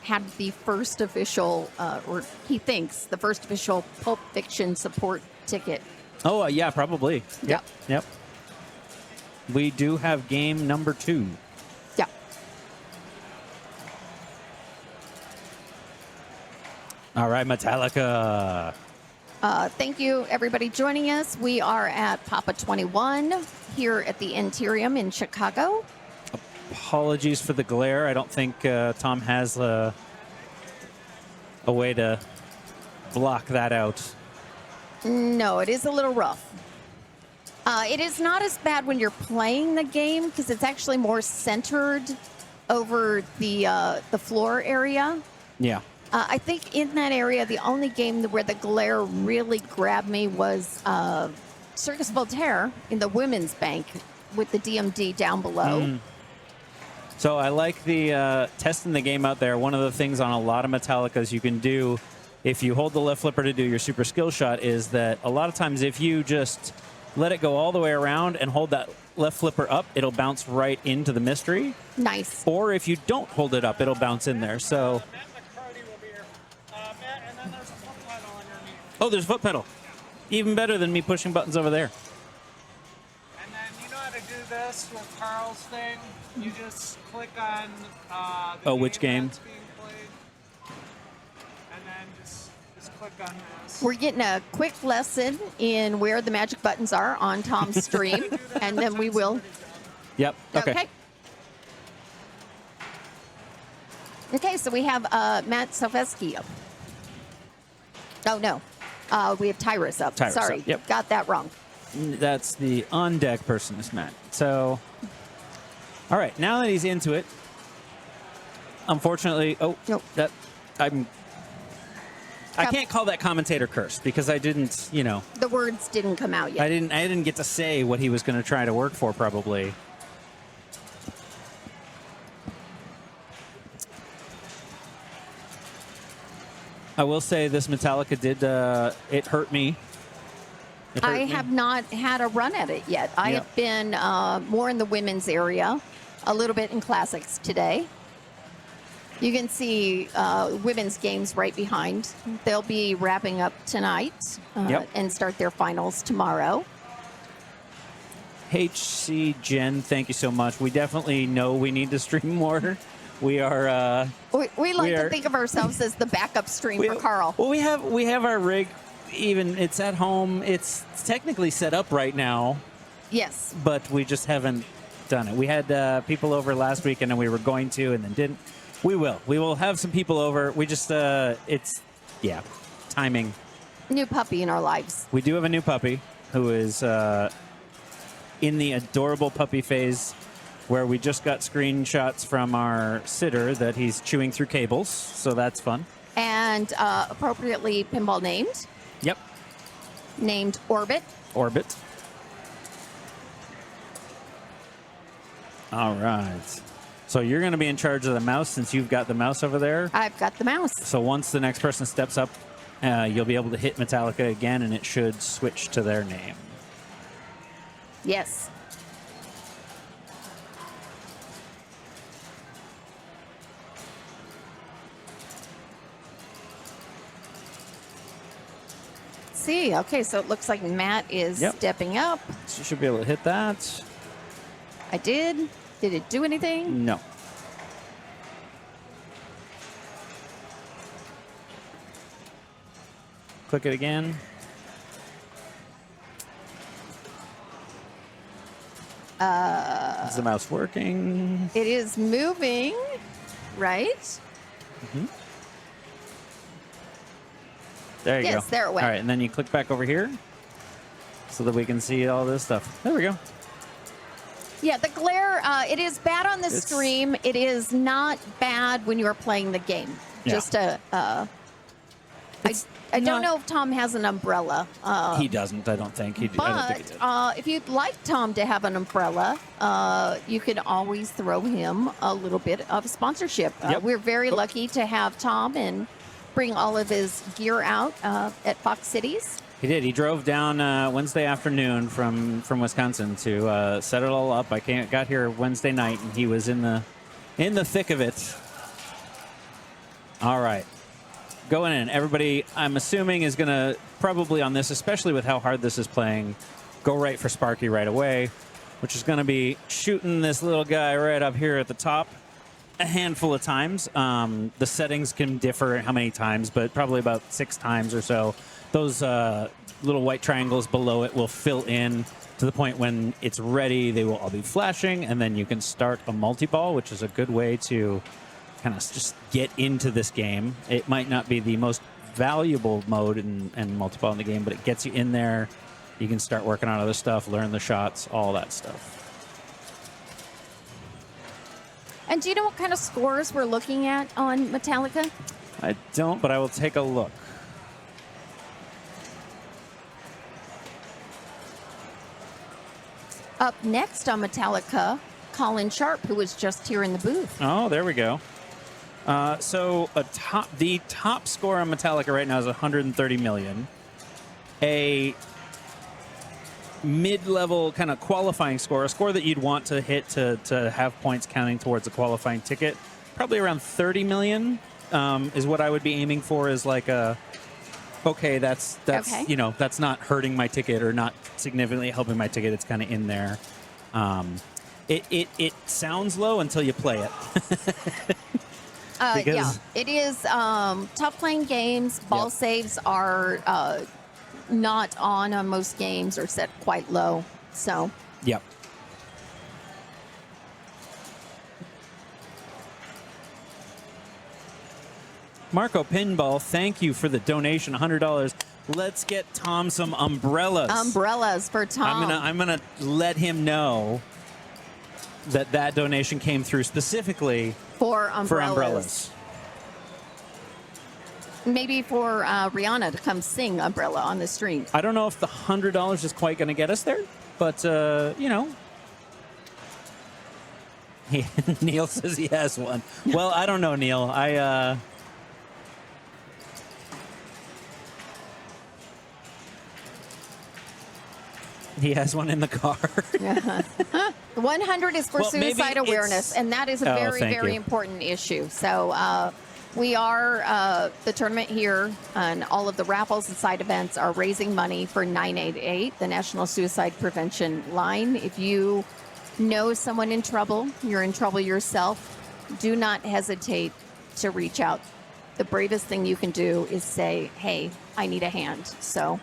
had the first official, or he thinks the first official Pulp Fiction support ticket. Oh, yeah, probably. Yep. We do have game number 2. Yeah. All right, Metallica. Thank you, everybody joining us. We are at Papa 21 here at the Interium in Chicago. Apologies for the glare. I don't think Tom has a way to block that out. No, it is a little rough. It is not as bad when you're playing the game because it's actually more centered over the floor area. Yeah. I think in that area, the only game where the glare really grabbed me was Circus Voltaire in the women's bank with the DMD down below. So I like the testing the game out there. One of the things on a lot of Metallicas you can do if you hold the left flipper to do your super skill shot is that a lot of times if you just let it go all the way around and hold that left flipper up, it'll bounce right into the mystery. Nice. Or if you don't hold it up, it'll bounce in there. So. Oh, there's a foot pedal. Even better than me pushing buttons over there. And then you know how to do this with Carl's thing? You just click on which game? That's being played. And then just click on this. We're getting a quick lesson in where the magic buttons are on Tom's stream, and then we will. Yep. Okay. Okay, so we have Matt Sofesky up. Oh, no. We have Tyrus up. Sorry, got that wrong. That's the on-deck person, is Matt. So, all right, now that he's into it, unfortunately, I can't call that commentator cursed because I didn't, The words didn't come out yet. I didn't get to say what he was going to try to work for, probably. I will say this Metallica did, it hurt me. I have not had a run at it yet. I have been more in the women's area, a little bit in classics today. You can see women's games right behind. They'll be wrapping up tonight and start their finals tomorrow. HC Jen, thank you so much. We definitely know we need to stream more. We are. We like to think of ourselves as the backup stream for Carl. Well, we have our rig. Even it's at home. It's technically set up right now. Yes. But we just haven't done it. We had people over last weekend, and we were going to, and then didn't. We will. We will have some people over. We just timing. New puppy in our lives. We do have a new puppy who is in the adorable puppy phase, where we just got screenshots from our sitter that he's chewing through cables, so that's fun. And appropriately pinball named. Yep. Named Orbit. Orbit. All right. So you're going to be in charge of the mouse since you've got the mouse over there? I've got the mouse. So once the next person steps up you'll be able to hit Metallica again, and it should switch to their name. Yes. See, okay, so it looks like Matt is stepping up. So you should be able to hit that. I did. Did it do anything? No. Click it again. Is the mouse working? It is moving, right? Mm-hmm. There you go. Yes, there it went. All right, and then you click back over here so that we can see all this stuff. There we go. Yeah, the glare, it is bad on the stream. It is not bad when you're playing the game. Yeah. Just I don't know if Tom has an umbrella. He doesn't, I don't think. I don't think he did. If you'd like Tom to have an umbrella, you can always throw him a little bit of sponsorship. We're very lucky to have Tom and bring all of his gear out at Fox Cities. He did. He drove down Wednesday afternoon from Wisconsin to set it all up. I got here Wednesday night, and he was in the thick of it. All right. Going in. Everybody, I'm assuming, is going to probably on this, especially with how hard this is playing, go right for Sparky right away, which is going to be shooting this little guy right up here at the top a handful of times. The settings can differ how many times, but probably about 6 times or so. Those little white triangles below it will fill in to the point when it's ready. They will all be flashing, and then you can start a multi-ball, which is a good way to kind of just get into this game. It might not be the most valuable mode and multi-ball in the game, but it gets you in there. You can start working on other stuff, learn the shots, all that stuff. And do you know what kind of scores we're looking at on Metallica? I don't, but I will take a look. Up next on Metallica, Colin Sharp, who was just here in the booth. Oh, there we go. So the top score on Metallica right now is 130 million. A mid-level kind of qualifying score, a score that you'd want to hit to have points counting towards a qualifying ticket, probably around 30 million is what I would be aiming for. Is like a okay, that's okay. You know, that's not hurting my ticket or not significantly helping my ticket. It's kind of in there. It sounds low until you play it. Yeah, it is tough playing games. Ball saves are not on most games or set quite low. So. Yep. Marco Pinball, thank you for the donation, $100. Let's get Tom some umbrellas. Umbrellas for Tom. I'm gonna let him know that donation came through specifically for umbrellas. Maybe for Rihanna to come sing Umbrella on the stream. I don't know if the $100 is quite going to get us there, but, you know. Neil says he has one. Well, I don't know, Neil. He has one in the car. 100 is for suicide awareness, and that is a very, very important issue. So we are, the tournament here and all of the raffles and side events are raising money for 988, the National Suicide Prevention Line. If you know someone in trouble, you're in trouble yourself, do not hesitate to reach out. The bravest thing you can do is say, hey, I need a hand. So.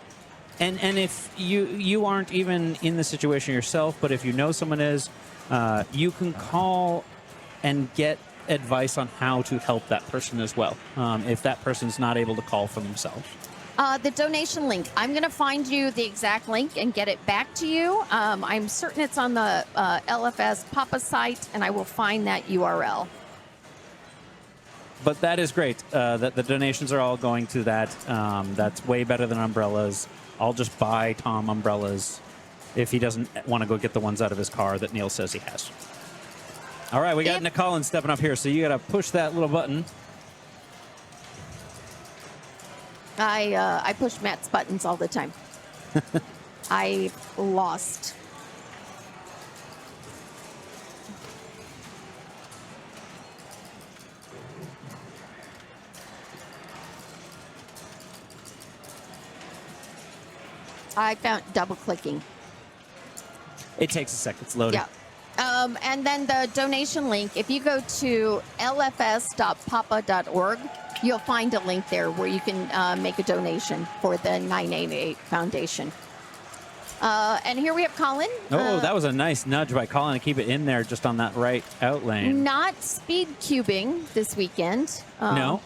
And if you aren't even in the situation yourself, but if you know someone is, you can call and get advice on how to help that person as well, if that person's not able to call for themselves. The donation link, I'm going to find you the exact link and get it back to you. I'm certain it's on the LFS Papa site, and I will find that URL. But that is great that the donations are all going to that. That's way better than umbrellas. I'll just buy Tom umbrellas if he doesn't want to go get the ones out of his car that Neil says he has. All right, we got Nick Collins stepping up here, so you got to push that little button. I push Matt's buttons all the time. I lost. I found double clicking. It takes a second. It's loading. Yeah. And then the donation link, if you go to lfs.papa.org, you'll find a link there where you can make a donation for the 988 Foundation. And here we have Colin. Oh, that was a nice nudge by Colin to keep it in there just on that right out lane. Not speed cubing this weekend. No.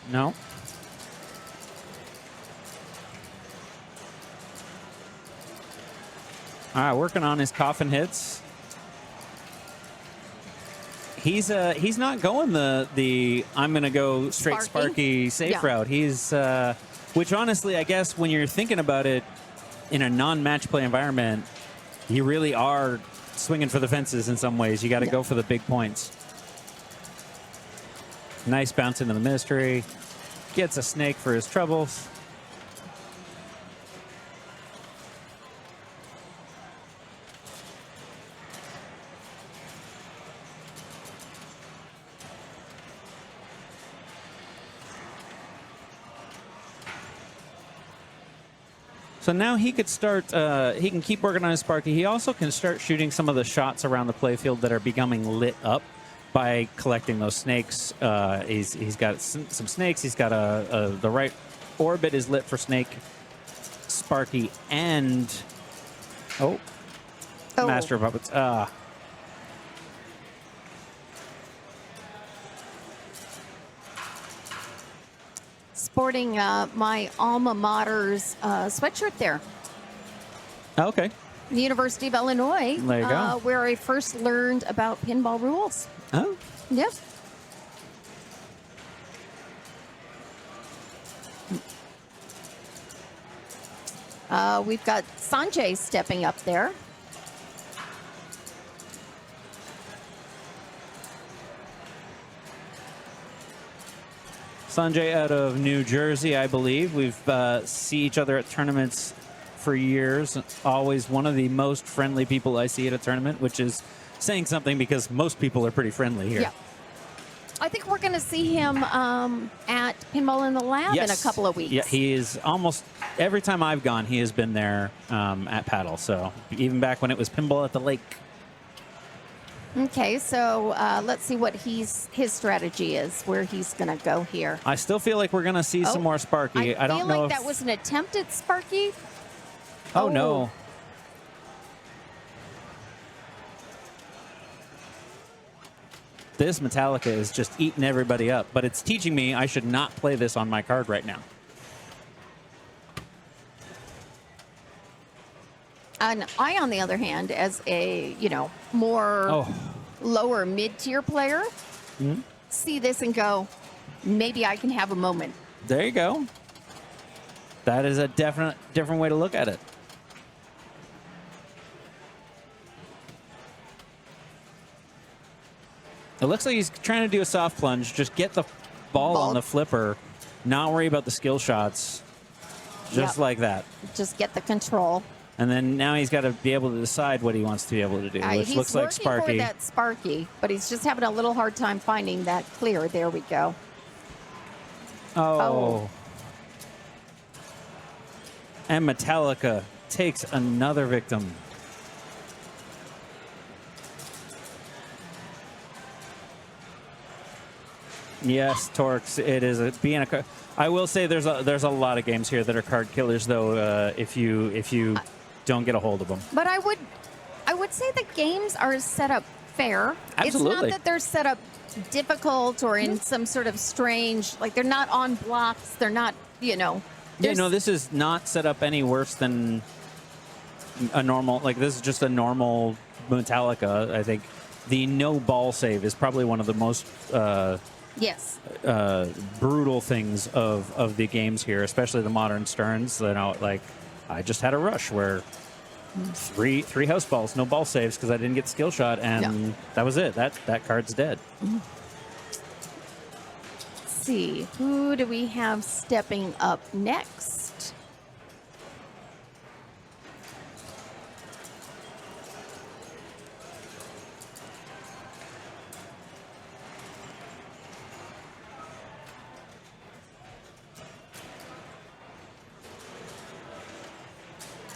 All right, working on his coffin hits. He's not going the I'm gonna go straight Sparky safe route. He's which honestly, I guess when you're thinking about it in a non-match play environment, you really are swinging for the fences in some ways. You got to go for the big points. Nice bounce into the mystery. Gets a snake for his troubles. So now he could start, he can keep working on his Sparky. He also can start shooting some of the shots around the playfield that are becoming lit up by collecting those snakes. He's got some snakes. He's got the right orbit is lit for snake, Sparky, and Master of Puppets. Sporting my alma mater's sweatshirt there. Okay. The University of Illinois. There you go. Where I first learned about pinball rules. Oh. Yep. We've got Sanjay stepping up there. Sanjay out of New Jersey, I believe. We've see each other at tournaments for years. Always one of the most friendly people I see at a tournament, which is saying something because most people are pretty friendly here. Yeah. I think we're going to see him at Pinball in the Lab in a couple of weeks. Yeah, he is almost every time I've gone, he has been there at Paddle. So even back when it was Pinball at the Lake. Okay, so let's see what his strategy is, where he's going to go here. I still feel like we're going to see some more Sparky. I don't know feel like if that was an attempt at Sparky. Oh, no. This Metallica is just eating everybody up, but it's teaching me I should not play this on my card right now. And I, on the other hand, as a, more lower mid-tier player, see this and go, maybe I can have a moment. There you go. That is a different way to look at it. It looks like he's trying to do a soft plunge. Just get the ball on the flipper. Not worry about the skill shots. Just like that. Just get the control. And then now he's got to be able to decide what he wants to be able to do, which looks like Sparky. He's working for that Sparky, but he's just having a little hard time finding that clear. There we go. Oh. And Metallica takes another victim. Yes, Torx. It is being a. I will say there's a lot of games here that are card killers, though. If you don't get a hold of them. But I would say the games are set up fair. Absolutely. It's not that they're set up difficult or in some sort of strange, like they're not on blocks. They're not, Yeah, no, this is not set up any worse than a normal. Like this is just a normal Metallica. I think the no ball save is probably one of the most. Yes. Brutal things of the games here, especially the modern Sterns. Like I just had a rush where three house balls, no ball saves because I didn't get skill shot, and that was it. That card's dead. Let's see, who do we have stepping up next?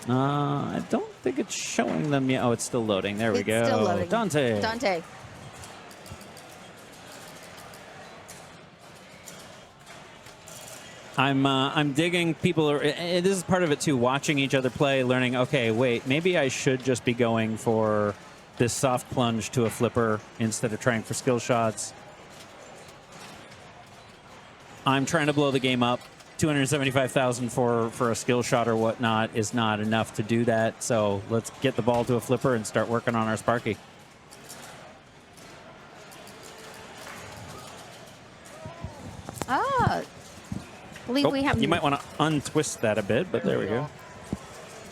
I don't think it's showing them yet. Oh, it's still loading. There we go. It's still loading. Dante. I'm digging people. This is part of it too. Watching each other play, learning. Okay, wait, maybe I should just be going for this soft plunge to a flipper instead of trying for skill shots. I'm trying to blow the game up. 275,000 for a skill shot or whatnot is not enough to do that. So let's get the ball to a flipper and start working on our Sparky. I believe we have. You might want to untwist that a bit, but there we go.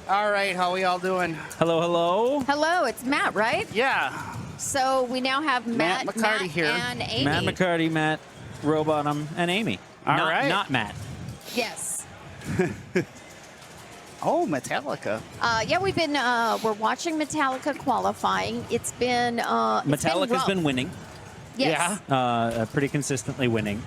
All right, how we all doing? Hello, hello. Hello, it's Matt, right? Yeah. So we now have Matt McCarty here. and Amy. Matt McCarty, Matt Rowbottom, and Amy. All right. Not Matt. Yes. Oh, Metallica. Yeah, we've been we're watching Metallica qualifying. It's been Metallica's been winning. Yes. Pretty consistently winning.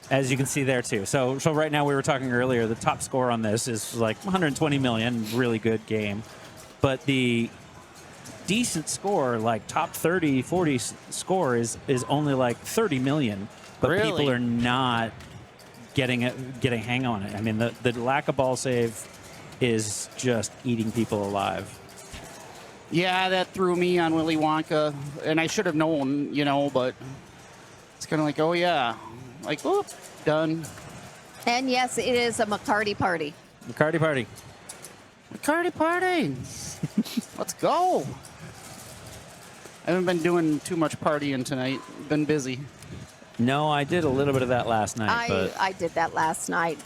As you can see there too. So right now we were talking earlier, the top score on this is like 120 million, really good game. But the decent score, like top 30, 40 score is only like 30 million. But Really? people are not getting hang on it. I mean, the lack of ball save is just eating people alive. Yeah, that threw me on Willy Wonka, and I should have known, but it's kind of like, oh yeah, like, whoop, done. And yes, it is a McCarty party. McCarty party. McCarty party. Let's go. I haven't been doing too much partying tonight. Been busy. No, I did a little bit of that last night. but I did that last night.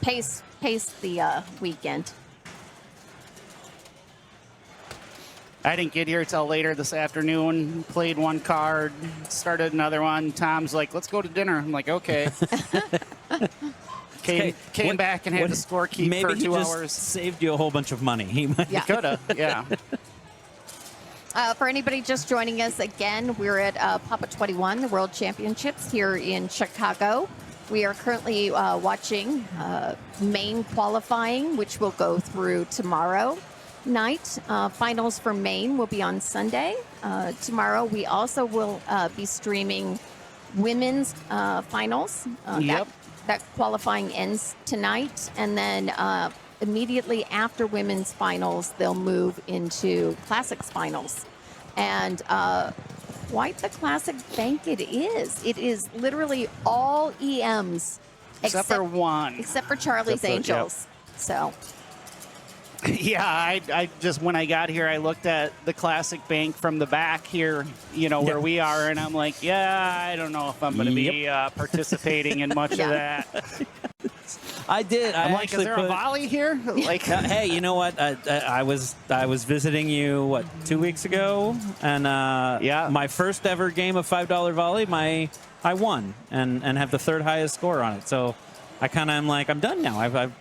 Pace the weekend. I didn't get here till later this afternoon. Played one card, started another one. Tom's like, let's go to dinner. I'm like, okay. Came back and had to scorekeep for 2 hours. Maybe saved you a whole bunch of money. He could have, yeah. For anybody just joining us again, we're at Papa 21, the World Championships here in Chicago. We are currently watching main qualifying, which will go through tomorrow night. Finals for main will be on Sunday. Tomorrow, we also will be streaming women's finals. That qualifying ends tonight, and then immediately after women's finals, they'll move into classics finals. And quite the classic bank it is. It is literally all EMs. Except for one. Except for Charlie's Angels. Yep. So. Yeah, I just, when I got here, I looked at the classic bank from the back here, where we are, and I'm like, yeah, I don't know if I'm going to be participating in much of that. I did. I'm like, is there a volley here? Like, hey, you know what? I was visiting you 2 weeks ago, and my first ever game of $5 volley, I won and have the third highest score on it. So I kind of am like, I'm done now. I've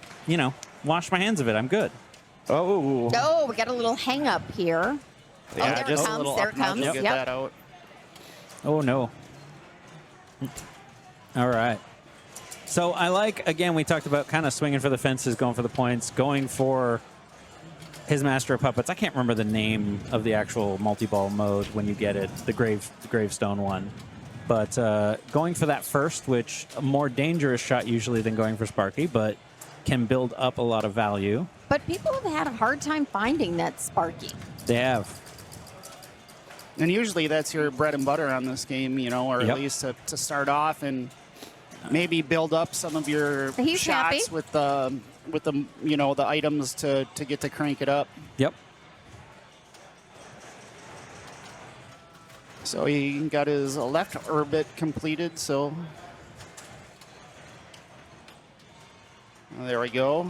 washed my hands of it. I'm good. Oh. Oh, we got a little hang up here. Yeah, there it comes. There it comes. Get that out. Oh no. All right. So I like, again, we talked about kind of swinging for the fences, going for the points, going for his Master of Puppets. I can't remember the name of the actual multi-ball mode when you get it, the gravestone one. But going for that first, which a more dangerous shot usually than going for Sparky, but can build up a lot of value. But people have had a hard time finding that Sparky. They have. And usually that's your bread and butter on this game, or at least to start off and maybe build up some of your shots with the the items to get to crank it up. Yep. So he got his left orbit completed, so there we go.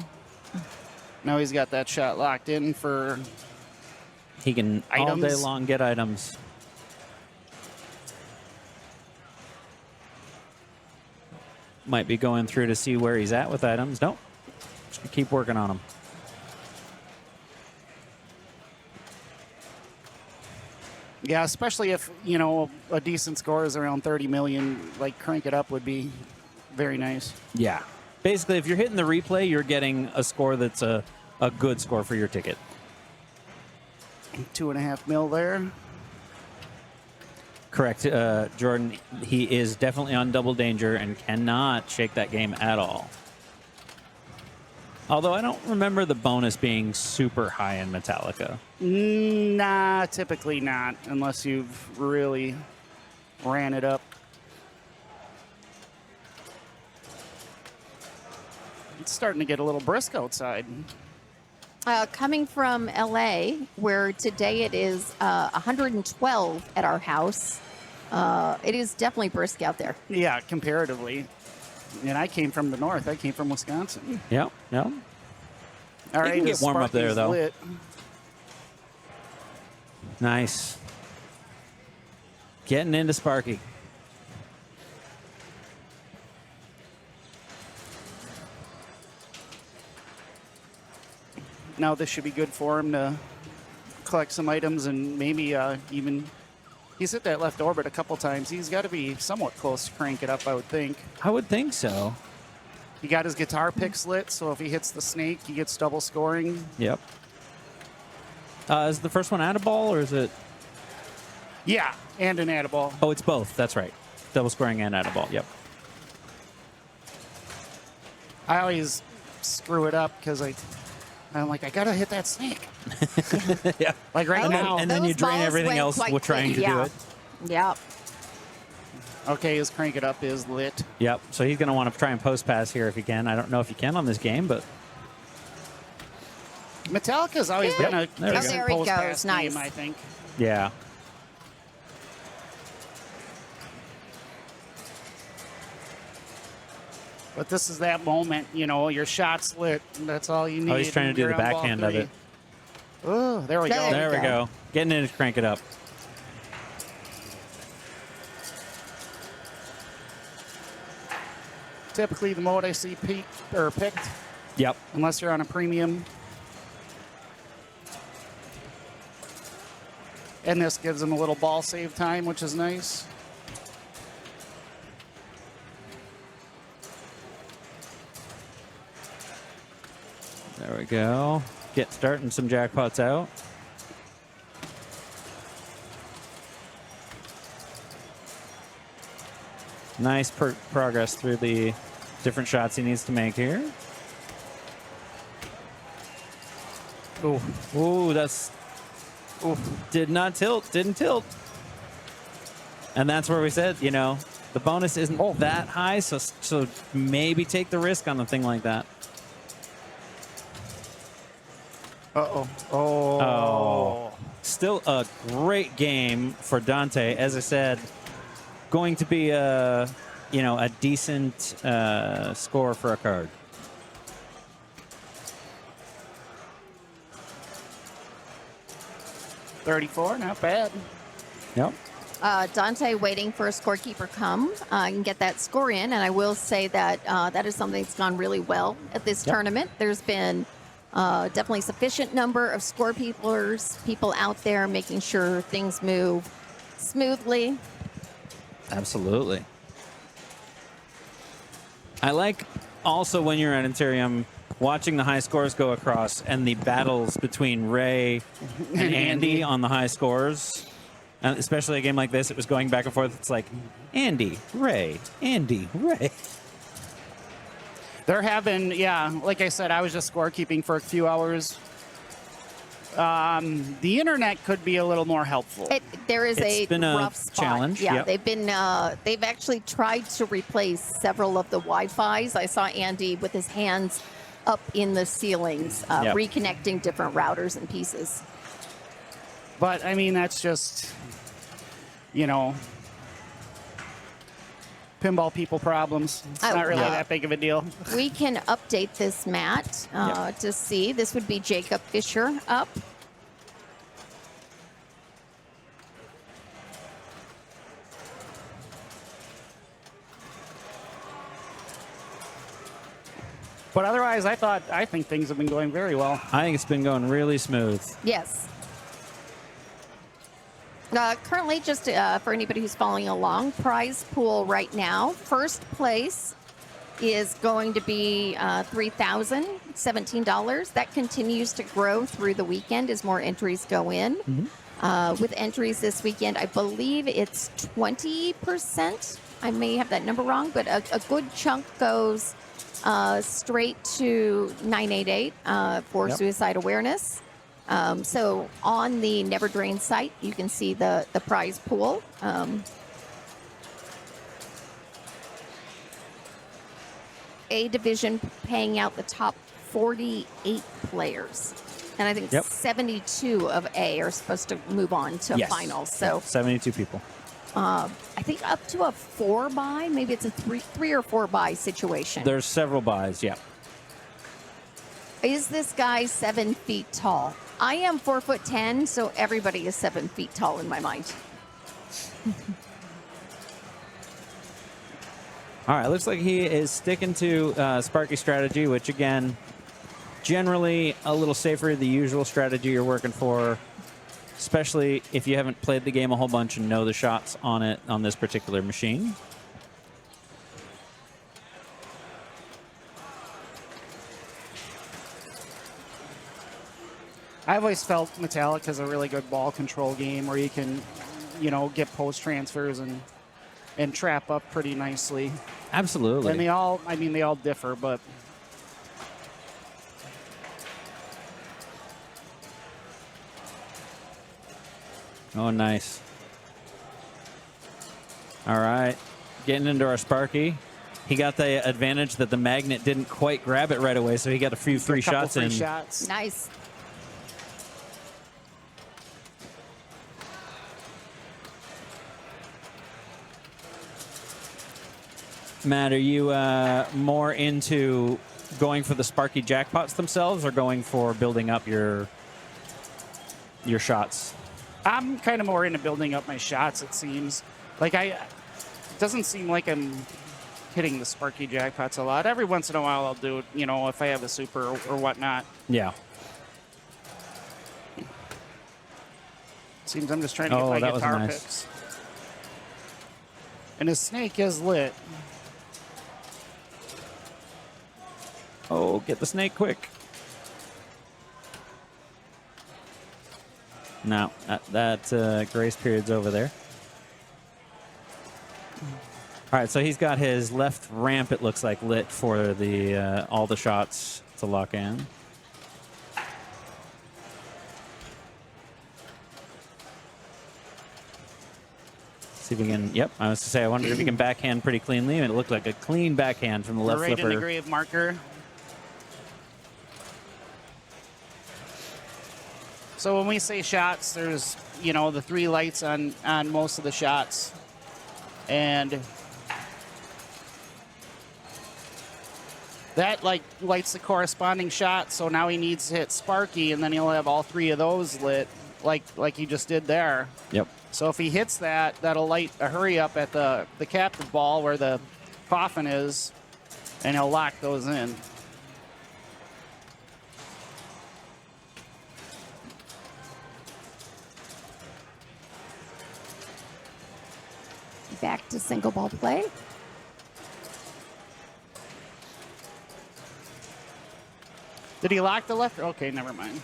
Now he's got that shot locked in for he can items. All day long get items. Might be going through to see where he's at with items. Nope. Just keep working on them. Yeah, especially if, a decent score is around 30 million, like crank it up would be very nice. Yeah. Basically, if you're hitting the replay, you're getting a score that's a good score for your ticket. 2.5 mil there. Correct, Jordan. He is definitely on double danger and cannot shake that game at all. Although I don't remember the bonus being super high in Metallica. Nah, typically not, unless you've really ran it up. It's starting to get a little brisk outside. Coming from LA, where today it is 112 at our house, it is definitely brisk out there. Yeah, comparatively. And I came from the north. I came from Wisconsin. Yep. All right, it can get warm up there, though. Lit. Nice. Getting into Sparky. Now this should be good for him to collect some items and maybe even... He's hit that left orbit a couple times. He's got to be somewhat close to crank it up, I would think. I would think so. He got his guitar picks lit, so if he hits the snake, he gets double scoring. Yep. Is the first one add a ball, or is it? Yeah, and an add a ball. Oh, it's both. That's right. Double scoring and add a ball. Yep. I always screw it up because I'm like, I got to hit that snake. Yeah. Like right now. And then you drain everything else while trying to do it. Yep. Okay, his crank it up is lit. Yep. So he's going to want to try and post pass here if he can. I don't know if he can on this game, but Metallica's always been a there decent he post goes. pass Nice. game, I think. yeah. But this is that moment, you know, your shot's lit. And that's all you need. Oh, he's trying to do You're the on ball backhand of 3. it. Oh, there we go. There we go. Getting in to crank it up. Typically, the mode I see picked. Yep. Unless you're on a premium. And this gives him a little ball save time, which is nice. There we go. Starting some jackpots out. Nice progress through the different shots he needs to make here. Oh, ooh, that's... Ooh, did not tilt. Didn't tilt. And that's where we said, you know, the bonus isn't that high, so maybe take the risk on a thing like that. Uh-oh. Oh. Still a great game for Dante. As I said, going to be a decent score for a card. $34, not bad. Yep. Dante waiting for a scorekeeper come and get that score in. And I will say that that is something that's gone really well at this tournament. There's been definitely sufficient number of people out there making sure things move smoothly. Absolutely. I like also when you're at Interium watching the high scores go across and the battles between Ray and Andy on the high scores. And especially a game like this, it was going back and forth. It's like Andy, Ray, Andy, Ray. There have been, like I said, I was just scorekeeping for a few hours. The internet could be a little more helpful. It's been a rough spot. Challenge. Yeah, yep. they've actually tried to replace several of the Wi-Fis. I saw Andy with his hands up in the ceilings, reconnecting different routers and pieces. But I mean, that's just, you know, pinball people problems. It's not really that big of a deal. We can update this, Matt, to see. This would be Jacob Fisher up. But otherwise, I think things have been going very well. I think it's been going really smooth. Yes. Currently, just for anybody who's following along, prize pool right now. First place is going to be $3,017. That continues to grow through the weekend as more entries go in. With entries this weekend, I believe it's 20%. I may have that number wrong, but a good chunk goes straight to 988 for suicide awareness. So on the Never Drain site, you can see the prize pool. A division paying out the top 48 players. And I think 72 of A are supposed to move on to finals. So 72 people. I think up to a 4-bye, maybe it's a three or 4-bye situation. There's several buys, yeah. Is this guy 7 feet tall? I am 4'10", so everybody is 7 feet tall in my mind. All right, looks like he is sticking to Sparky strategy, which, again, generally a little safer than the usual strategy you're working for, especially if you haven't played the game a whole bunch and know the shots on it on this particular machine. I've always felt Metallic is a really good ball control game where you can, get post transfers and trap up pretty nicely. Absolutely. And they all differ, but oh, nice. All right, getting into our Sparky. He got the advantage that the magnet didn't quite grab it right away, so he got a few free shots in. Nice. Matt, are you more into going for the Sparky jackpots themselves or going for building up your shots? I'm kind of more into building up my shots, it seems. It doesn't seem like I'm hitting the Sparky jackpots a lot. Every once in a while I'll do it, if I have a super or whatnot. Yeah. Seems I'm just trying to get my guitar picks. And his snake is lit. Oh, get the snake quick. No, that grace period's over there. All right, so he's got his left ramp, it looks like, lit for the all the shots to lock in. See if we can, yep, I was to say, I wondered if we can backhand pretty cleanly, and it looked like a clean backhand from the left flipper. Right in the grave marker. So when we say shots, there's, the 3 lights on most of the shots. And that, lights the corresponding shot. So now he needs to hit Sparky, and then he'll have all 3 of those lit, like he just did there. Yep. So if he hits that, that'll light a hurry up at the captive ball where the coffin is, and he'll lock those in. Back to single ball play. Did he lock the left? Okay, never mind.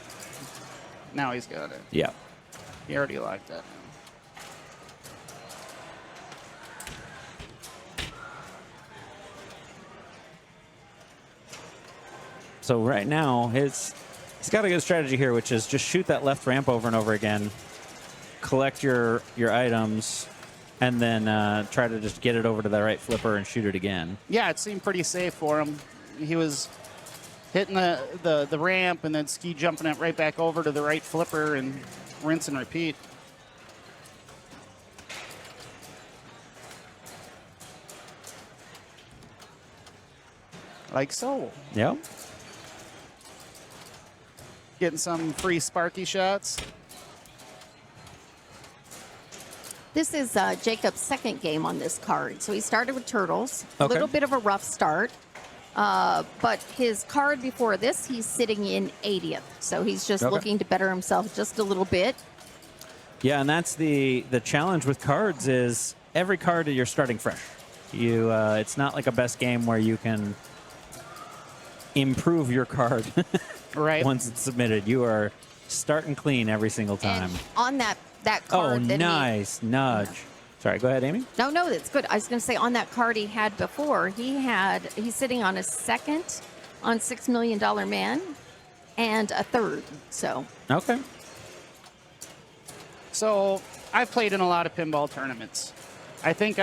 Now he's got it. Yeah. He already locked that. So right now, he's got a good strategy here, which is just shoot that left ramp over and over again, collect your items, and then try to just get it over to the right flipper and shoot it again. Yeah, it seemed pretty safe for him. He was hitting the ramp and then ski jumping it right back over to the right flipper and rinse and repeat. Like so. Yep. Getting some free Sparky shots. This is Jacob's second game on this card. So he started with Turtles. Okay. A little bit of a rough start. But his card before this, he's sitting in 80th. So he's just looking to better himself just a little bit. Yeah, and that's the challenge with cards is every card you're starting fresh. It's not like a best game where you can improve your card right once it's submitted. You are starting clean every single time. And on that card. Nice nudge. Sorry, go ahead, Amy. No, that's good. I was going to say on that card he had before, he's sitting on a second on $6 Million Man and a third. So okay. So I've played in a lot of pinball tournaments. I think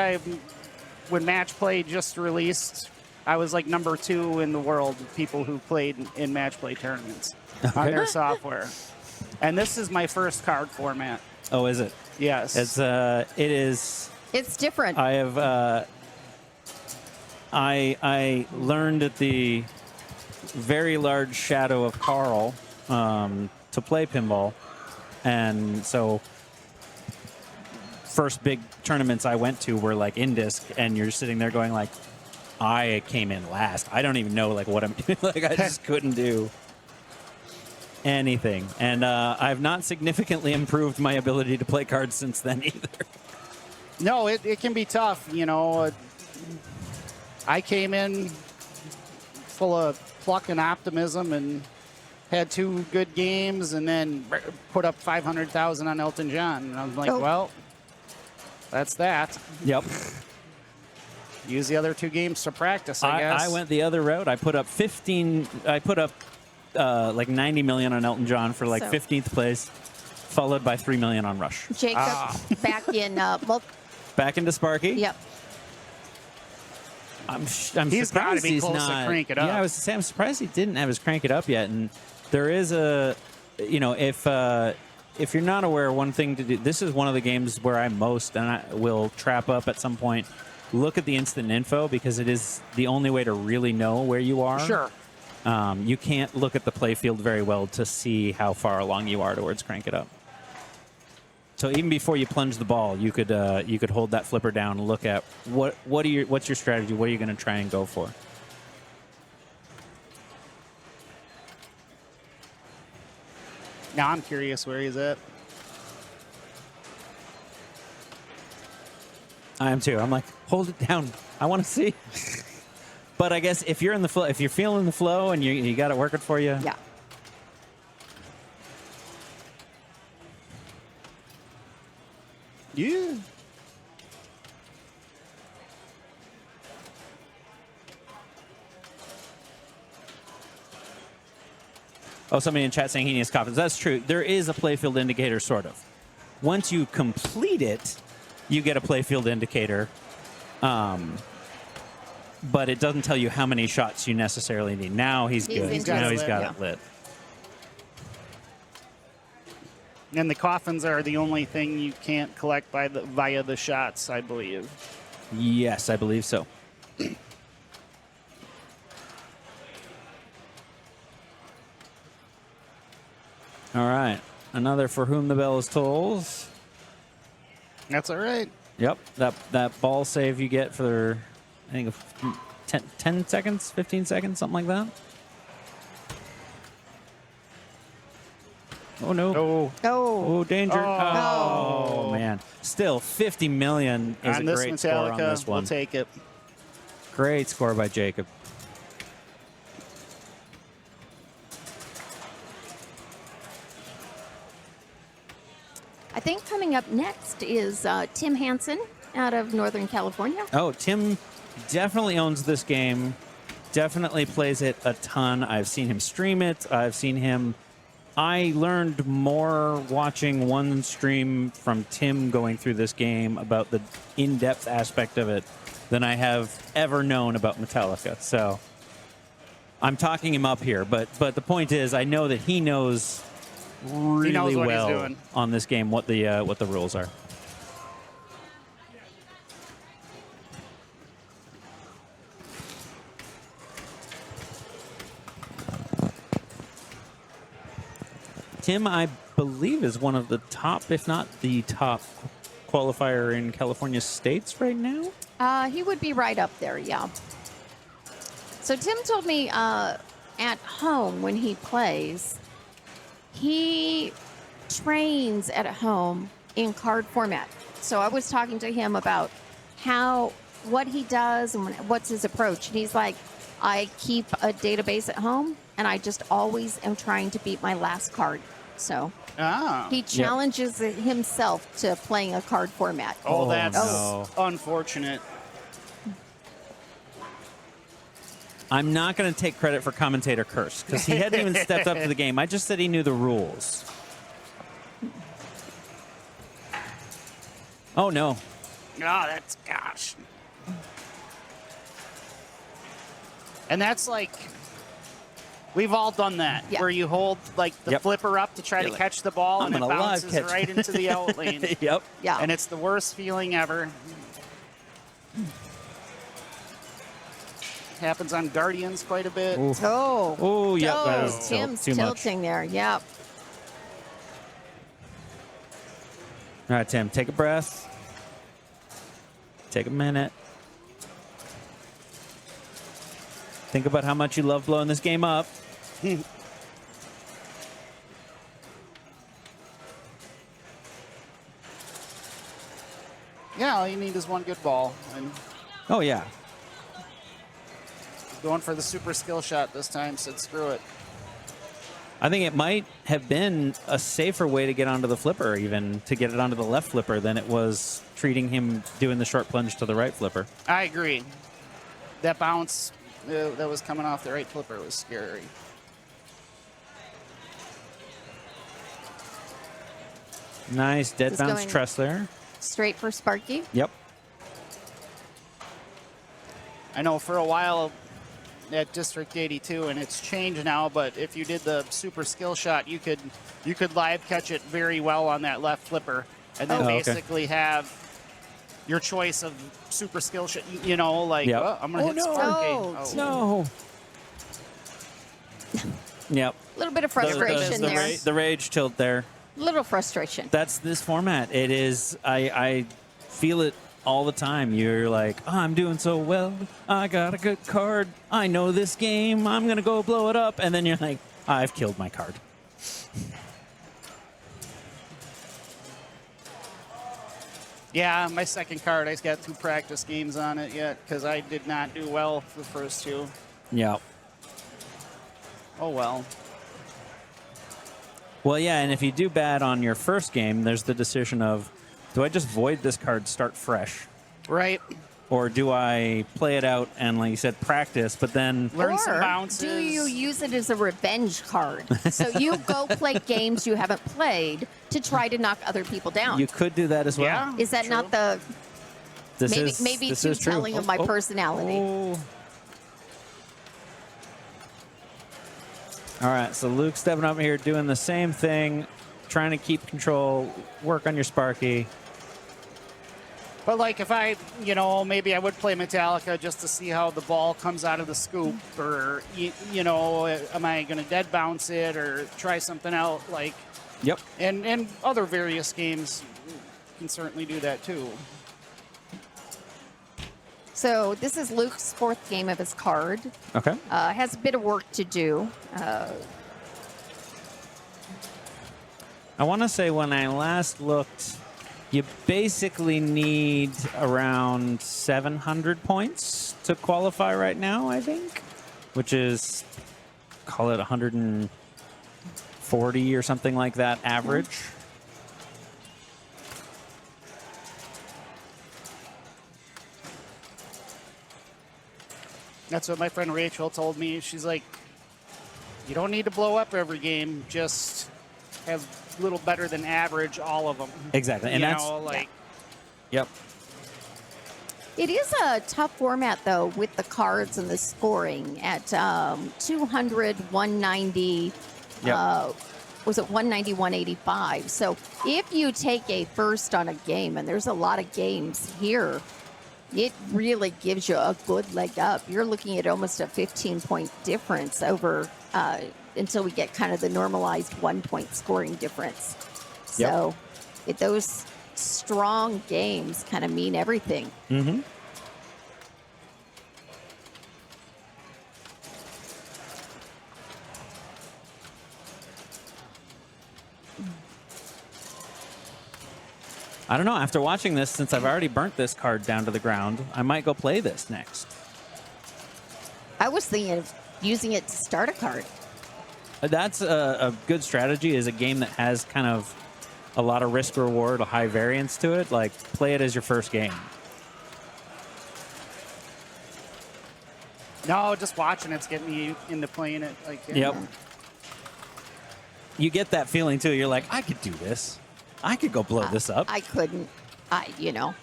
when Match Play just released, I was like number 2 in the world of people who played in Match Play tournaments on their software. And this is my first card format. Oh, is it? Yes. It is. It's different. I have. I learned at the very large shadow of Carl to play pinball, and so first big tournaments I went to were like in disc, and you're sitting there going like, I came in last. I don't even know like what I'm doing. Like I just couldn't do anything, and I've not significantly improved my ability to play cards since then either. No, it can be tough. I came in full of pluck and optimism and had 2 good games, and then put up 500,000 on Elton John, and I'm like, well, that's that. Yep. Use the other 2 games to practice, I guess. I went the other route. I put up 15. I put up like 90 million on Elton John for like 15th place, followed by 3 million on Rush. Jacob back in back into Sparky. Yep. I'm he's got to be close to crank it up. Yeah, I'm surprised he didn't have his crank it up yet. And there is if you're not aware, one thing to do. This is one of the games where I will trap up at some point. Look at the instant info because it is the only way to really know where you are. Sure. You can't look at the playfield very well to see how far along you are towards crank it up. So even before you plunge the ball, you could hold that flipper down and look at what's your strategy? What are you going to try and go for? Now I'm curious where he's at. I am too. I'm like, hold it down. I want to see. But I guess if you're in the flow, if you're feeling the flow and you got it working for you, yeah. Yeah. Oh, somebody in chat saying he needs confidence. That's true. There is a playfield indicator, sort of. Once you complete it, you get a playfield indicator. But it doesn't tell you how many shots you necessarily need. Now he's good. Now he's got it lit. And the coffins are the only thing you can't collect via the shots, I believe. Yes, I believe so. All right. Another For Whom the Bell is Tolls. That's all right. Yep. That ball save you get for, I think, 10 seconds, 15 seconds, something like that. Oh, no. Oh, danger. Oh, man. Still, 50 million is a great score on this one. We'll take it. Great score by Jacob. I think coming up next is Tim Hansen out of Northern California. Oh, Tim definitely owns this game. Definitely plays it a ton. I've seen him stream it. I've seen him. I learned more watching one stream from Tim going through this game about the in-depth aspect of it than I have ever known about Metallica. So I'm talking him up here, but the point is, I know that he knows really well on this game what the rules are. Tim, I believe, is one of the top, if not the top, qualifier in California states right now. He would be right up there, yeah. So Tim told me at home when he plays, he trains at home in card format. So I was talking to him about what he does and what's his approach. And he's like, I keep a database at home, and I just always am trying to beat my last card. So he challenges himself to playing a card format. Oh, that's unfortunate. I'm not going to take credit for commentator curse because he hadn't even stepped up to the game. I just said he knew the rules. Oh, no. Oh, that's, gosh. And that's like, we've all done that, where you hold like the flipper up to try to catch the ball, and it bounces right into the out lane. Yep. Yeah. And it's the worst feeling ever. Happens on Guardians quite a bit. Oof. Oh. Oh, yep. That Oh, is Tim's too much. tilting there. Yep. All right, Tim, take a breath. Take a minute. Think about how much you love blowing this game up. Yeah, all you need is one good ball. And Oh, yeah. going for the super skill shot this time, said screw it. I think it might have been a safer way to get onto the flipper, even to get it onto the left flipper, than it was treating him doing the short plunge to the right flipper. I agree. That bounce that was coming off the right flipper was scary. Nice dead Just bounce going truss there. Straight for Sparky. Yep. I know for a while at District 82, and it's changed now, but if you did the super skill shot, you could live catch it very well on that left flipper, and then basically have your choice of super skill shot. You know, like I'm gonna hit Sparky. No. Yep. A little bit of frustration there. The rage tilt there. Little frustration. That's this format. It is. I feel it all the time. You're like, oh, I'm doing so well. I got a good card. I know this game. I'm going to go blow it up. And then you're like, I've killed my card. Yeah, my second card, I got 2 practice games on it yet because I did not do well the first 2. Yeah. Oh, well. Well, yeah, and if you do bad on your first game, there's the decision of, do I just void this card, start fresh? Right. Or do I play it out and, like you said, practice, but then learn some bounces? Do you use it as a revenge card? So you go play games you haven't played to try to knock other people down. You could do that as well. Yeah, is that not the... maybe too telling of my personality. All right, so Luke's stepping up here doing the same thing, trying to keep control, work on your Sparky. But like if I, maybe I would play Metallica just to see how the ball comes out of the scoop, or, am I going to dead bounce it or try something out? Like, yep. And other various games can certainly do that too. So this is Luke's 4th game of his card. Okay. Has a bit of work to do. I want to say when I last looked, you basically need around 700 points to qualify right now, I think, which is, call it 140 or something like that average. That's what my friend Rachel told me. She's like, you don't need to blow up every game. Just have a little better than average all of them. Exactly. And that's Yep. It is a tough format, though, with the cards and the scoring at 200, 190. Was it 190, 185? So if you take a first on a game, and there's a lot of games here, it really gives you a good leg up. You're looking at almost a 15-point difference over until we get kind of the normalized 1-point scoring difference. So those strong games kind of mean everything. Mm-hmm. I don't know. After watching this, since I've already burnt this card down to the ground, I might go play this next. I was thinking of using it to start a card. That's a good strategy. Is a game that has kind of a lot of risk reward, a high variance to it. Like, play it as your first game. No, just watching it's getting me into playing it. Like, Yep. You get that feeling too. You're like, I could do this. I could go blow this up. I couldn't. You know.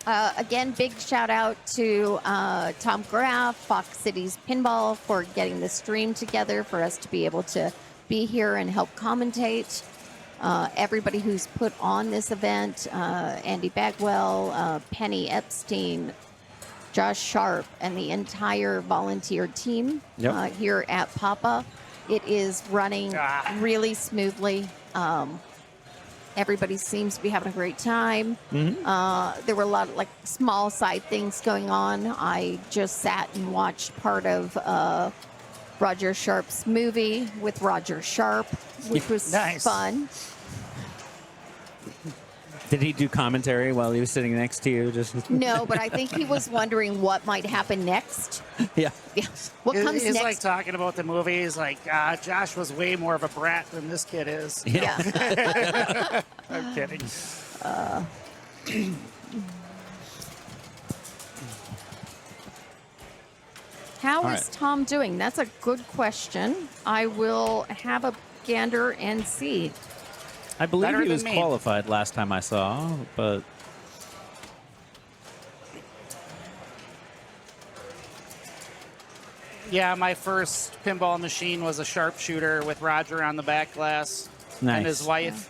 Again, big shout out to Tom Graff, Foxcitiespinball, for getting the stream together for us to be able to be here and help commentate. Everybody who's put on this event, Andy Bagwell, Penny Epstein, Josh Sharp, and the entire volunteer team here at Papa. It is running really smoothly. Everybody seems to be having a great time. There were a lot of like small side things going on. I just sat and watched part of Roger Sharp's movie with Roger Sharp, which was fun. Did he do commentary while he was sitting next to you? Just No, but I think he was wondering what might happen next. Yeah. What comes he's next? like talking about the movie. He's like, Josh was way more of a brat than this kid is. Yeah. I'm kidding. How All is right. Tom doing? That's a good question. I will have a gander and see. I believe Better he was than me. qualified last time I saw, but Yeah, my first pinball machine was a sharpshooter with Roger on the back glass Nice. and his wife.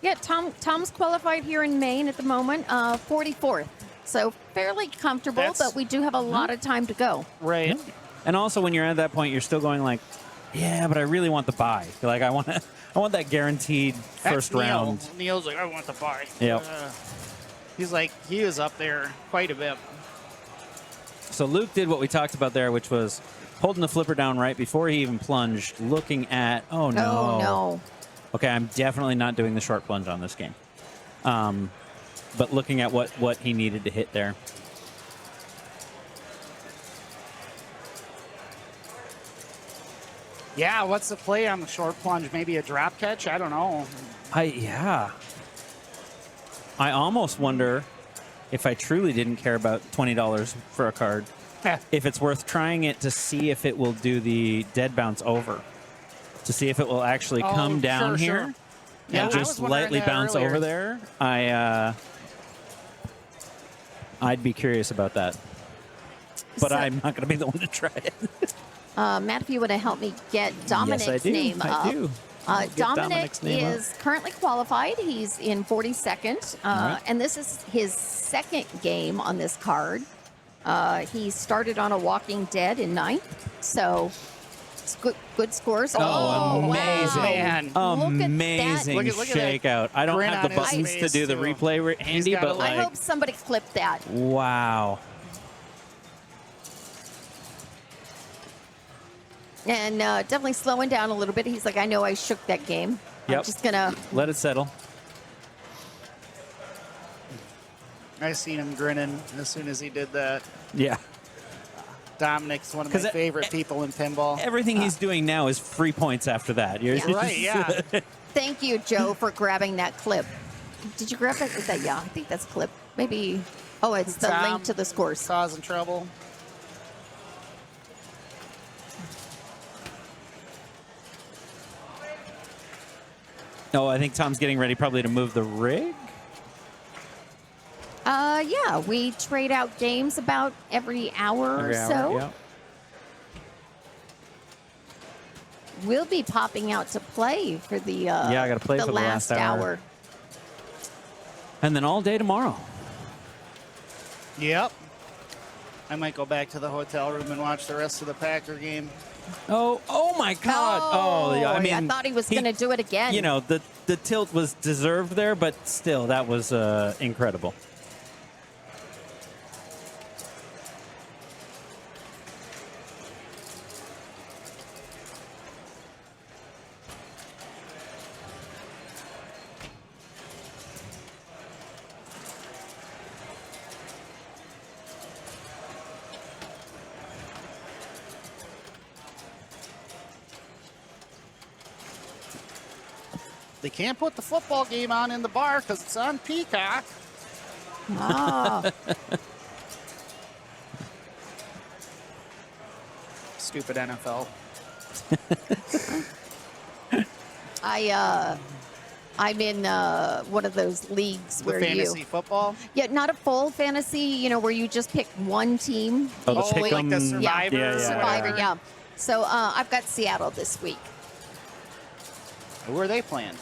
Yeah, Tom's qualified here in Maine at the moment, 44th. So fairly comfortable, That's- but we do have a lot of time to go. Right. and also when you're at that point, you're still going like, yeah, but I really want the buy. You're like, I want that guaranteed first That's Neil. round. Neil's like, I want the buy. Yep. He's like, he is up there quite a bit. So Luke did what we talked about there, which was holding the flipper down right before he even plunged, looking at, oh no. Oh, no. Okay, I'm definitely not doing the short plunge on this game. But looking at what he needed to hit there. Yeah, what's the play on the short plunge? Maybe a drop catch? I don't know. I almost wonder if I truly didn't care about $20 for a card, if it's worth trying it to see if it will do the dead bounce over, to see if it will actually come down sure, here sure. Yeah, and I just was wondering lightly that bounce earlier. over there. I'd be curious about that, but So- I'm not going to be the one to try it. Matt, if you would have helped me get Dominic's name up. I do. Get Dominic Dominic's name up. is currently qualified. He's in 42nd, right. and this is his second game on this card. He started on a Walking Dead in 9th, so it's good scores. Oh, amazing. Man. Look at that. Amazing Look at that shakeout. I don't grin have the on his buttons to face, do the too. replay handy, got a but look. I like, hope somebody clipped that. wow. And definitely slowing down a little bit. He's like, I know I shook that game. I'm Yep. just going to... Let it settle. I seen him grinning as soon as he did that. Yeah. Dominic's one of my 'Cause favorite people in pinball. Everything he's doing now is free points after that. You're Right, yeah. Thank you, Joe, for grabbing that clip. Did you grab that? Is that? Yeah, I think that's clip. Maybe. Oh, it's the Tom, link to the scores. Causing trouble. Oh, I think Tom's getting ready probably to move the rig. Yeah, we trade out games about every hour Every or hour, so. yeah. We'll be popping out to play for the I gotta play the for the last hour. And then all day tomorrow. Yep. I might go back to the hotel room and watch the rest of the Packer game. Oh my God! Oh, yeah. I mean, I thought he was going to do it again. You know, the tilt was deserved there, but still, that was incredible. They can't put the football game on in the bar because it's on Peacock. Ah. Stupid NFL. I'm in one of those leagues The where fantasy football? Yeah, not a full fantasy, where you just pick one team. Oh, the each week. like the Survivor? Yeah, Survivor, whatever. yeah. So I've got Seattle this week. Who are they playing?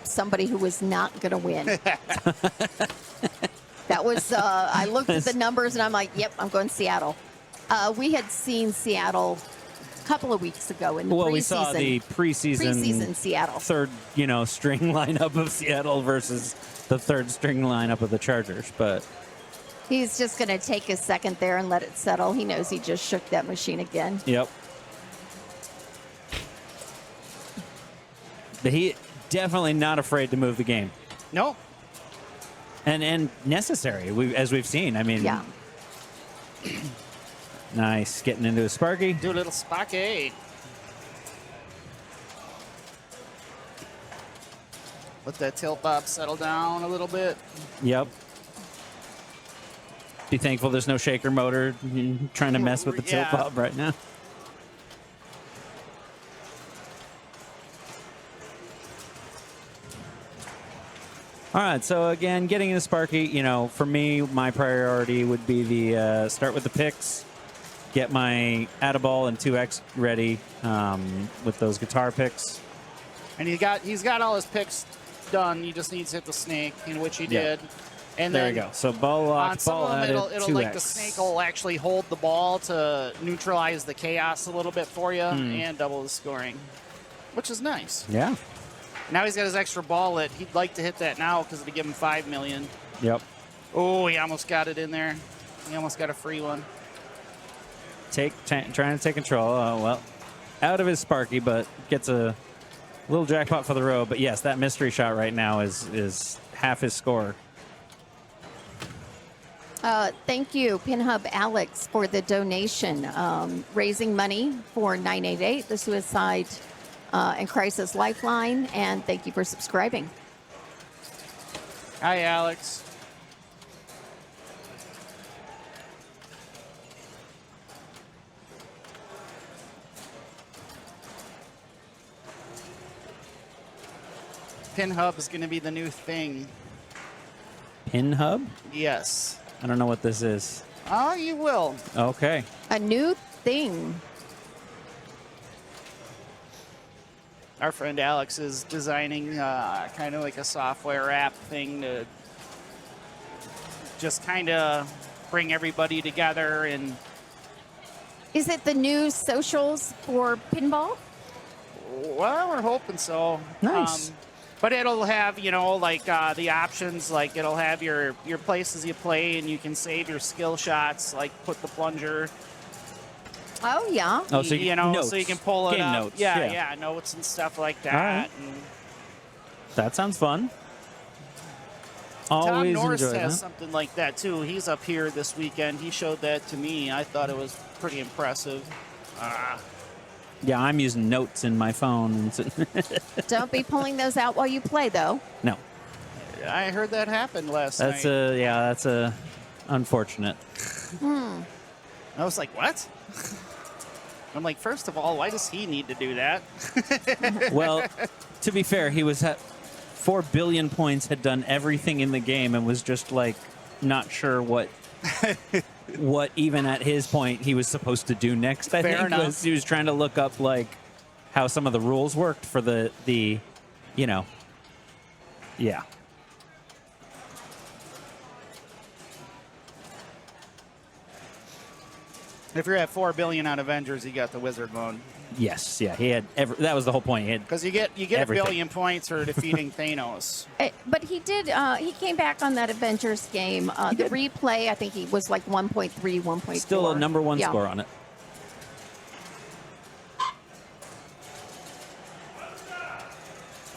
Somebody who was not going to win. That was, I looked at the numbers and I'm like, yep, I'm going Seattle. We had seen Seattle a couple of weeks ago in the preseason. We saw the preseason Seattle. third, string lineup of Seattle versus the third string lineup of the Chargers, but He's just going to take a second there and let it settle. He knows he just shook that machine again. Yep. But he definitely not afraid to move the game. No. And necessary, as we've seen. I mean, yeah. Nice. Getting into a Sparky. Do a little Sparky. Let that tilt bob settle down a little bit. Yep. Be thankful there's no shaker motor trying to mess with the tilt bob right now. All right, so again, getting into Sparky, for me, my priority would be the start with the picks, get my Add-A-Ball and 2X ready with those guitar picks. And he's got all his picks done. He just needs to hit the snake, which he did. And there then you go. So ball locked, on some ball of them, added, it'll 2X. like the snake will actually hold the ball to neutralize the chaos a little bit for you and double the scoring, which is nice. Yeah. Now he's got his extra ball that he'd like to hit that now because it'll give him $5 million. Yep. Oh, he almost got it in there. He almost got a free one. Trying to take control. Well, out of his Sparky, but gets a little jackpot for the road. But yes, that mystery shot right now is half his score. Thank you, PinHub Alex, for the donation, raising money for 988, the Suicide and Crisis Lifeline, and thank you for subscribing. Hi, Alex. PinHub is going to be the new thing. PinHub? Yes. I don't know what this is. Oh, you will. Okay. A new thing. Our friend Alex is designing kind of like a software app thing to just kind of bring everybody together. And is it the new socials for pinball? Well, we're hoping so. Nice. But it'll have, like the options, like it'll have your places you play, and you can save your skill shots, like put the plunger. Oh, yeah. Oh, so notes. So you can pull it Game up. notes. Yeah, notes and stuff like that. Right. And that sounds fun. Tom Always Norris enjoy has that. something like that, too. He's up here this weekend. He showed that to me. I thought it was pretty impressive. Yeah, I'm using notes in my phone. Don't be pulling those out while you play, though. No. I heard that happened last night. That's unfortunate. I was like, what? I'm like, first of all, why does he need to do that? Well, to be fair, he was at 4 billion points, had done everything in the game, and was just like not sure what even at his point he was supposed to do next. I Fair think enough. he was trying to look up like how some of the rules worked for the yeah. If you're at 4 billion on Avengers, you got the wizard mode. Yes, yeah, he had that was the whole point. Because you get everything. a billion points for defeating Thanos. But he did. He came back on that Avengers game. The replay, I think he was like 1.3, 1.4. Still a number one score on it.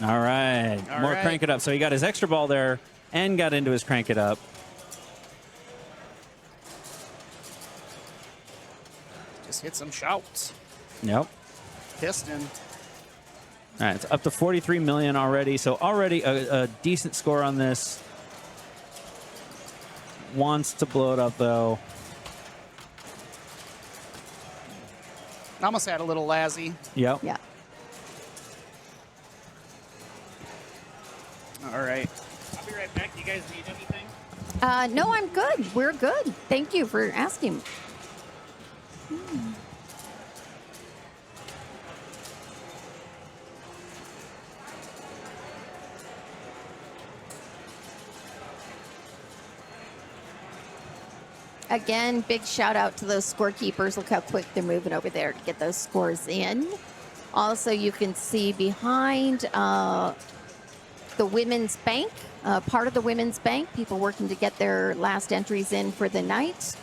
All right. More crank it up. So he got his extra ball there and got into his crank it up. Just hit some shouts. Yep. Piston. All right, it's up to 43 million already. So already a decent score on this. Wants to blow it up, though. Almost had a little Lazzy. Yep. Yeah. All right. I'll be right back. You guys need anything? No, I'm good. We're good. Thank you for asking. Again, big shout out to those scorekeepers. Look how quick they're moving over there to get those scores in. Also, you can see behind the women's bank, part of the women's bank, people working to get their last entries in for the night.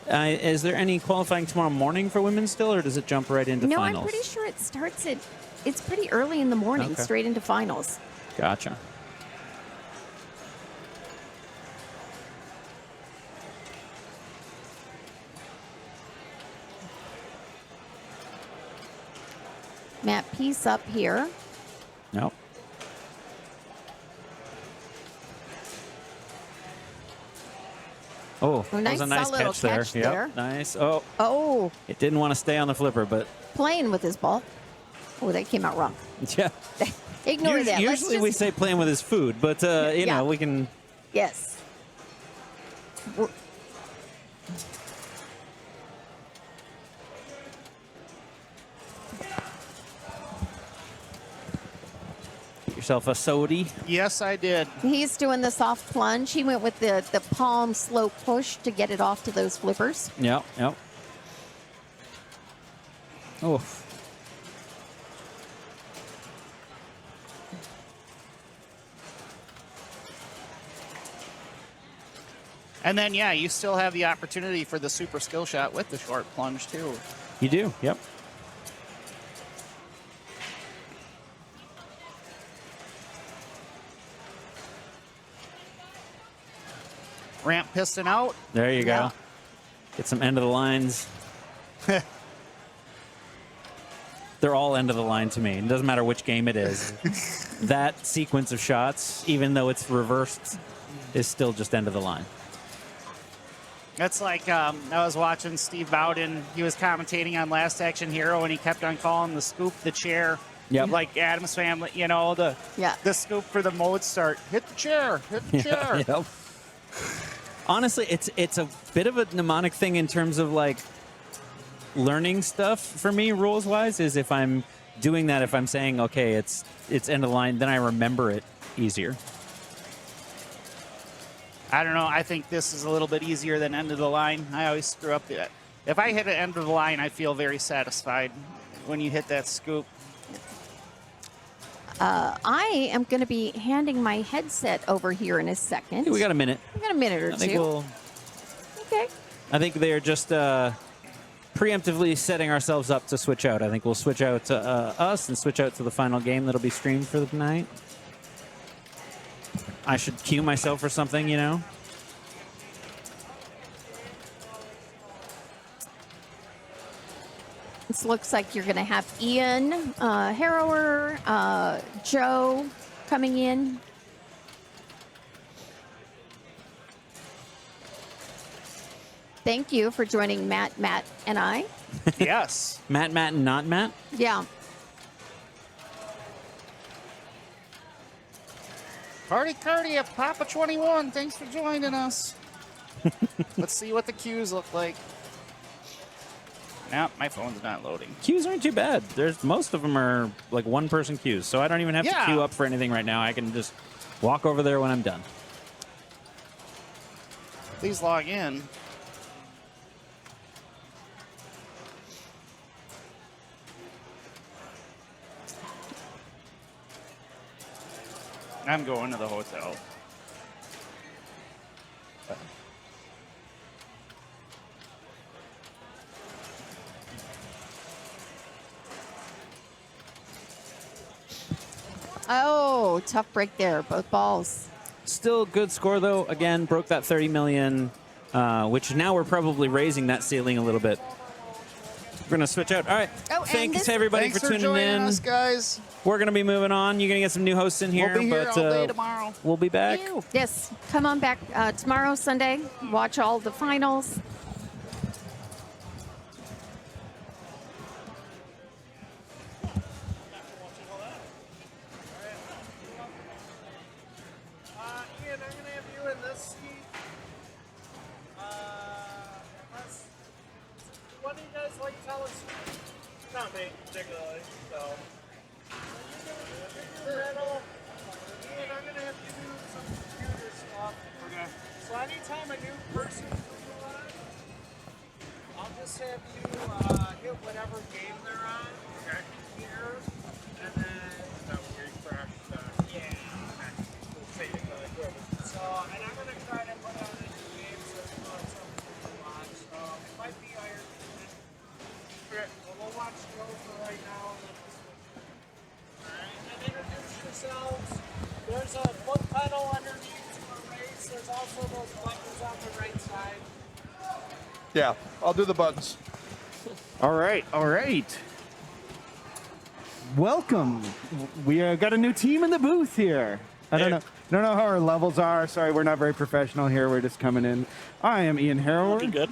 Is there any qualifying tomorrow morning for women still, or does it jump right into finals? No, I'm pretty sure it starts at, it's pretty early in the morning, Okay. straight into finals. Gotcha. Matt Peace up here. Nope. Oh, that nice, was a nice solid little catch there. catch there. Yep, nice. Oh, Oh, it didn't want to stay on the flipper, but playing with his ball. Oh, that came out wrong. yeah. Ignore that. Let's Usually we just- say playing with his food, but you know, we can. Yes. Get yourself a sody. Yes, I did. He's doing the soft plunge. He went with the palm slow push to get it off to those flippers. Yep, yep. Oh. And then, yeah, you still have the opportunity for the super skill shot with the short plunge, too. You do, yep. Ramp piston out. There you Yeah. go. Get some end of the lines. They're all end of the line to me. It doesn't matter which game it is. That sequence of shots, even though it's reversed, is still just end of the line. That's like I was watching Steve Bowden. He was commentating on Last Action Hero, and he kept on calling the scoop the chair. Yep. Like Adam's Family, you know, the scoop for the mode start. Hit the chair. Hit the chair. Yep. Honestly, it's a bit of a mnemonic thing in terms of like learning stuff for me, rules wise. Is if I'm doing that, if I'm saying okay, it's end of the line, then I remember it easier. I don't know. I think this is a little bit easier than end of the line. I always screw up. If I hit an end of the line, I feel very satisfied when you hit that scoop. I am going to be handing my headset over here in a second. Hey, we got a minute. We got a minute or I think two. we'll. Okay. I think they're just preemptively setting ourselves up to switch out. I think we'll switch out to us and switch out to the final game that'll be streamed for the night. I should cue myself for something, you know? This looks like you're going to have Ian, Harrower, Joe coming in. Thank you for joining Matt, and I. Yes. Matt, and not Matt? Yeah. Cardi at Papa 21. Thanks for joining us. Let's see what the queues look like. Nope, my phone's not loading. Queues aren't too bad. Most of them are like one-person queues, so I don't even have to queue up for anything right now. I can just walk over there when I'm done. Please log in. I'm going to the hotel. Oh, tough break there. Both balls. Still good score, though. Again, broke that 30 million, which now we're probably raising that ceiling a little bit. We're going to switch out. All right. Oh, Thanks to everybody Thanks for tuning joining in. us, guys. We're going to be moving on. You're going to get some new hosts in here. We'll be here but, all day tomorrow. We'll be back. Yes, come on back tomorrow, Sunday. Watch all the finals. Ian, I'm going to have you in this seat. What do you guys like telescope? Not me, particularly, so. Ian, I'm going to have you do some computer stuff. Okay. So anytime a new person comes on, I'll just have you hit whatever game they're on. Okay. Here, and then that will refresh. Yeah. We'll see. So, and I'm going to try to put on a new game so we know it's something to watch. So, it might be Iron Man. Okay. Well, we'll watch Joe for right now. Alright, and introduce yourselves. There's a foot pedal underneath to a race. There's also those buttons on the right side. Yeah, I'll do the buttons. All right, all right. Welcome. We got a new team in the booth here. I don't know how our levels are. Sorry, we're not very professional here. We're just coming in. I am Ian Harroward. Good.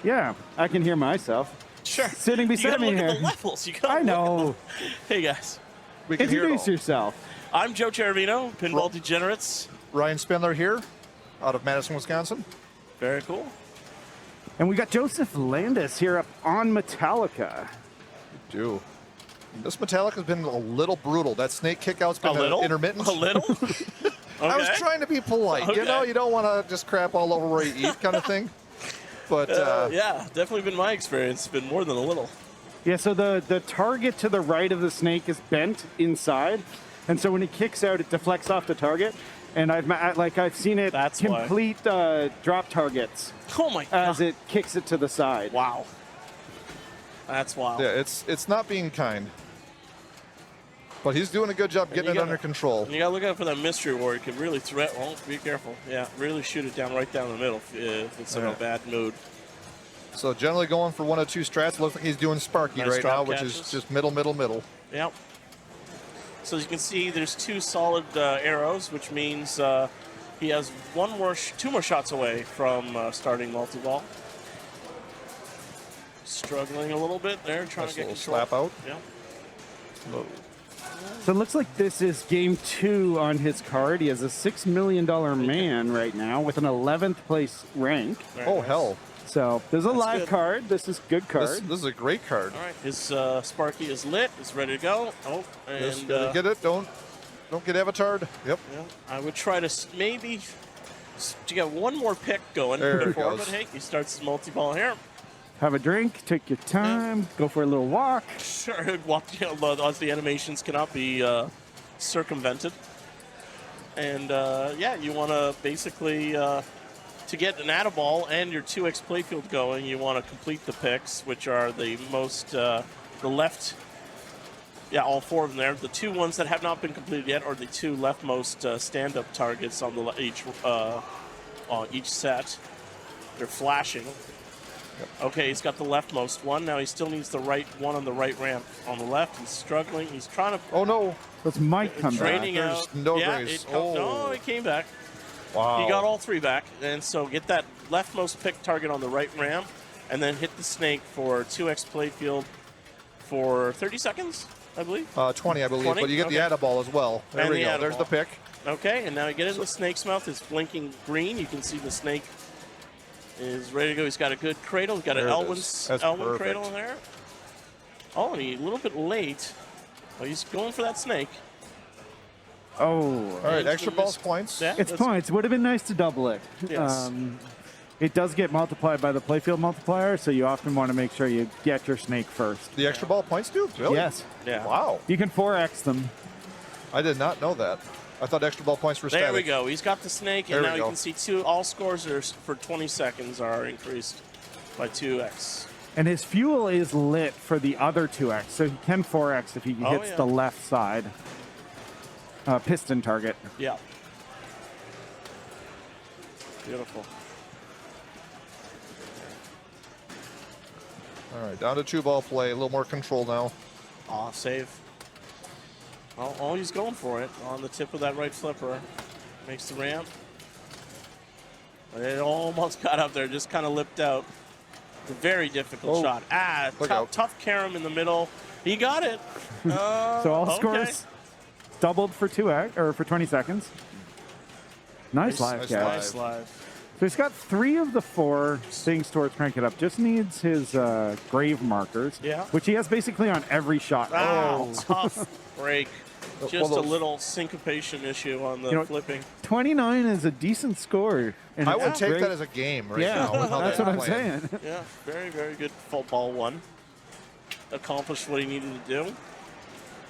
Yeah, I can hear myself. Sure. Sitting beside me you gotta here. look at the levels. You gotta I know. look at them. Hey guys. We can hear it Introduce all. yourself. I'm Joe Cheravino, Pinball Degenerates. Ryan Spindler here, out of Madison, Wisconsin. Very cool. And we got Joseph Landis here up on Metallica. Do. This Metallica's been a little brutal. That snake kickout's been intermittent. A little? I was trying to be polite. Okay. You know, you don't want to just crap all over where you eat kind of thing. But yeah, definitely been my experience. It's been more than a little. Yeah, so the target to the right of the snake is bent inside, and so when he kicks out, it deflects off the target. And I've seen it complete drop targets. Oh my God. As it kicks it to the side. Wow. That's wild. yeah, it's not being kind. But he's doing a good job getting it under control. You gotta look out for that mystery war. It can really threaten. Oh, be careful. Yeah, really shoot it down right down the middle if it's in a bad mood. So generally going for 1 of 2 strats. Looks like he's doing Sparky Nice right drop now, which catches. is just middle. Yep. So as you can see, there's 2 solid arrows, which means he has 2 more shots away from starting multi-ball. Struggling a little bit there, trying to get control. Slap out. Yeah. Low. So it looks like this is game 2 on his card. He has a $6 million man right now with an 11th place rank. Oh, hell. So there's a live good. card. This is good card. This is a great card. All right, his Sparky is lit. It's ready to go. Oh, Just and gotta get it. Don't get avatared. Yep. yeah, I would try to maybe to get one more pick going There it before, goes. but hey, he starts his multi-ball here. Have a drink. Take your time. Go for a little walk. Sure, as the animations cannot be circumvented. And yeah, you want to basically to get an Atta-Ball and your 2x playfield going, you want to complete the picks, which are the most the left. Yeah, all 4 of them there. The 2 ones that have not been completed yet are the 2 leftmost stand-up targets on the each set. They're flashing. Okay, he's got the leftmost one. Now he still needs the right one on the right ramp. On the left, he's struggling. He's trying to. Oh no! Let's Mike come back. Draining out. There's no yeah, grace. No, he came back. Wow. He got all 3 back, and so get that leftmost pick target on the right ramp, and then hit the snake for 2x playfield for 30 seconds, I believe. 20, I believe. 20? But you get the Atta-Ball as well. There And we the go. Atta-Ball. There's the pick. Okay, and now you get in the snake's mouth. It's blinking green. You can see the snake is ready to go. He's got a good cradle. He's got an There it Elwyn is. That's cradle perfect. in there. Oh, and he's a little bit late. Well, he's going for that snake. Oh. All right, extra balls points. Yeah, It's points. Would have been nice to double it. Yes. It does get multiplied by the playfield multiplier, so you often want to make sure you get your snake first. The extra ball points do? Really? Yes. Yeah. Wow. You can 4x them. I did not know that. I thought extra ball points were static. There we go. He's got the snake, There and we now you go. can see all scores are for 20 seconds are increased by 2x. And his fuel is lit for the other 2x, so he can 4x if he hits yeah. the left side piston target. Yeah. Beautiful. All right, down to 2-ball play. A little more control now. Aw, save. Oh, he's going for it on the tip of that right flipper. Makes the ramp. It almost got up there, just kind of lipped out. It's a very difficult shot. Tough carom in the middle. He got it. So all scores doubled for 20 seconds. Nice live, guys. Nice live. So he's got 3 of the 4 things towards crank it up. Just needs his grave markers, which he has basically on every shot. Tough break. Just a little syncopation issue on the flipping. 29 is a decent score. And I would take that as a game right now. With how that's what I'm saying. Yeah, very, very good football one. Accomplished what he needed to do.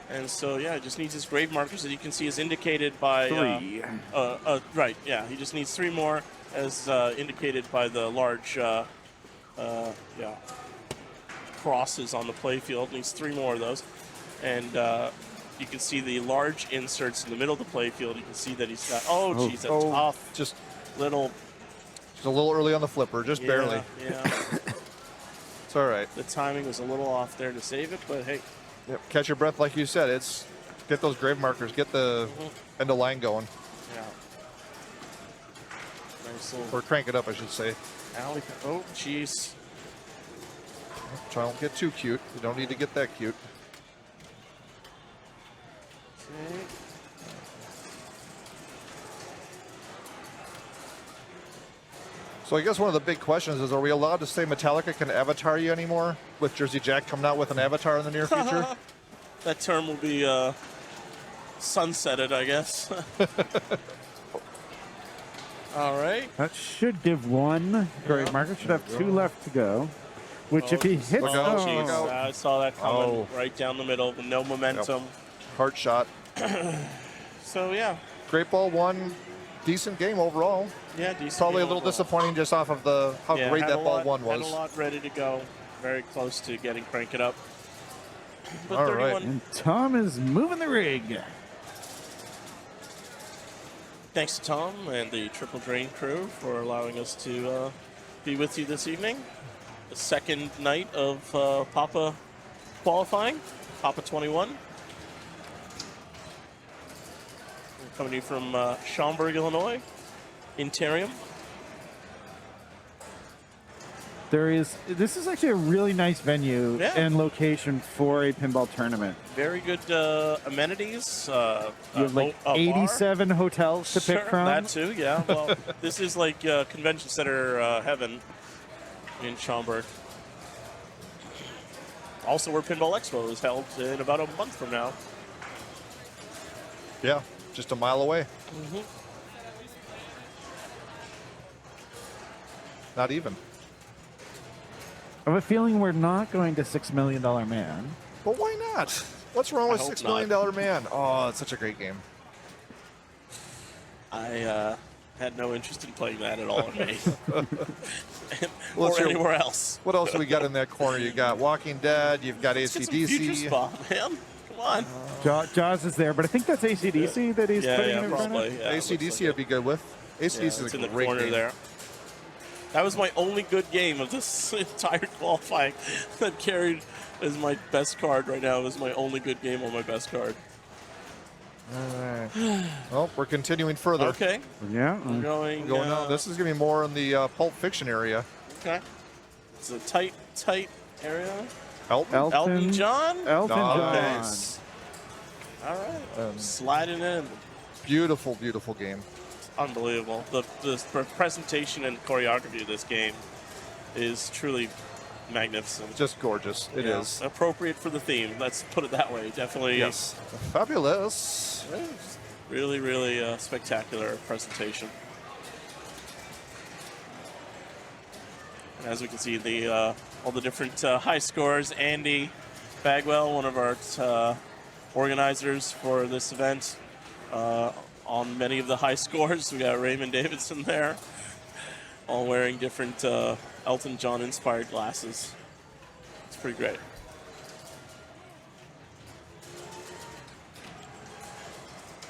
And so, yeah, just needs his grave markers that you can see is indicated by 3. Right, yeah, he just needs 3 more as indicated by the large crosses on the play field. Needs 3 more of those. And you can see the large inserts in the middle of the play field. You can see that he's got, geez, a tough, just a little early on the flipper, just barely. Yeah. It's all right. The timing was a little off there to save it, but hey. Yep. Catch your breath, like you said. It's get those grave markers, get the end of line going. Yeah. Nice little. Or crank it up, I should say. Oh, jeez. Try don't get too cute. You don't need to get that cute. Okay. So I guess one of the big questions is, are we allowed to say Metallica can avatar you anymore with Jersey Jack coming out with an avatar in the near future? That term will be sunsetted, I guess. All right. That should give 1 grave marker. Should have 2 left to go. Which if he hits... I saw that coming right down the middle with no momentum. Hard shot. So, yeah. Great ball 1. Decent game overall. Yeah, decent. Probably a game little overall. disappointing just off of how great that ball 1 was. Had a lot ready to go. Very close to getting crank it up. But all 31. right. And Tom is moving the rig. Thanks to Tom and the Triple Drain crew for allowing us to be with you this evening. The second night of Papa qualifying, Papa 21. We're coming to you from Schaumburg, Illinois, Interium. This is actually a really nice venue and location for a pinball tournament. Very good amenities. You have like 87 bar. hotels to pick from. That too, yeah. Well, this is like convention center heaven in Schaumburg. Also where Pinball Expo is held in about a month from now. Yeah, just a mile away. Mm-hmm. Not even. I have a feeling we're not going to $6 Million Man. But why not? What's wrong with $6 Million Man? Oh, it's such a great game. I had no interest in playing that at all in May. Or anywhere else. What else do we got in that corner? You got Walking Dead, you've got AC/DC. Future spot, man. Come on. Jaws is there, but I think that's AC/DC that he's putting in front of. Yeah, AC/DC I'd be good with. AC/DC is a great corner game. There. That was my only good game of this entire qualifying that carried as my best card right now. It was my only good game on my best card. All right. Well, we're continuing further. Okay. Yeah. We're going on. This is going to be more in the Pulp Fiction area. Okay. It's a tight area. Elton John? Elton John. Nice. All right. Sliding in. Beautiful, beautiful game. Unbelievable. The presentation and choreography of this game is truly magnificent. Just gorgeous. It is. Appropriate for the theme. Let's put it that way. Definitely. Yes. Fabulous. Really, really spectacular presentation. And as we can see, all the different high scores. Andy Bagwell, one of our organizers for this event, on many of the high scores. We got Raymond Davidson there, all wearing different Elton John inspired glasses. It's pretty great.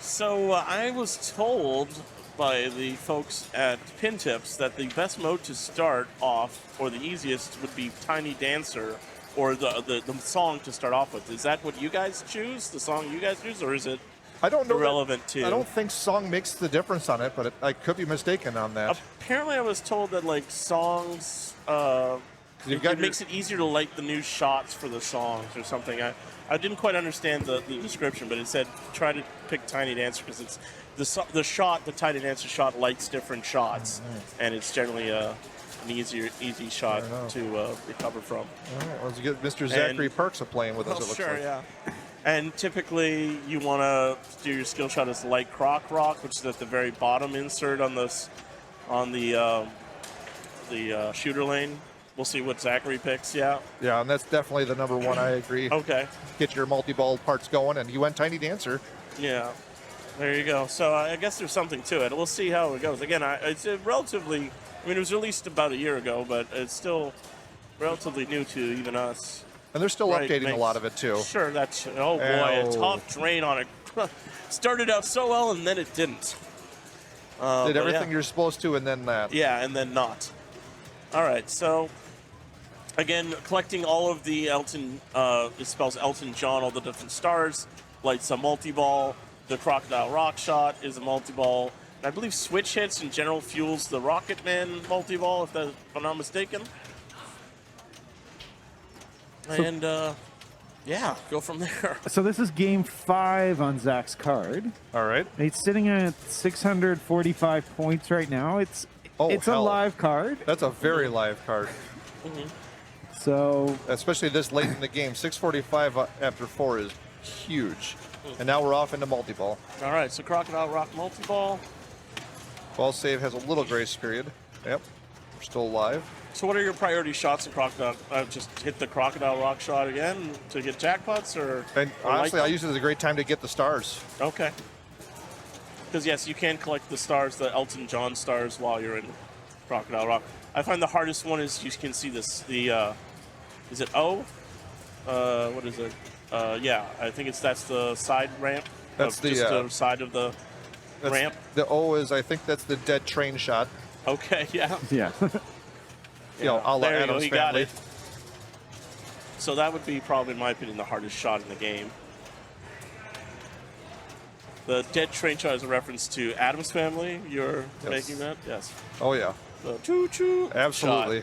So I was told by the folks at Pin Tips that the best mode to start off, or the easiest, would be Tiny Dancer, or the song to start off with. Is that what you guys choose? The song you guys choose, or is it I don't know irrelevant to? I don't think song makes the difference on it, but I could be mistaken on that. Apparently, I was told that like songs, it makes it easier to light the new shots for the songs or something. I didn't quite understand the description, but it said try to pick Tiny Dancer because it's the Tiny Dancer shot lights different shots, and it's generally an easy shot to recover from. All right, let's get Mr. Zachary Parks playing with us. It looks sure, like. yeah. And typically, you want to do your skill shot as light croc rock, which is at the very bottom insert on the shooter lane. We'll see what Zachary picks. Yeah. Yeah, and that's definitely the number one. I agree. Okay. Get your multi-ball parts going, and you went Tiny Dancer. Yeah. There you go. So I guess there's something to it. We'll see how it goes. Again, it's a relatively. I mean, it was released about a year ago, but it's still relatively new to even us. And they're still updating a lot of it too. Sure, that's a tough drain on it. Started out so well and then it didn't. Did everything you're supposed to and then that. Yeah, and then not. All right, so again, collecting all of the it spells Elton John, all the different stars. Lights a multi-ball. The Crocodile Rock Shot is a multi-ball. And I believe Switch Hits in general fuels the Rocket Man multi-ball, if I'm not mistaken. And, yeah, go from there. So this is game 5 on Zach's card. All right. He's sitting at 645 points right now. It's a live card. That's a very live card. So, especially this late in the game, 645 after 4 is huge. And now we're off into multi-ball. All right, so Crocodile Rock multi-ball. Ball save has a little grace period. Yep, we're still alive. So what are your priority shots in Crocodile? Just hit the Crocodile Rock shot again to get jackpots, or? And honestly, I use it as a great time to get the stars. Okay. Because yes, you can collect the stars, the Elton John stars, while you're in Crocodile Rock. I find the hardest one is you can see this. Is it O? What is it? Yeah, I think that's the side ramp. That's the side of the ramp. The O is, I think that's the dead train shot. Okay, yeah. Yeah. You know, a la there you go, Addams he Family. got it. So that would be probably, in my opinion, the hardest shot in the game. The dead train shot is a reference to Addams Family. You're making that? Yes. Oh, yeah. The choo-choo Absolutely.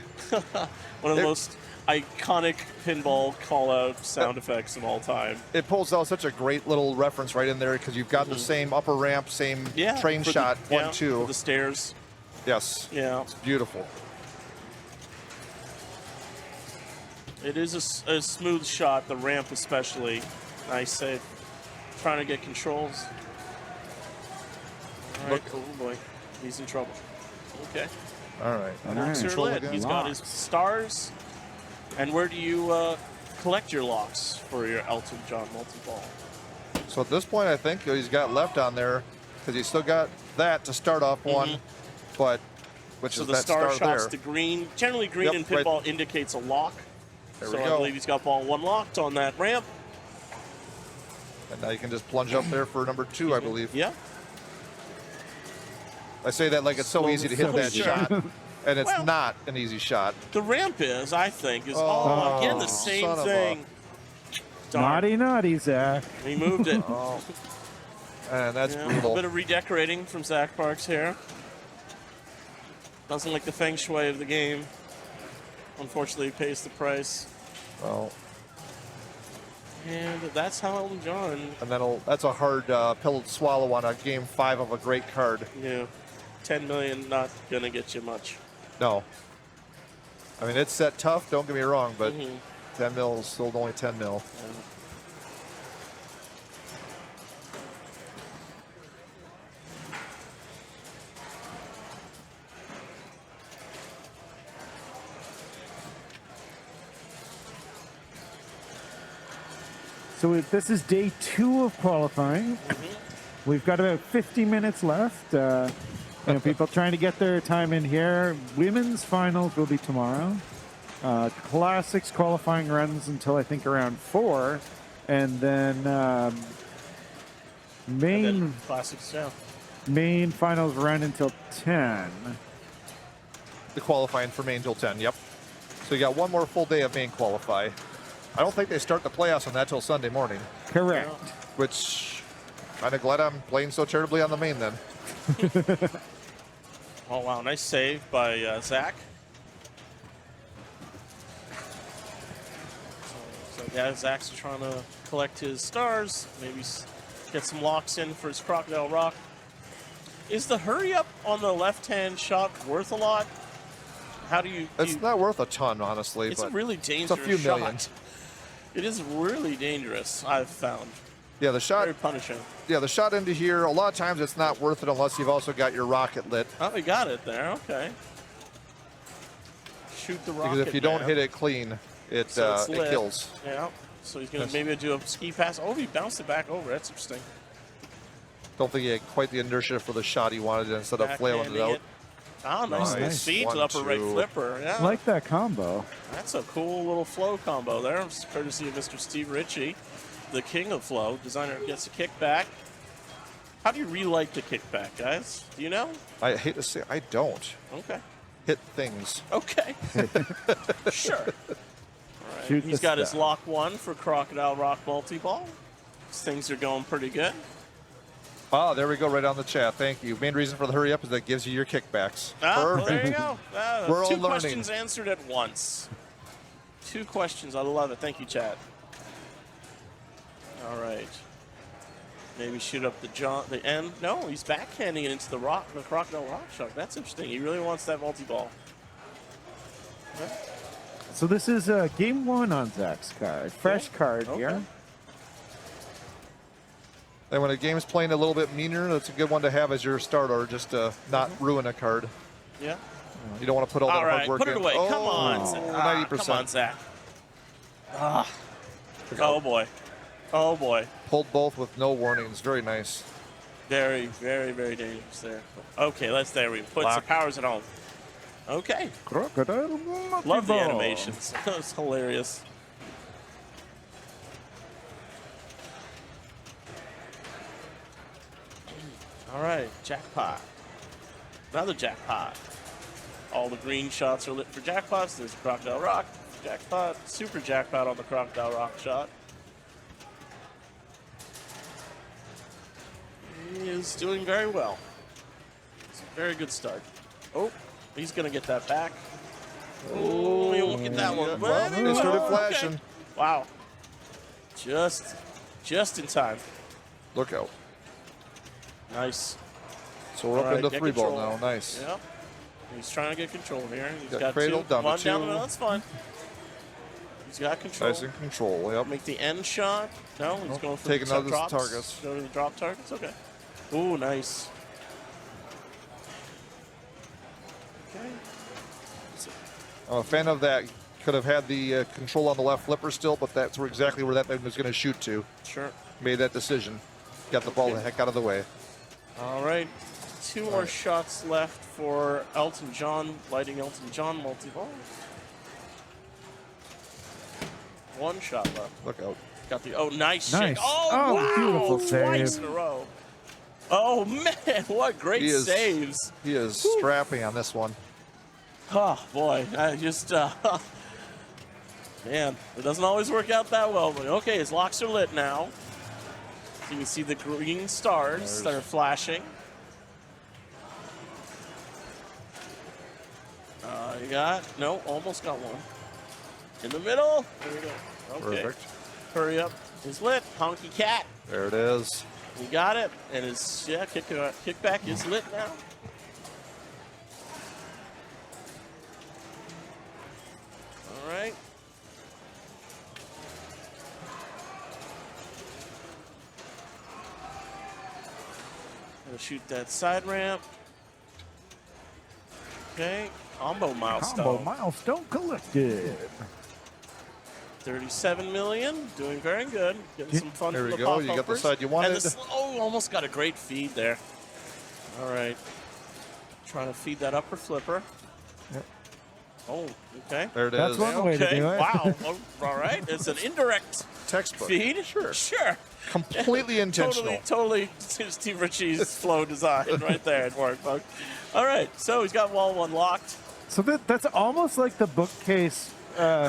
One of the most iconic pinball call-out sound effects of all time. It pulls out such a great little reference right in there because you've got the same upper ramp, same train shot, 1, 2. The stairs. Yes. Yeah. It's beautiful. It is a smooth shot, the ramp especially. Nice save. Trying to get controls. All right, oh boy, he's in trouble. Okay. All right. Locks are lit. He's got his stars. And where do you collect your locks for your Elton John multi-ball? So at this point, I think he's got left on there because he's still got that to start off one, but which so is the that star star shots there. the green. Generally, green in pinball indicates a lock. There so we I go. believe he's got ball 1 locked on that ramp. And now you can just plunge up there for number 2, I believe. Yeah. I say that like it's so easy to hit that Sure. shot, and it's not an easy shot. The ramp is, I think, is again the same son of a- thing. naughty, naughty, Zach. He moved it. And that's A brutal. bit of redecorating from Zach Parks here. Doesn't like the feng shui of the game. Unfortunately, pays the price. Well, And that's how Elton John. and that's a hard pill to swallow on a game 5 of a great card. Yeah, 10 million not gonna get you much. No. I mean, it's set tough, don't get me wrong, but 10 mil is still only 10 mil. So this is day 2 of qualifying. We've got about 50 minutes left. People trying to get their time in here. Women's finals will be tomorrow. Classics qualifying runs until I think around 4, and then main And then classics, yeah. Main finals run until 10. The qualifying for main till 10, yep. So you got one more full day of main qualify. I don't think they start the playoffs on that till Sunday morning. Correct. Which, kind of glad I'm playing so terribly on the main then. Oh, wow. Nice save by Zach. So, yeah, Zach's trying to collect his stars. Maybe get some locks in for his Crocodile Rock. Is the hurry up on the left-hand shot worth a lot? How do you... It's not worth a ton, honestly. It's but a really dangerous it's a few shot. million. It is really dangerous, I've found. Yeah, the shot... Very punishing. Yeah, the shot into here, a lot of times it's not worth it unless you've also got your rocket lit. Oh, we got it there. Okay. Shoot the rocket, Because if you don't man. hit it clean, it So it's it lit. kills. Yeah. So he's going to Yes. maybe do a ski pass. Oh, he bounced it back over. That's interesting. Don't think he had quite the inertia for the shot he wanted instead of flailing it out. Ah, nice feed to the upper right flipper. Yeah. I like that combo. That's a cool little flow combo there. It's courtesy of Mr. Steve Ritchie, the king of flow. Designer gets a kickback. How do you relight the kickback, guys? Do you know? I hate to say I don't. Okay. Hit things. Okay. Sure. All right. Shoot He's the got his star. lock 1 for Crocodile Rock multi-ball. Things are going pretty good. Ah, there we go, right on the chat. Thank you. Main reason for the hurry up is that gives you your kickbacks. Ah, well, Perfect. there you go. We're all Two learning. questions answered at once. 2 questions. I love it. Thank you, Chad. All right. Maybe shoot up the end. No, he's backhanding it into the Crocodile Rock shot. That's interesting. He really wants that multi-ball. Okay. So this is game 1 on Zach's card. Fresh card here. And when a game's playing a little bit meaner, that's a good one to have as your starter, just to not ruin a card. Yeah. You don't want to put all that All right, hard work put in. it away. Oh, Come on, Zach. 90%. Come on, Zach. Ah. Oh, boy. Oh, boy. Pulled both with no warnings. Very nice. Very, very, very dangerous there. Okay, there we put some powers at home. Okay. Crocodile Love the multi-ball. animations. That was hilarious. All right, jackpot. Another jackpot. All the green shots are lit for jackpots. There's Crocodile Rock, jackpot, super jackpot on the Crocodile Rock shot. He is doing very well. It's a very good start. Oh, he's going to get that back. Oh, he won't get that one. Well, they started flashing. Okay. Wow. Just in time. Look out. Nice. So we're All up right, into get 3-ball control. now. Nice. Yep. He's trying to get control here. He's Got got cradle, two. down to One down. two. No, that's fine. He's got control. Nice in control. Yep. Make the end shot. No, he's going for Taking the out his drops. targets. Go to the drop targets. Okay. Ooh, nice. Okay. I'm a fan of that. Could have had the control on the left flipper still, but that's exactly where that thing was going to shoot to. Sure. Made that decision. Got the ball the heck out of the way. All right. Two more shots left for Elton John, lighting Elton John multi-ball. One shot left. Look out. Got the, nice Nice. shake. Oh, Oh, wow. beautiful Twice save. in a row. Oh, man, what great saves. He is strapping on this one. Oh, boy. I just, man, it doesn't always work out that well. But okay, his locks are lit now. So you can see the green stars that are flashing. You got, almost got one. In the middle. There we go. Okay. Perfect. Hurry up. It's lit. Honky cat. There it is. You got it. And his kickback is lit now. All right. Gonna shoot that side ramp. Okay. Combo milestone. Combo milestone collected. 37 million. Doing very good. Getting some fun There from we the go. pop You got the bumpers. side you wanted. And almost got a great feed there. All right. Trying to feed that upper flipper. Yep. Oh, okay. There it That's is. one way to do it. Wow. Oh, all right. It's an indirect textbook. Feed? Sure. Completely intentional. Totally Steve Ritchie's flow design right there at work, folks. All right, so he's got wall 1 locked. So that's almost like the bookcase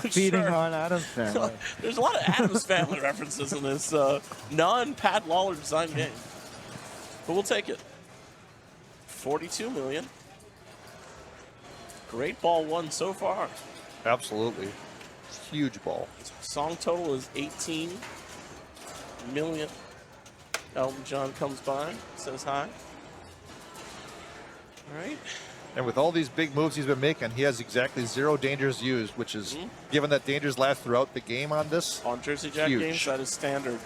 feeding on Adam's Family. There's a lot of Adam's Family references in this non-Pat Lawler design game. But we'll take it. 42 million. Great ball 1 so far. Absolutely. Huge ball. Song total is 18 million. Elton John comes by, says hi. All right. And with all these big moves he's been making, he has exactly 0 dangers used, which is, given that dangers last throughout the game on this, on Jersey Jack games, that is standard.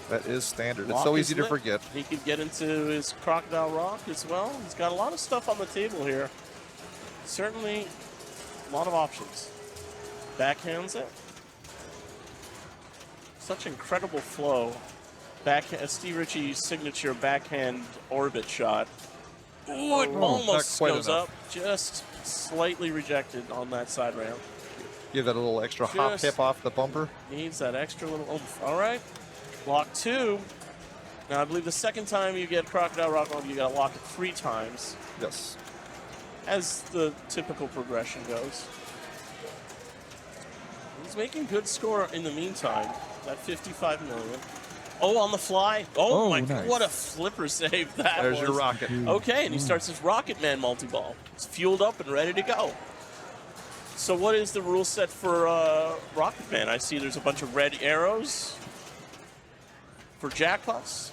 That is standard. It's so easy to forget. He could get into his Crocodile Rock as well. He's got a lot of stuff on the table here. Certainly a lot of options. Backhands it. Such incredible flow. Steve Ritchie's signature backhand orbit shot. Ooh, it almost goes up. Just slightly rejected on that side ramp. Give that a little extra hop hip off the bumper. Needs that extra little oomph. All right. Lock 2. Now, I believe the second time you get Crocodile Rock on, you got to lock it 3 times. Yes. As the typical progression goes. He's making good score in the meantime. That 55 million. Oh, on the fly. Oh my God, what a flipper save that was. There's your rocket. Okay, and he starts his Rocket Man multi-ball. It's fueled up and ready to go. So what is the rule set for Rocket Man? I see there's a bunch of red arrows for jackpots.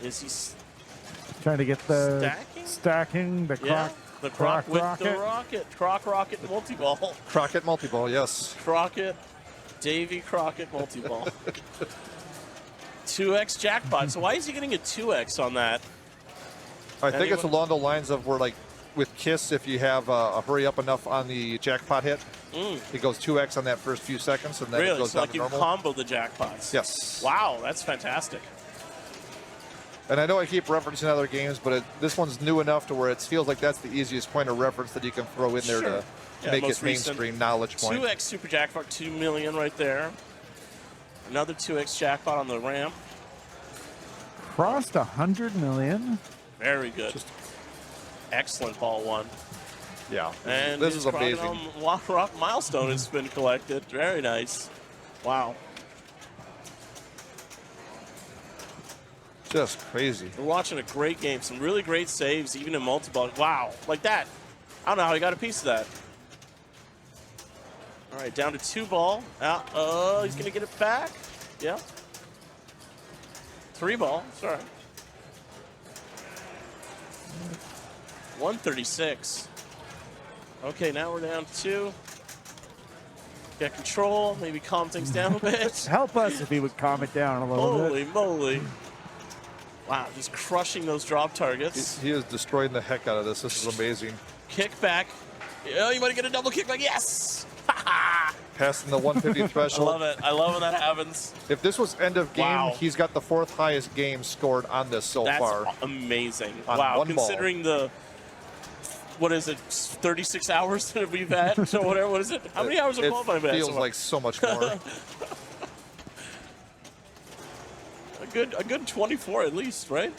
Is he trying to get the stacking the croc? The croc with rocket. the rocket. Croc rocket multi-ball. Crockett multi-ball, yes. Crockett. Davy Crockett multi-ball. 2x jackpot. So why is he getting a 2x on that? I think it's along the lines of where, like, with Kiss, if you have a hurry up enough on the jackpot hit, it goes 2x on that first few seconds, and then it goes so down like to you normal. combo the jackpots. Yes. Wow, that's fantastic. And I know I keep referencing other games, but this one's new enough to where it feels like that's the easiest point of reference that you can throw in there to make it mainstream knowledge point. 2x super jackpot, 2 million right there. Another 2x jackpot on the ramp. Crossed 100 million. Very good. Excellent ball 1. Yeah. And this is amazing. Rock milestone has been collected. Very nice. Wow. Just crazy. We're watching a great game. Some really great saves, even in multi-ball. Wow, like that. I don't know how he got a piece of that. All right, down to 2 ball. He's going to get it back. Yeah. 3 ball. Sorry. 136. Okay, now we're down to 2. Get control. Maybe calm things down a bit. Help us if he would calm it down a little bit. Holy moly. Wow, just crushing those drop targets. He is destroying the heck out of this. This is amazing. Kick back. Oh, you might get a double kick back. Yes! Passing the 150 threshold. I love it. I love when that happens. If this was end of game, he's got the 4th highest game scored on this so far. That's amazing. On wow, one considering the, what is it, 36 hours that we've had? So whatever, what is it? How many hours of qualifying It feels like so much more. A good 24 at least, right?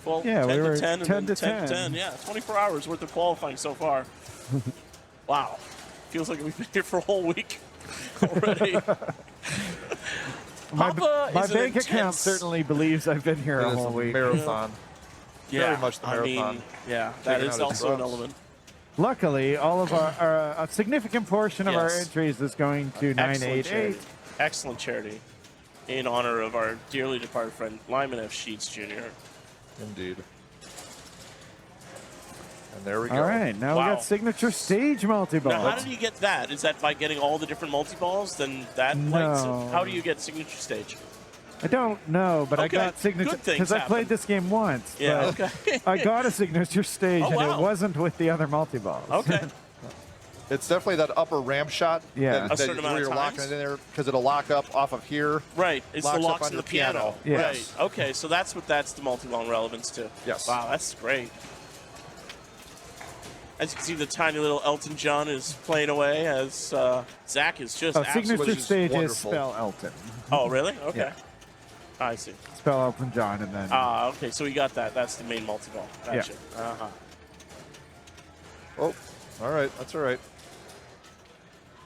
Well, yeah, 10 we were to 10 and 10 then to 10 to 10. 10. Yeah, 24 hours worth of qualifying so far. Wow. Feels like we've been here for a whole week already. My is an bank account certainly believes I've been here a whole week. Marathon. Yeah. Very much the marathon. I mean, yeah, that is also an element. Luckily, all of our a significant portion of our entries is going to 988. Excellent charity in honor of our dearly departed friend Lyman F. Sheets Jr. Indeed. And there we go. All right, now we got signature stage multi-ball. Now, how did you get that? Is that by getting all the different multi-balls? Then that No. how do you get signature stage? I don't know, but I Okay, got signature good things because I played happen. this game once. Yeah, but okay. I got a signature stage, Oh, and wow. it wasn't with the other multi-balls. Okay. It's definitely that upper ramp shot. Yeah. That, A certain amount where of you're locking times? it in there because it'll lock up off of here. Right, it's the up locks in under the piano. Yes. Right. Okay, so that's the multi-ball relevance to. Yes. Wow, that's great. As you can see, the tiny little Elton John is playing away as Zach is just absolutely signature stage wonderful. is spell Elton. Oh, really? Okay. Yeah. I see. Spell Elton John and then. Okay, so we got that. That's the main multi-ball. Gotcha. Yeah. Uh-huh. Oh, all right. That's all right.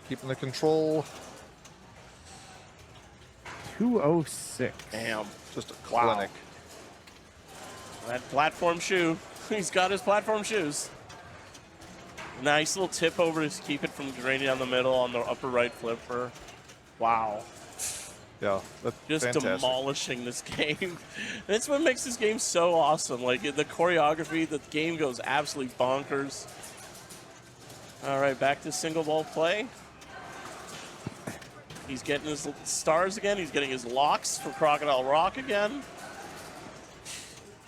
Keeping the control. 206. Damn. Just a Wow. clinic. That platform shoe. He's got his platform shoes. Nice little tip over to keep it from draining down the middle on the upper right flipper. Wow. Yeah, that's Just fantastic. demolishing this game. That's what makes this game so awesome. Like the choreography, the game goes absolutely bonkers. All right, back to single ball play. He's getting his stars again. He's getting his locks for Crocodile Rock again.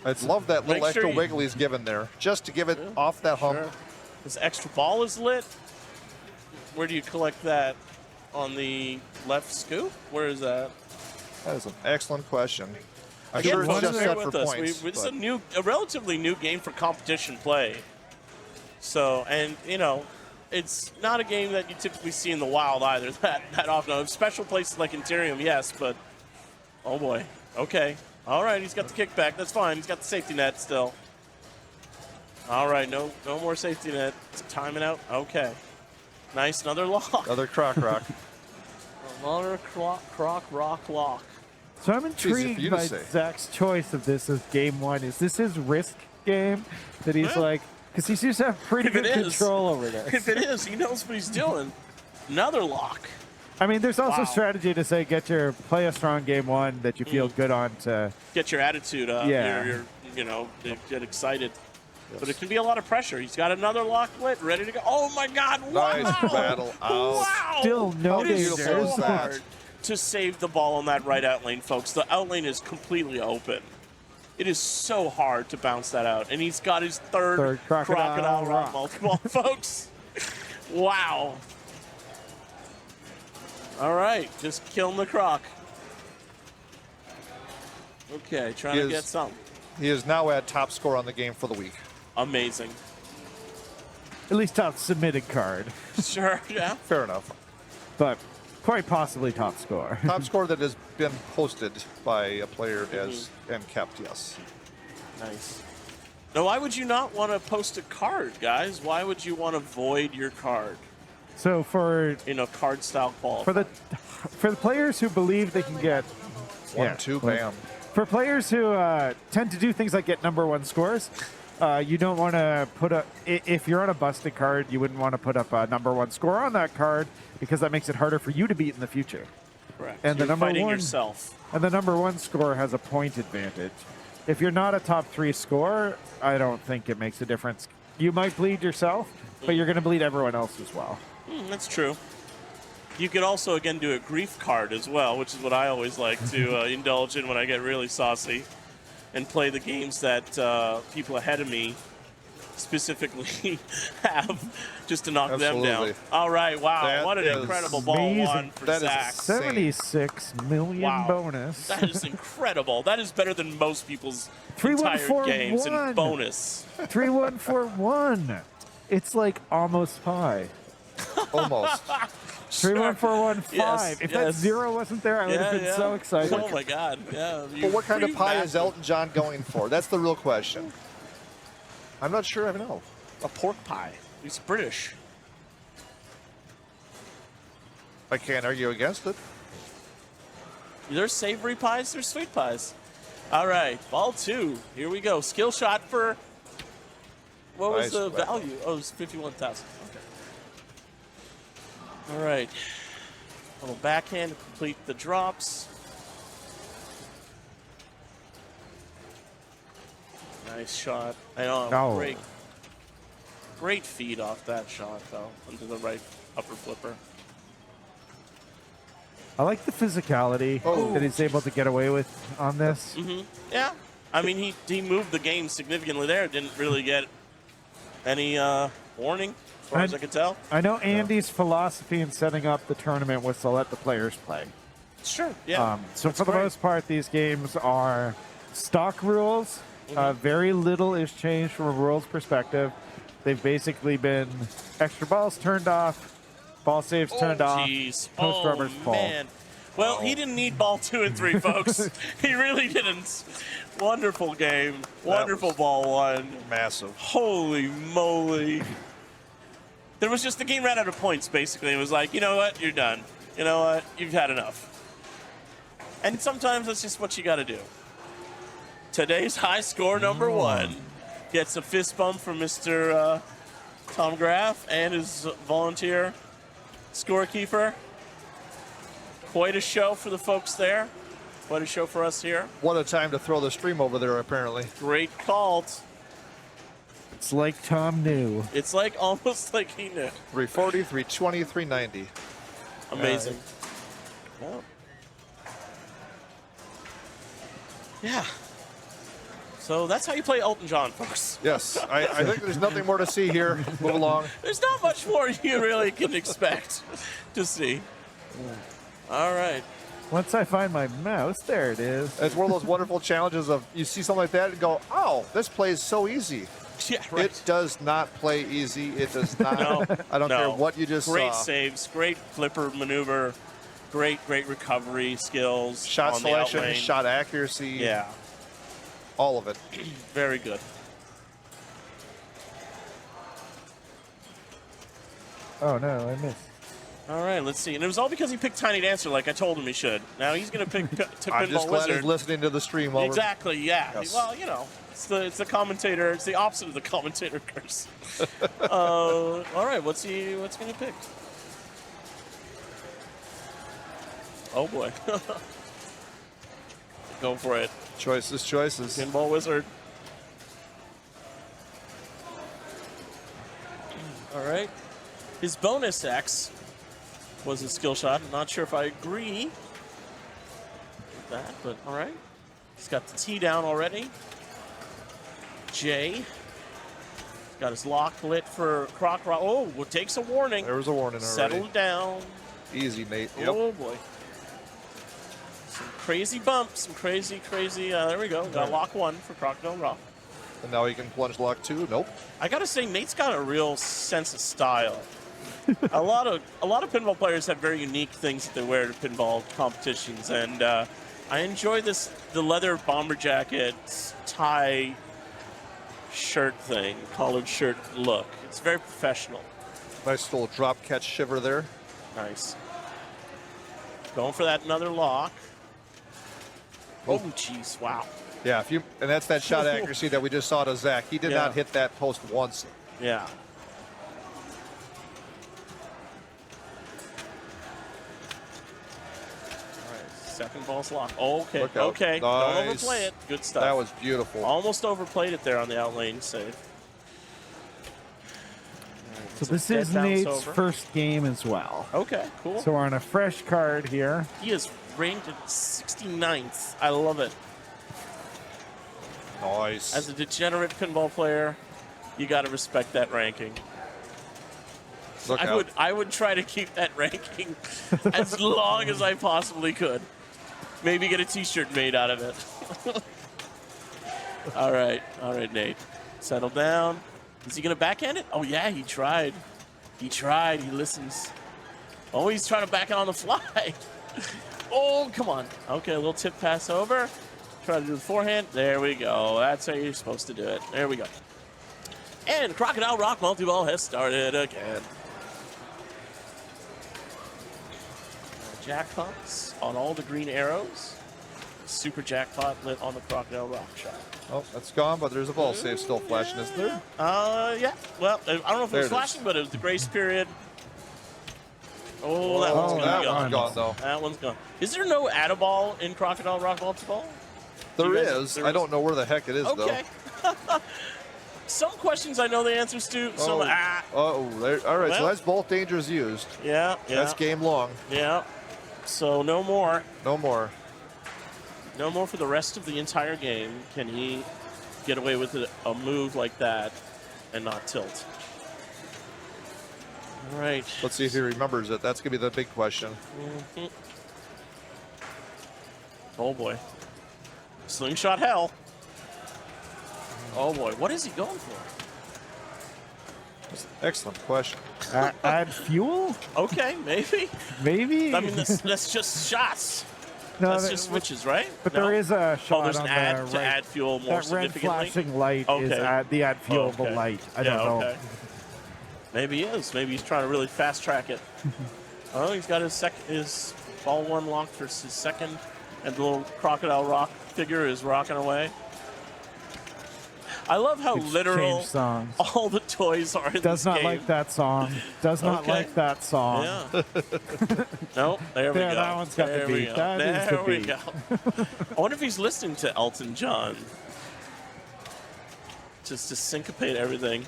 I love that little Make sure extra you- wiggle he's given there, just to give it off that hump. Sure. This extra ball is lit. Where do you collect that? On the left scoop? Where is that? That is an excellent question. I'm Again, sure it's folks, just bear set with for us. points. It's but- a relatively new game for competition play. So, and you know, it's not a game that you typically see in the wild either. That often. Special places like Interium, yes, but oh boy. Okay. All right, he's got the kickback. That's fine. He's got the safety net still. All right, no more safety net. It's timing out. Okay. Nice, another lock. Another croc rock. Another croc rock lock. So I'm Jeez, if intrigued you to by say. Zach's choice of this as game one. Is this his risk game that he's like, because he seems to have pretty If it good is- control over this. If it is, he knows what he's doing. Another lock. I mean, there's also Wow. strategy to say play a strong game one that you feel good on to. Get your attitude up. Yeah. Get excited. But it can be a lot of pressure. He's got another lock lit, ready to go. Oh my God! Wow! Nice battle out. Wow! Still no It is danger. so hard to save the ball on that right out lane, folks. The out lane is completely open. It is so hard to bounce that out, and he's got his third crocodile rock multi-ball, folks. Wow! All right, just killing the croc. Okay, trying He to is- get something. He is now at top score on the game for the week. Amazing. At least top submitted card. Sure, yeah. Fair enough. But quite possibly top score. Top score that has been posted by a player as and kept, yes. Nice. Now, why would you not want to post a card, guys? Why would you want to void your card So for in a card style qualifier? for the players who believe they can get 1-2, bam. For players who tend to do things like get number one scores, you don't want to put if you're on a busted card, you wouldn't want to put up a number one score on that card because that makes it harder for you to beat in the future. Correct. And You're the number fighting one yourself. And the number one score has a point advantage. If you're not a top three score, I don't think it makes a difference. You might bleed yourself, but you're going to bleed everyone else as well. That's true. You could also, again, do a grief card as well, which is what I always like to indulge in when I get really saucy and play the games that people ahead of me specifically have just to knock them Absolutely. down. All right, wow, That what an is incredible ball amazing. one for That is Zach. 76 million Wow. bonus. That is incredible. That is better than most people's 3-1-4-1. entire games in bonus. 3-1-4-1. It's like almost pi. Almost. 3-1-4-1-5. Yes, If that yes. zero wasn't there, I would have been so excited. Oh my God! Yeah. But what kind of you pie is bastard. Elton John going for? That's the real question. I'm not sure I know. A pork pie. He's British. I can't argue against it. There's savory pies. There's sweet pies. All right, ball two. Here we go. Skill shot for. What was Nice the weapon. value? Oh, it was 51,000. Okay. All right. A little backhand to complete the drops. Nice shot. I know. Oh. Great feed off that shot, though, into the right upper flipper. I like the physicality that he's able to get away with on this. Yeah. I mean, he moved the game significantly there. Didn't really get any warning, as far as I could tell. I know Andy's philosophy in setting up the tournament was to let the players play. Sure, yeah. So for the most part, these games are stock rules. Very little is changed from a rules perspective. they've basically been extra balls turned off, ball saves turned off, post rubbers full. Man. Well, he didn't need ball 2 and 3, folks. He really didn't. Wonderful game. Wonderful ball 1. Massive. Holy moly. There was just the game ran out of points, basically. It was like, you know what? You're done. You know what? You've had enough. And sometimes that's just what you got to do. Today's high score number 1 gets a fist bump from Mr. Tom Graff and his volunteer scorekeeper. Quite a show for the folks there. Quite a show for us here. What a time to throw the stream over there, apparently. Great call. It's like Tom knew. It's like almost like he knew. 340, 320, 390. Amazing. Well. Yeah. So that's how you play Elton John, folks. Yes, I think there's nothing more to see here. Move along. There's not much more you really can expect to see. All right. Once I find my mouse, there it is. It's one of those wonderful challenges of you see something like that and go, oh, this plays so easy. Yeah, right. It does not play easy. It does not. No, I don't care what you just great saw. Saves, great flipper maneuver, great recovery skills. Shot on selection, the outlane. shot accuracy. Yeah. All of it. Very good. Oh, no, I missed. All right, let's see. And it was all because he picked Tiny Dancer like I told him he should. Now he's going to pick to I'm Pinball just glad Wizard. he's listening to the stream. While Exactly, yeah. Yes. Well, you know, it's the commentator. It's the opposite of the commentator curse. All right, what's going to pick? Oh, boy. Go for it. Choices. Pinball Wizard. All right. His bonus X was a skill shot. I'm not sure if I agree with that, but all right. He's got the T down already. J. Got his lock lit for Croc Rock. Oh, well, takes a warning. There was a warning already. Settle down. Easy, Nate. Yep. Oh, boy. Some crazy bumps. Some crazy. There we go. Got lock 1 for Crocodile Rock. And now he can plunge lock 2. Nope. I gotta say, Nate's got a real sense of style. a lot of pinball players have very unique things that they wear to pinball competitions, and I enjoy the leather bomber jacket tie shirt thing, collared shirt look. It's very professional. Nice little drop catch shiver there. Nice. Going for that another lock. Oh, jeez! Wow. Yeah, and that's that shot accuracy that we just saw to Zach. He did not hit that post once. Yeah. All right, second ball's lock. Okay, okay. Nice. Don't overplay it. Good stuff. That was beautiful. Almost overplayed it there on the outlane save. So this is Nate's first game as well. Okay, cool. So we're on a fresh card here. He is ranked at 69th. I love it. Nice. As a degenerate pinball player, you got to respect that ranking. I would try to keep that ranking as long as I possibly could. Maybe get a T-shirt made out of it. All right, Nate. Settle down. Is he going to backhand it? Oh, yeah, he tried. He listens. Oh, he's trying to back it on the fly. Oh, come on. Okay, a little tip pass over. Try to do the forehand. There we go. That's how you're supposed to do it. There we go. And Crocodile Rock Multi-Ball has started again. Jackpots on all the green arrows. Super jackpot lit on the Crocodile Rock shot. Oh, that's gone, but there's a ball save still flashing, isn't there? Yeah. Well, I don't know if it was flashing, but it was the grace period. Oh, that one's gone, though. That one's gone. Is there no Add-A-Ball in Crocodile Rock Multi-Ball? There is. I don't know where the heck it is, though. Okay. Some questions I know the answers to. Some, all right, well, so that's both dangers used. Yeah. That's game long. Yeah. So no more. No more. No more for the rest of the entire game. Can he get away with a move like that and not tilt? All right. Let's see if he remembers it. That's going to be the big question. Mm-hmm. Oh, boy. Slingshot hell. Oh, boy. What is he going for? Excellent question. Add fuel? Okay, maybe. Maybe. I mean, that's just shots. No, that's just switches, right? But No? there is a shot there's on an ad the to right. add fuel more that red significantly. flashing light is the add fuelable light. I don't know. Okay. Maybe he is. Maybe he's trying to really fast track it. Oh, he's got his ball one locked for his second, and the little Crocodile Rock figure is rocking away. I love how literal songs. all the toys are in Does this not game. like that song. Does not like that song. Yeah. Nope. There we go. That one's got there the we beat. go. That is there the we beat. go. I wonder if he's listening to Elton John. Just to syncopate everything.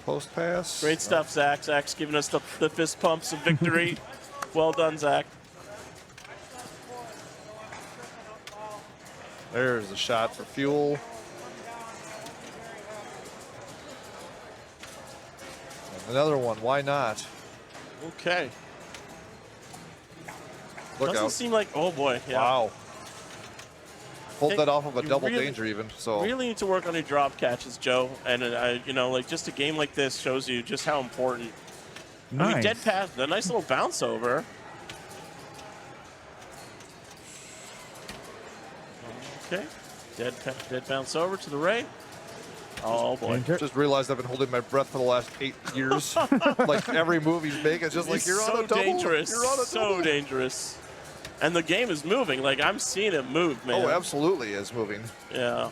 Post pass. Great stuff, Zach. Zach's giving us the fist pumps of victory. Well done, Zach. There's the shot for fuel. And another one. Why not? Okay. Look Doesn't out. seem like. Oh boy. Yeah. Wow. Pulled Think that off of a you double really- danger even. So Really need to work on your drop catches, Joe. And like just a game like this shows you just how important. I mean, Nice. dead pass, the nice little bounce over. Okay, dead bounce over to the right. Oh boy! just realized I've been holding my breath for the last 8 years. Like every move he's making, it's just like He's you're so on a double. dangerous, You're on a so double. dangerous. And the game is moving. Like I'm seeing it move, man. Oh, absolutely is moving. Yeah.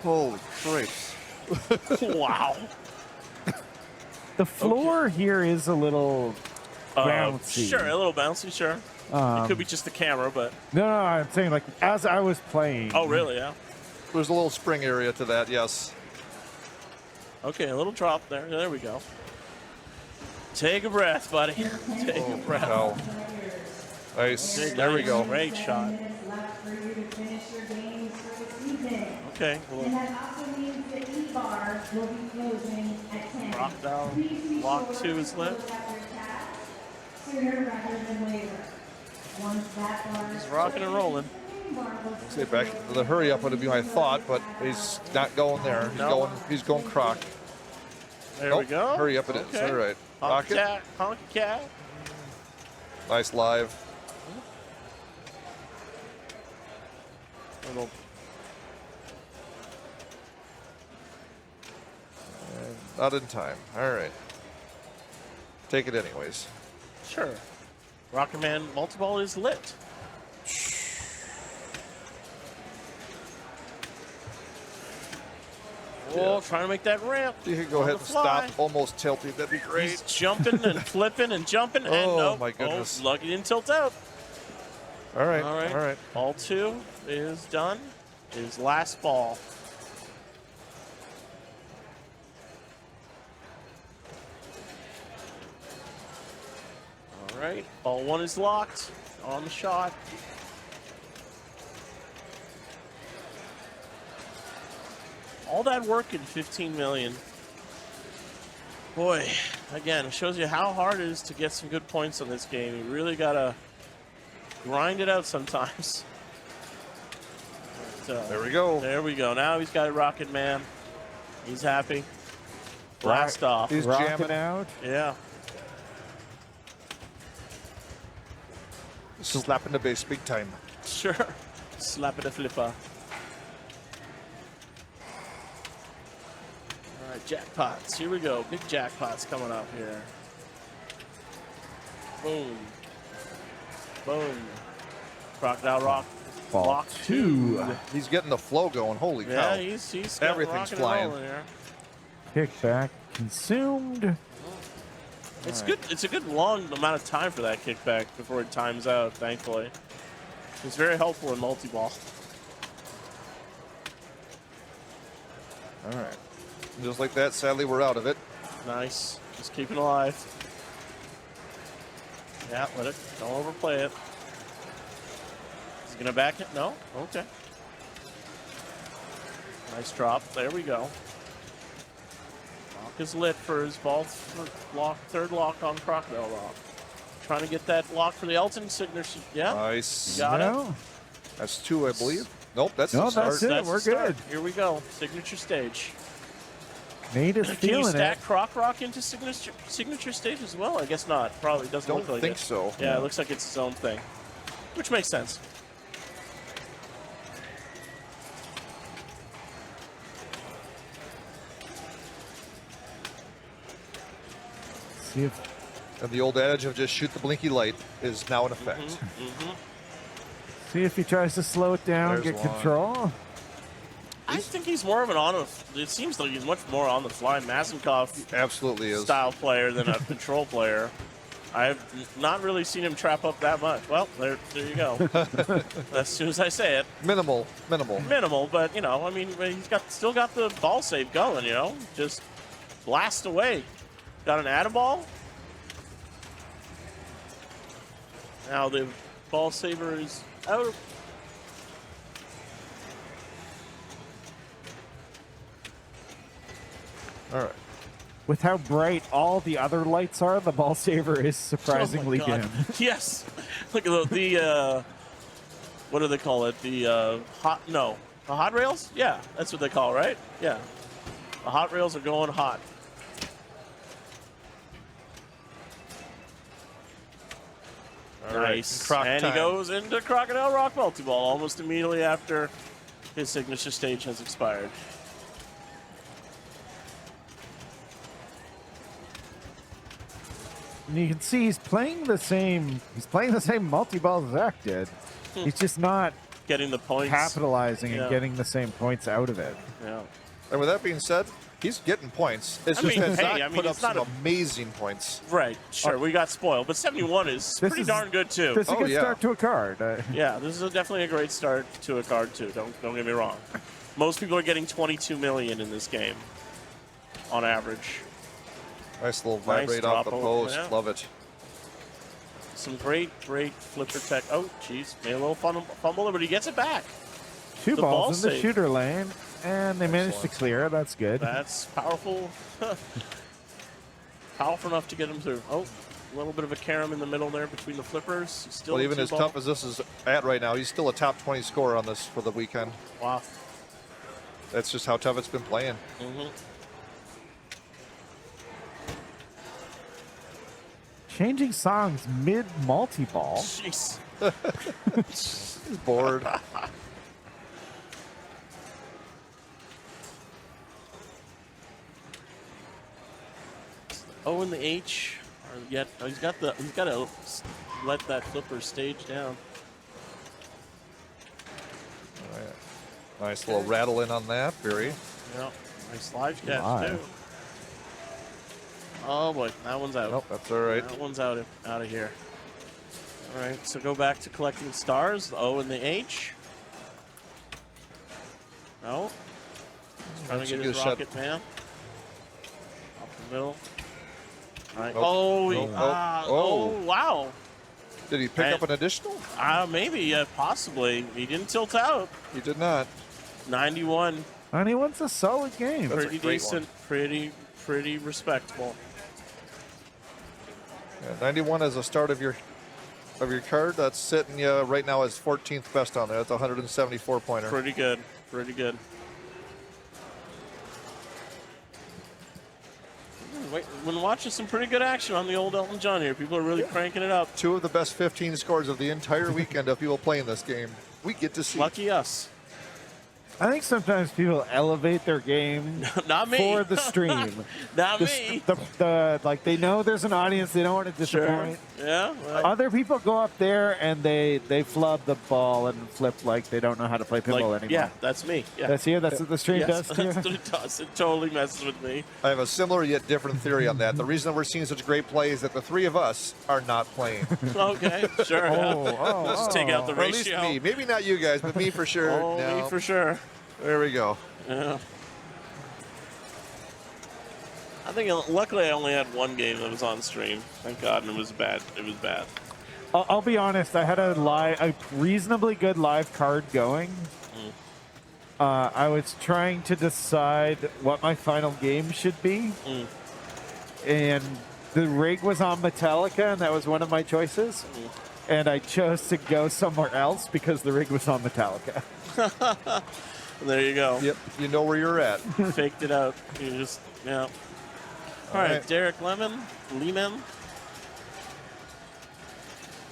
Holy crapes! Wow. The floor here is a little bouncy. Sure, a little bouncy. Sure. It could be just the camera, but. No, I'm saying like as I was playing. Oh, really? Yeah. There's a little spring area to that. Yes. Okay, a little drop there. There we go. Take a breath, buddy. Take a breath. Wow. Nice. Okay, There we go. Great shot. Okay. And that also means the E-bar will be closing at 10. Drop down. Lock 2 is lit. Sooner rather than later. Once that bar He's rocking and rolling. Say back the hurry up would be my thought, but he's not going there. He's going croc. There we go. Hurry up it is. Okay. All right. Honky Rocket. cat. Honky cat. Nice live. Little. Not in time. All right. Take it anyways. Sure. Rocket Man multi-ball is lit. Oh, trying to make that ramp. You can go on ahead the and fly. stop almost tilting. That'd be great. He's jumping and flipping and jumping. And Oh, nope. my goodness. Oh, lucky didn't tilt out. All right. All right. All right. Ball 2 is done. His last ball. All right. Ball 1 is locked. On the shot. All that work in 15 million. Boy, again, it shows you how hard it is to get some good points on this game. You really got to grind it out sometimes. But, there we go. There we go. Now he's got a Rocket Man. He's happy. Blast off. He's jamming out. Yeah. Slapping the base big time. Sure. Slap it a flipper. All right, jackpots. Here we go. Big jackpots coming up here. Boom. Boom. Crocodile Rock. Block 2. He's getting the flow going. Holy cow. Yeah, he's got Everything's rocking and flying. rolling here. Kickback consumed. It's good. It's a good long amount of time for that kickback before it times out, thankfully. It's very helpful in multi-ball. All right. Just like that, sadly, we're out of it. Nice. Just keeping alive. Yeah, let it. Don't overplay it. Is he going to back it? No? Okay. Nice drop. There we go. Lock is lit for his ball third lock on Crocodile Rock. Trying to get that lock for the Elton signature. Yeah. Nice. You got it. That's 2, I believe. Nope, that's No, the start. that's it. We're the start. good. Here we go. Signature stage. Nate is Can you feeling stack it. Croc Rock into signature stage as well? I guess not. Probably doesn't look like it. Don't think so. Yeah, it looks like it's its own thing, which makes sense. See if And the old adage of just shoot the blinky light is now in effect. See if he tries to slow it down, There's get one. control. I think he's more of an it seems like he's much more on the fly Mazenkov absolutely is style player than a control player. I've not really seen him trap up that much. Well, there you go. As soon as I say it. Minimal. Minimal, but, you know, I mean, he's still got the ball save going, you know? Just blast away. Got an add-a-ball. Now the ball saver is out. All right. With how bright all the other lights are, the ball saver is surprisingly dim. Yes. Look at the what do they call it? The hot rails? Yeah, that's what they call it, right? Yeah. The hot rails are going hot. Nice. And he goes into Crocodile Rock multi-ball almost immediately after his signature stage has expired. And you can see he's playing the same multi-ball Zach did. He's just not getting the points, capitalizing and getting the same points out of it. Yeah. And with that being said, he's getting points. It's just that Zach put up some amazing points. Right, sure. We got spoiled, but 71 is pretty darn good too. This is a good start to a card. Yeah, this is definitely a great start to a card too. Don't get me wrong. Most people are getting 22 million in this game, on average. Nice little vibrate off the post. Yeah. Love it. Some great flipper tech. Oh, jeez, made a little fumble, but he gets it back. Two balls in the shooter lane, and they managed to clear. That's good. That's powerful. Powerful enough to get him through. Oh, a little bit of a carom in the middle there between the flippers. He's still even as tough as this is at right now, he's still a top 20 scorer on this for the weekend. Wow. That's just how tough it's been playing. Changing songs mid multi-ball. Jeez. Bored. O and the H are yet. Oh, he's got to let that flipper stage down. All right. Nice little rattle in on that. Very. Yeah. Nice live catch too. Oh boy, that one's out. Nope, that's all right. That one's out of here. All right, so go back to collecting stars. The O and the H. No. He's trying to get his rocket man. Up the middle. All right. Oh, wow. Did he pick up an additional? Maybe, possibly. He didn't tilt out. He did not. 91. 91's a solid game. Pretty decent. Pretty respectable. Yeah, 91 as a start of your card. That's sitting right now as 14th best on there. That's a 174 pointer. Pretty good. Pretty good. Been watching some pretty good action on the old Elton John here. People are really cranking it up. 2 of the best 15 scores of the entire weekend of people playing this game. We get to see. Lucky us. I think sometimes people elevate their game Not me. for the stream. Not me. Like they know there's an audience, they don't want to disappoint. Sure. Yeah. Well. Other people go up there and they flub the ball and flip like they don't know how to play pinball anymore. Yeah, that's me. Yeah. That's you? That's what the stream does to you? That's what it does. It totally messes with me. I have a similar yet different theory on that. The reason that we're seeing such great play is that the 3 of us are not playing. Okay, sure. Let's take out the or ratio. At least me. Maybe not you guys, but me for sure. Me for sure. There we go. Yeah. I think luckily I only had one game that was on stream. Thank God, and it was bad. It was bad. I'll be honest. I had a reasonably good live card going. I was trying to decide what my final game should be, and the rig was on Metallica, and that was one of my choices. And I chose to go somewhere else because the rig was on Metallica. There you go. Yep, you know where you're at. Faked it out. You just Yeah. All right, Derek Lehman.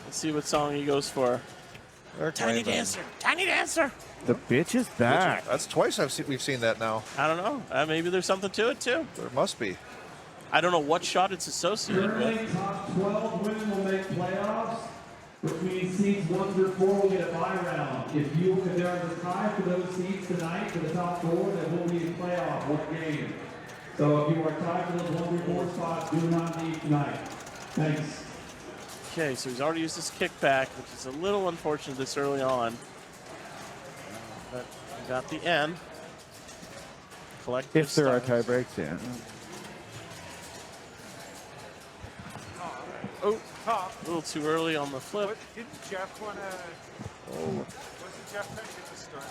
Let's see what song he goes for. Tiny Dancer. Tiny Dancer. The bitch is back. That's twice we've seen that now. I don't know. Maybe there's something to it, too. There must be. I don't know what shot it's associated with. Top 12 women will make playoffs. Between seeds 1 through 4 will get a bye round. If there is a tie for those seeds tonight for the top 4, there will be a playoff, 1 game. So if you are tied for those 1 through 4 spots, do not leave tonight. Thanks. Okay, so he's already used his kickback, which is a little unfortunate this early on. But we got the end. Collective If there are stars. tie breaks, yeah. Oh, a little too early on the flip. Didn't Jeff want to... Wasn't Jeff trying to get the start?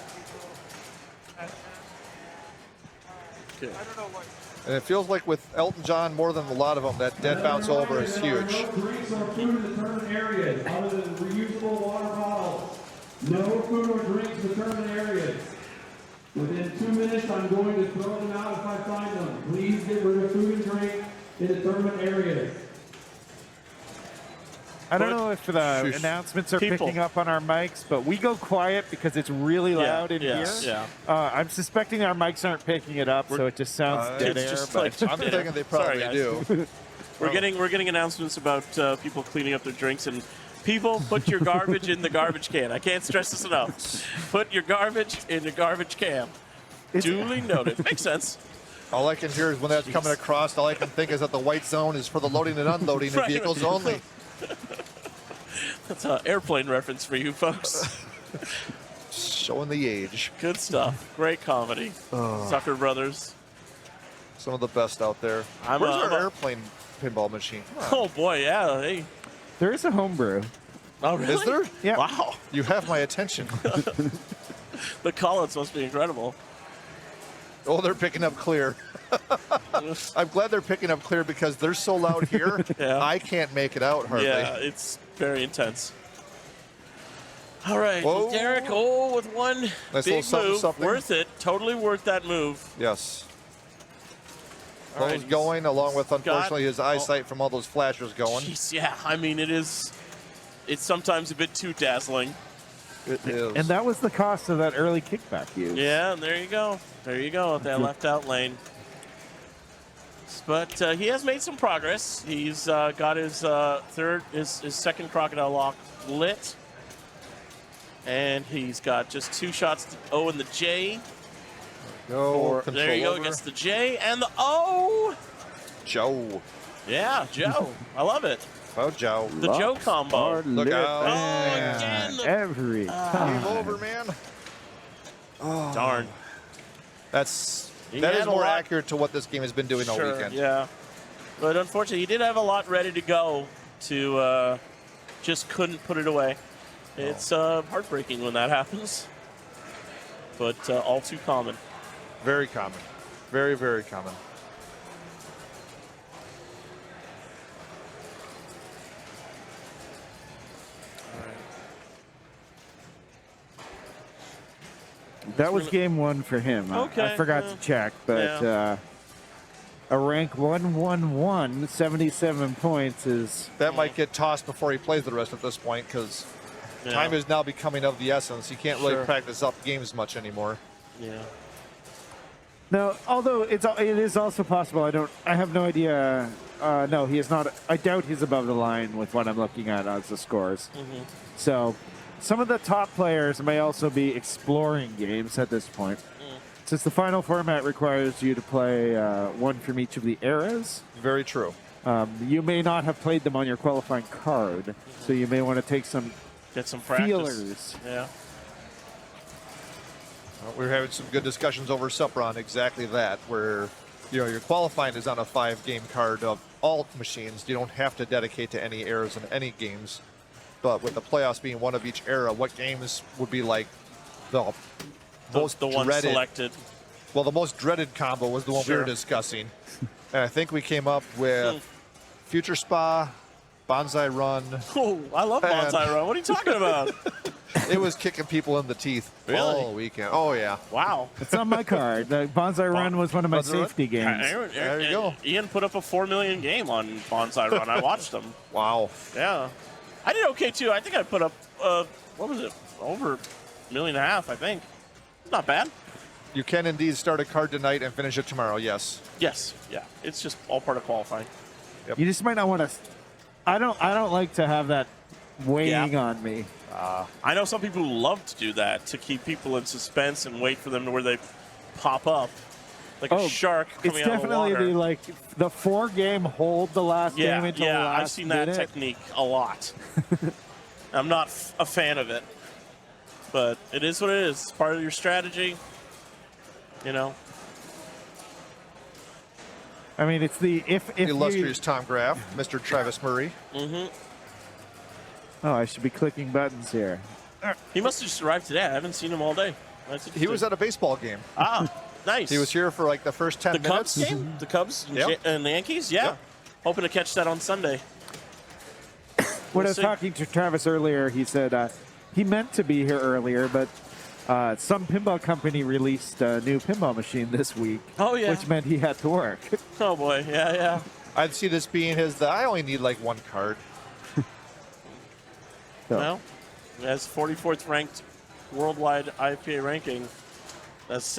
Okay. I don't know what... And it feels like with Elton John, more than a lot of them, that dead bounce over is huge. No drinks or food in the tournament areas other than reusable water bottles. No food or drinks in the tournament areas. Within 2 minutes, I'm going to throw them out if I find them. Please get rid of food and drink in the tournament areas. I don't know if the announcements are picking up on our mics, but we go quiet because it's really loud in here. Yeah. I'm suspecting our mics aren't picking it up, so it just sounds dead air. Like I'm thinking they probably do. We're getting announcements about people cleaning up their drinks, and people, put your garbage in the garbage can. I can't stress this enough. Put your garbage in the garbage can. Duly noted. Makes sense. All I can hear is when that's coming across, all I can think is that the white zone is for the loading and unloading of vehicles only. That's an airplane reference for you folks. Showing the age. Good stuff. Great comedy. Sucker Brothers. Some of the best out there. Where's our airplane pinball machine? Oh, boy, yeah. Hey. There is a homebrew. Oh, really? Is there? Yeah. Wow. You have my attention. The call-outs must be incredible. Oh, they're picking up clear. I'm glad they're picking up clear because they're so loud here, I can't make it out hardly. Yeah, it's very intense. All right, Whoa. Derek, with one Nice big little move. something. Worth it. Totally worth that move. Yes. All Those right, going, along with, unfortunately, his eyesight from all those flashers going. Jeez, yeah, I mean, it's sometimes a bit too dazzling. It is. And that was the cost of that early kickback use. Yeah, and there you go. There you go, that left out lane. But he has made some progress. He's got his second crocodile lock lit. And he's got just 2 shots, the O and the J. There you go, against the J and the O. Joe. Yeah, Joe. I love it. Oh, Joe. The Joe combo. Look out. Oh, again. Every time. Game over, man. Oh. Darn. That is more accurate to what this game has been doing all weekend. Yeah. But unfortunately, he did have a lot ready to go to just couldn't put it away. It's heartbreaking when that happens, but all too common. Very common. Very, very common. That was game 1 for him. Okay, I forgot to check, but a rank 111, 77 points is... That might get tossed before he plays the rest at this point because time is now becoming of the essence. He can't really practice up games much anymore. Yeah. No, although it is also possible. I have no idea. No, he is not. I doubt he's above the line with what I'm looking at as the scores. So some of the top players may also be exploring games at this point. Since the final format requires you to play 1 from each of the eras. Very true. You may not have played them on your qualifying card, so you may want to take some practice. feelers. Yeah. We're having some good discussions over supper on exactly that, where your qualifying is on a 5-game card of all machines. You don't have to dedicate to any eras in any games. But with the playoffs being 1 of each era, what games would be like the most one dreaded? selected. Well, the most dreaded combo was the one we were discussing. And I think we came up with Future Spa, Bonsai Run. Oh, I love Bonsai Run. What are you talking about? It was kicking people in the teeth all weekend. Oh, yeah. Wow. It's on my card. The Bonsai Run was one of my safety games. There you go. Ian put up a 4 million game on Bonsai Run. I watched him. Wow. Yeah. I did okay, too. I think I put up, what was it, over $1.5 million, I think. Not bad. You can indeed start a card tonight and finish it tomorrow, yes. Yes, yeah. It's just all part of qualifying. Yep. You just might not want to. I don't like to have that weighing on me. I know some people who love to do that, to keep people in suspense and wait for them to where they pop up. Like a shark coming out of the water. It's definitely the 4-game hold the last game until the last I've seen that technique a lot. I'm not a fan of it. But it is what it is. It's part of your strategy. You know. I mean, it's the the illustrious Tom Graff, Mr. Travis Murray. Mm-hmm. Oh, I should be clicking buttons here. He must have just arrived today. I haven't seen him all day. He was at a baseball game. Ah, nice. He was here for like the first 10 minutes. The Cubs game? The Cubs and the Yankees? Yeah. Yep. Hoping to catch that on Sunday. When I was talking to Travis earlier, he said he meant to be here earlier, but some pinball company released a new pinball machine this week. Oh, yeah. Which meant he had to work. Oh, boy. Yeah. I'd see this being I only need like one card. Well, as 44th ranked worldwide IPA ranking, that's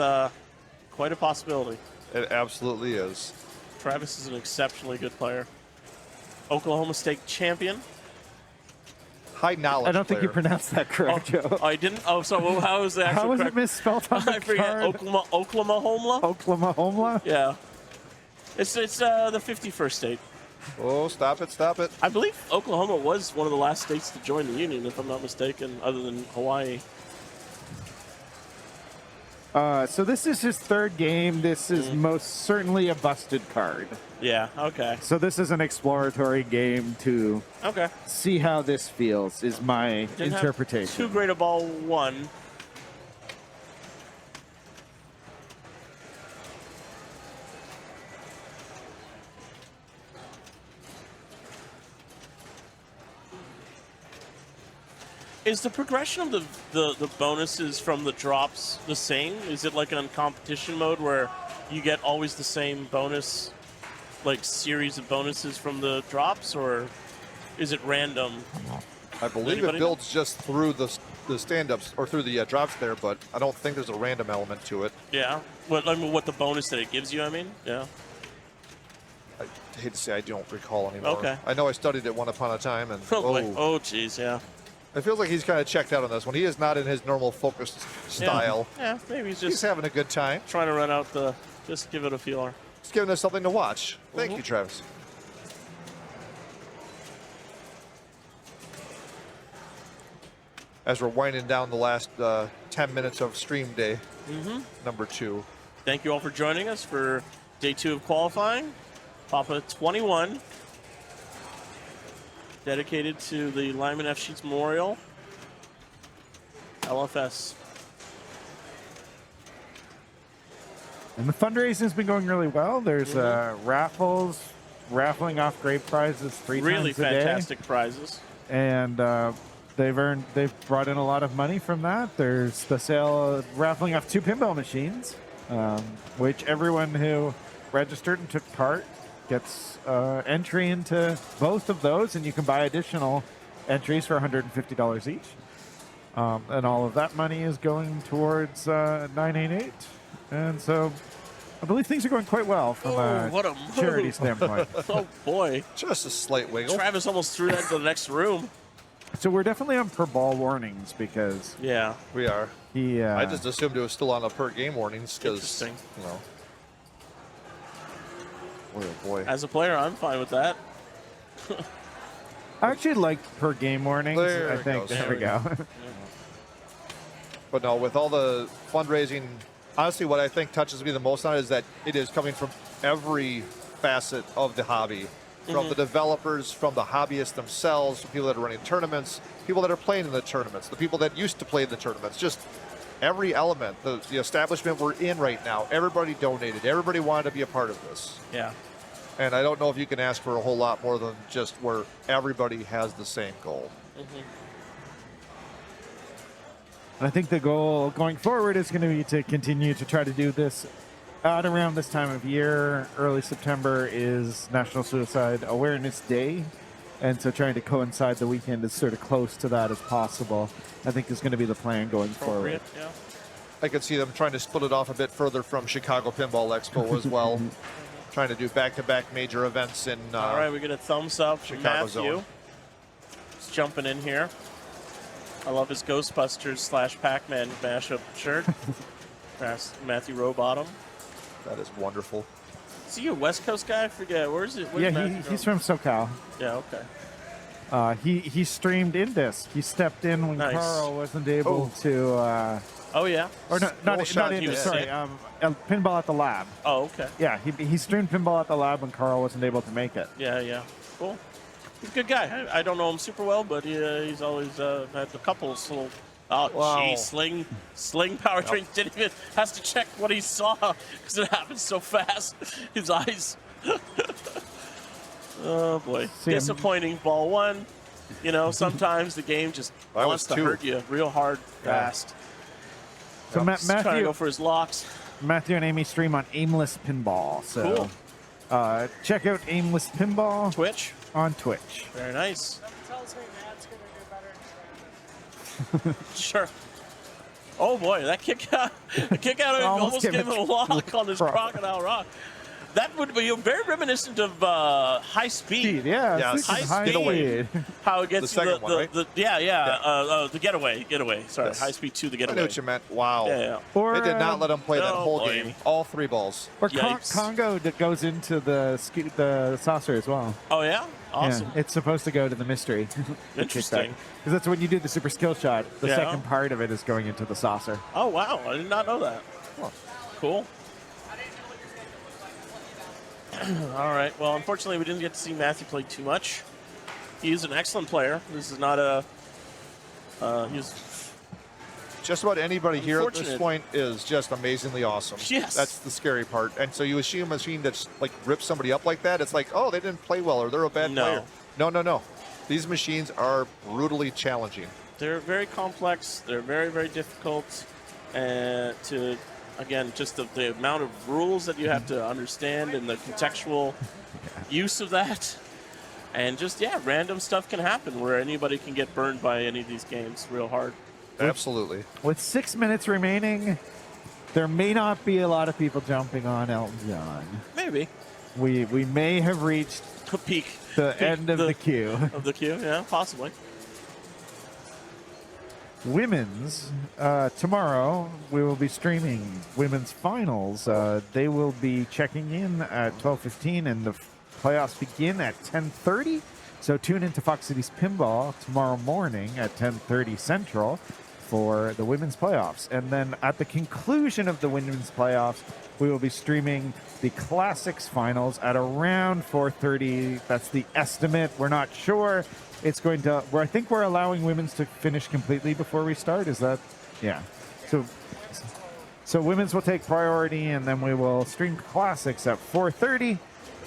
quite a possibility. It absolutely is. Travis is an exceptionally good player. Oklahoma State champion. High knowledge. I don't think you pronounced that correct, Joe. I didn't. Oh, so how was the actual How was correct? it misspelled on the I forget. card? Oklahoma? Oklahoma? Yeah. It's the 51st state. Oh, stop it. I believe Oklahoma was one of the last states to join the union, if I'm not mistaken, other than Hawaii. So this is his third game. This is most certainly a busted card. Yeah, okay. So this is an exploratory game to see how this feels, is my interpretation. Too great a ball one. Is the progression of the bonuses from the drops the same? Is it like on competition mode where you get always the same bonus, like series of bonuses from the drops, or is it random? I believe it builds just through the stand-ups or through the drops there, but I don't think there's a random element to it. Yeah. What the bonus that it gives you? I mean, yeah. I hate to say I don't recall anymore. Okay. I know I studied it one upon a time, and oh, jeez, yeah. It feels like he's kind of checked out on this one. He is not in his normal focused style. Yeah, maybe he's having a good time. Trying to run out just give it a feeler. He's giving us something to watch. Thank you, Travis. As we're winding down the last 10 minutes of stream day, number 2. Thank you all for joining us for day 2 of qualifying. Papa 21. Dedicated to the Lyman F. Sheets Memorial. LFS. And the fundraising's been going really well. There's raffles, raffling off great prizes 3 really times a day. fantastic prizes. And they've brought in a lot of money from that. There's the sale of raffling off 2 pinball machines, which everyone who registered and took part gets entry into both of those, and you can buy additional entries for $150 each. And all of that money is going towards 988. And so I believe things are going quite well from a charity standpoint. Oh, boy. Just a slight wiggle. Travis almost threw that to the next room. So we're definitely on per ball warnings because... Yeah. We are. Yeah. I just assumed it was still on a per game warnings because, Oh, boy. As a player, I'm fine with that. I actually like per game warnings. I think. There we go. But no, with all the fundraising, honestly, what I think touches me the most on it is that it is coming from every facet of the hobby. From the developers, from the hobbyists themselves, from people that are running tournaments, people that are playing in the tournaments, the people that used to play in the tournaments, just every element, the establishment we're in right now, everybody donated. Everybody wanted to be a part of this. Yeah. And I don't know if you can ask for a whole lot more than just where everybody has the same goal. And I think the goal going forward is going to be to continue to try to do this at around this time of year. Early September is National Suicide Awareness Day. And so trying to coincide the weekend as sort of close to that as possible, I think is going to be the plan going forward. Yeah. I could see them trying to split it off a bit further from Chicago Pinball Expo as well. Trying to do back-to-back major events in all right, we get a thumbs up from Chicago Matthew. zone. He's jumping in here. I love his Ghostbusters / Pac-Man mashup shirt. Matthew Rowbottom. That is wonderful. Is he a West Coast guy? I forget. Where's it? He's from SoCal. Yeah, okay. He streamed in this. He stepped in when Nice. Carl wasn't able to. Oh yeah. Or no, not in. Sorry, Pinball at the Lab. Oh, okay. Yeah, he streamed Pinball at the Lab when Carl wasn't able to make it. Yeah. Cool. He's a good guy. I don't know him super well, but he's always had a couple of little. Oh, Wow. geez, sling powertrain didn't even has to check what he saw because it happened so fast. His eyes. Oh boy, disappointing. Ball one. You know, sometimes the game just wants to hurt you real hard, fast. So Just trying to Matthew, go for his locks. Matthew and Amy stream on Aimless Pinball. So check out Aimless Pinball. Twitch. On Twitch. Very nice. Tells me Matt's going to do better. Sure. Oh boy, that kick out! The kick out almost gave him a lock on his Crocodile Rock. That would be very reminiscent of High Speed. Yeah, High Speed. How it gets The second one, right? the Getaway. Sorry, Yes. High Speed 2, the I Getaway. knew what you meant. Wow. Yeah. They did not let him play that oh, whole boy. game. All 3 balls. Or Yikes. Congo that goes into the saucer as well. Oh yeah, awesome. Yeah, it's supposed to go to the mystery. Interesting. Because that's when you do the super skill shot. The Yeah. second part of it is going into the saucer. Oh wow, I did not know that. Cool. All right. Well, unfortunately, we didn't get to see Matthew play too much. He's an excellent player. This is not a. He's Just about anybody here at this Unfortunate. point is just amazingly awesome. Yes. That's the scary part. And so you see a machine that's like rips somebody up like that, it's like, oh, they didn't play well or they're a bad No. player. No. These machines are brutally challenging. They're very complex. They're very, very difficult. And again, just the amount of rules that you have to understand and the contextual use of that. And just, random stuff can happen where anybody can get burned by any of these games real hard. Absolutely. With 6 minutes remaining, there may not be a lot of people jumping on Elton John. Maybe. We may have reached the end of the queue. Of the queue, yeah, possibly. Women's, tomorrow we will be streaming women's finals. They will be checking in at 12:15 and the playoffs begin at 10:30. So tune into Fox Cities Pinball tomorrow morning at 10:30 Central for the women's playoffs. And then at the conclusion of the women's playoffs, we will be streaming the Classics finals at around 4:30. That's the estimate. We're not sure. It's going to, I think we're allowing women's to finish completely before we start. Is that, yeah. So women's will take priority, and then we will stream Classics at 4:30.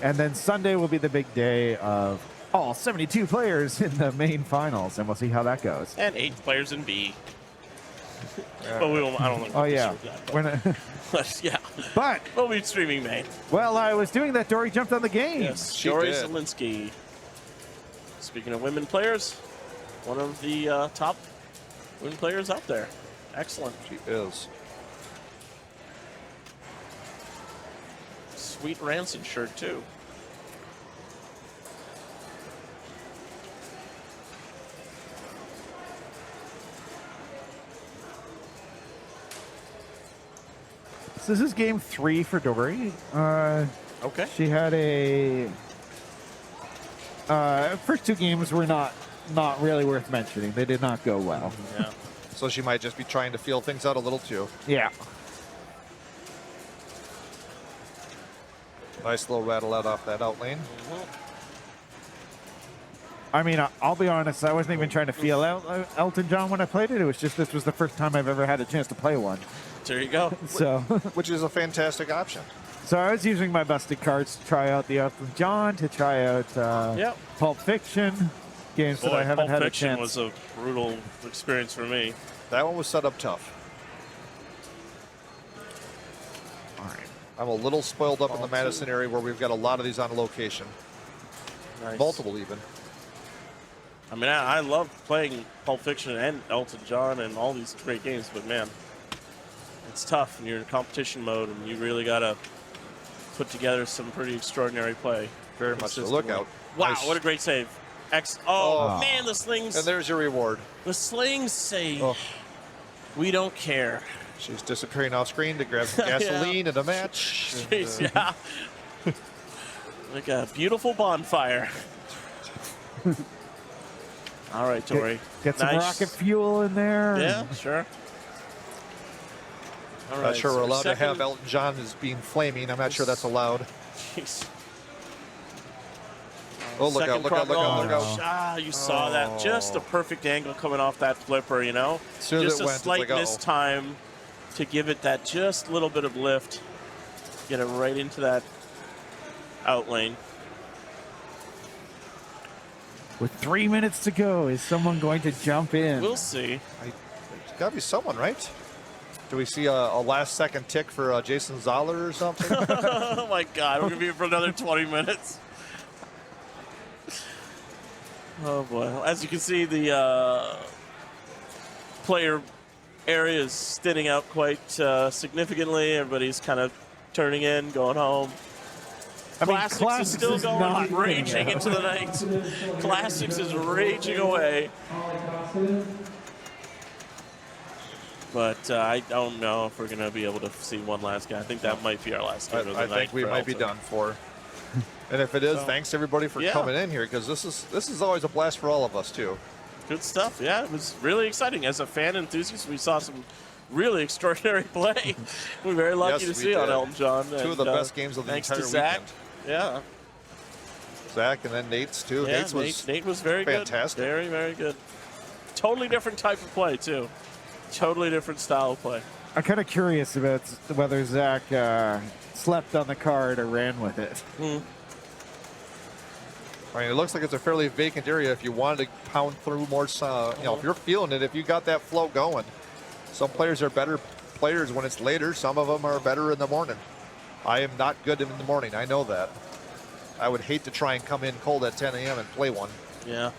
And then Sunday will be the big day of all 72 players in the main finals, and we'll see how that goes. And 8 players in B. But we won't, I don't think Oh, we'll yeah. disturb that, We're not, but yeah. But we'll be streaming main. well, I was doing that. Dory jumped on the game. Yes, She Dory did. Zielinski. Speaking of women players, one of the top women players out there. Excellent. She is. Sweet Rancid shirt, too. So this is game 3 for Dory. Okay. She had a... first 2 games were not really worth mentioning. They did not go well. Yeah. So she might just be trying to feel things out a little too. Yeah. Nice little rattle out off that out lane. I mean, I'll be honest, I wasn't even trying to feel out Elton John when I played it. It was just this was the first time I've ever had a chance to play one. There you go. So, Which is a fantastic option. So I was using my busted cards to try out the Elton John, to try out Pulp Fiction, games that I haven't Pulp had a Fiction chance. was a brutal experience for me. That one was set up tough. All right. I'm a little spoiled up in the Madison area where we've got a lot of these on location. Nice. Multiple even. I mean, I love playing Pulp Fiction and Elton John and all these great games, but man, it's tough when you're in competition mode and you really got to put together some pretty extraordinary play. Very much so. Look out. Wow, Nice. what a great save. Oh, man, the slings. And there's your reward. The slings save. Oh. We don't care. She's disappearing off screen to grab some gasoline and a match. Jeez, yeah. Like a beautiful bonfire. All right, Tori. Get some rocket fuel in there. Yeah, sure. All I'm right, not sure we're so allowed to have second- Elton John as being flaming. I'm not sure that's allowed. Jeez. Oh, look Second out, look out, look out, look out. Ah, you saw that. Just a perfect angle coming off that flipper, you know? As soon as just it a went, it's slight like, uh-oh. miss time to give it that just little bit of lift. Get it right into that out lane. With 3 minutes to go, is someone going to jump in? We'll see. There's got to be someone, right? Do we see a last-second tick for Jason Zoller or something? Oh, my God. We're going to be here for another 20 minutes. Oh, boy. As you can see, the player area is thinning out quite significantly. Everybody's kind of turning in, going home. I mean, Classics is still going, not raging into the night. Classics is raging away. But I don't know if we're going to be able to see one last guy. I think that might be our last game of the I night. think we for might be Elton. done for. And if it is, So, thanks everybody for yeah. coming in here, because this is always a blast for all of us too. Good stuff. Yeah, it was really exciting. As a fan enthusiast, we saw some really extraordinary play. We're very lucky Yes, to we see on did. Elton John. Two of the best games of the thanks entire to Zach. weekend. Yeah. Zach and then Nate's too. Yeah, Nate was very fantastic. good. Very, very good. Totally different type of play, too. Totally different style of play. I'm kind of curious about whether Zach slept on the card or ran with it. I mean, it looks like it's a fairly vacant area. If you wanted to pound through more, if you're feeling it, if you got that flow going. Some players are better players when it's later. Some of them are better in the morning. I am not good in the morning. I know that. I would hate to try and come in cold at 10 a.m. and play one. Yeah.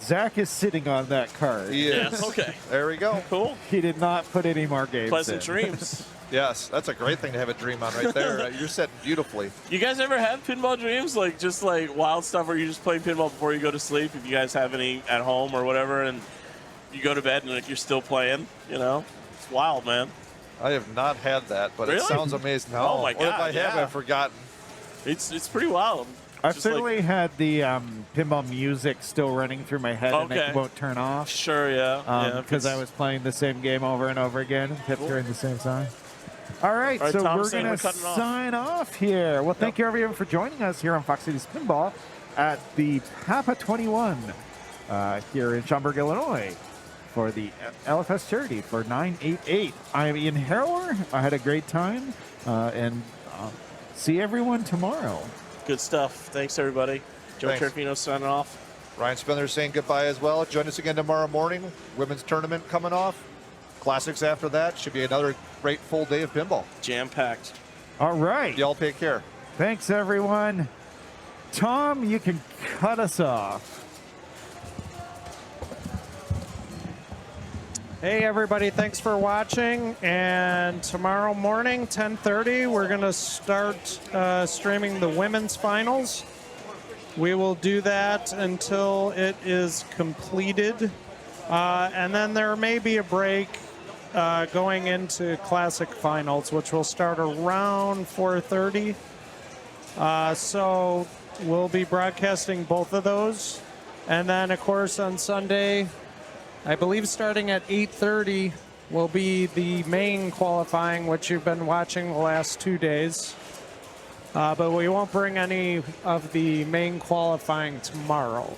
Zach is sitting on that card. He is. Yeah, okay. There we go. Cool. He did not put any more games Pleasant in. dreams. Yes, that's a great thing to have a dream on right there. You're setting beautifully. You guys ever have pinball dreams? Like, just like wild stuff where you just play pinball before you go to sleep? If you guys have any at home or whatever, and you go to bed and like, you're still playing, you know? It's wild, man. I have not had that, but Really? it sounds amazing. No. Oh, my Or if I God, have, yeah. I've forgotten. It's pretty wild. I've Just like- certainly had the pinball music still running through my head and Okay. it won't turn off. Sure, yeah. Because I was playing the same game over and over again, kept hearing the same song. All right, All right, so Tom's we're saying going we're to cutting off. sign off here. Well, thank you everyone for joining us here on Fox Cities Pinball at the Papa 21 here in Schaumburg, Illinois for the LFS charity for 988. I'm Ian Harrower. I had a great time, and see everyone tomorrow. Good stuff. Thanks, everybody. Joe Thanks. Terfino signing off. Ryan Spindler saying goodbye as well. Join us again tomorrow morning. Women's tournament coming off. Classics after that. Should be another great full day of pinball. Jam-packed. All right. Y'all take care. Thanks, everyone. Tom, you can cut us off. Hey everybody, thanks for watching. And tomorrow morning, 10:30, we're going to start streaming the women's finals. We will do that until it is completed. And then there may be a break going into classic finals, which will start around 4:30. So we'll be broadcasting both of those. And then, of course, on Sunday, I believe starting at 8:30 will be the main qualifying, which you've been watching the last 2 days. But we won't bring any of the main qualifying tomorrow.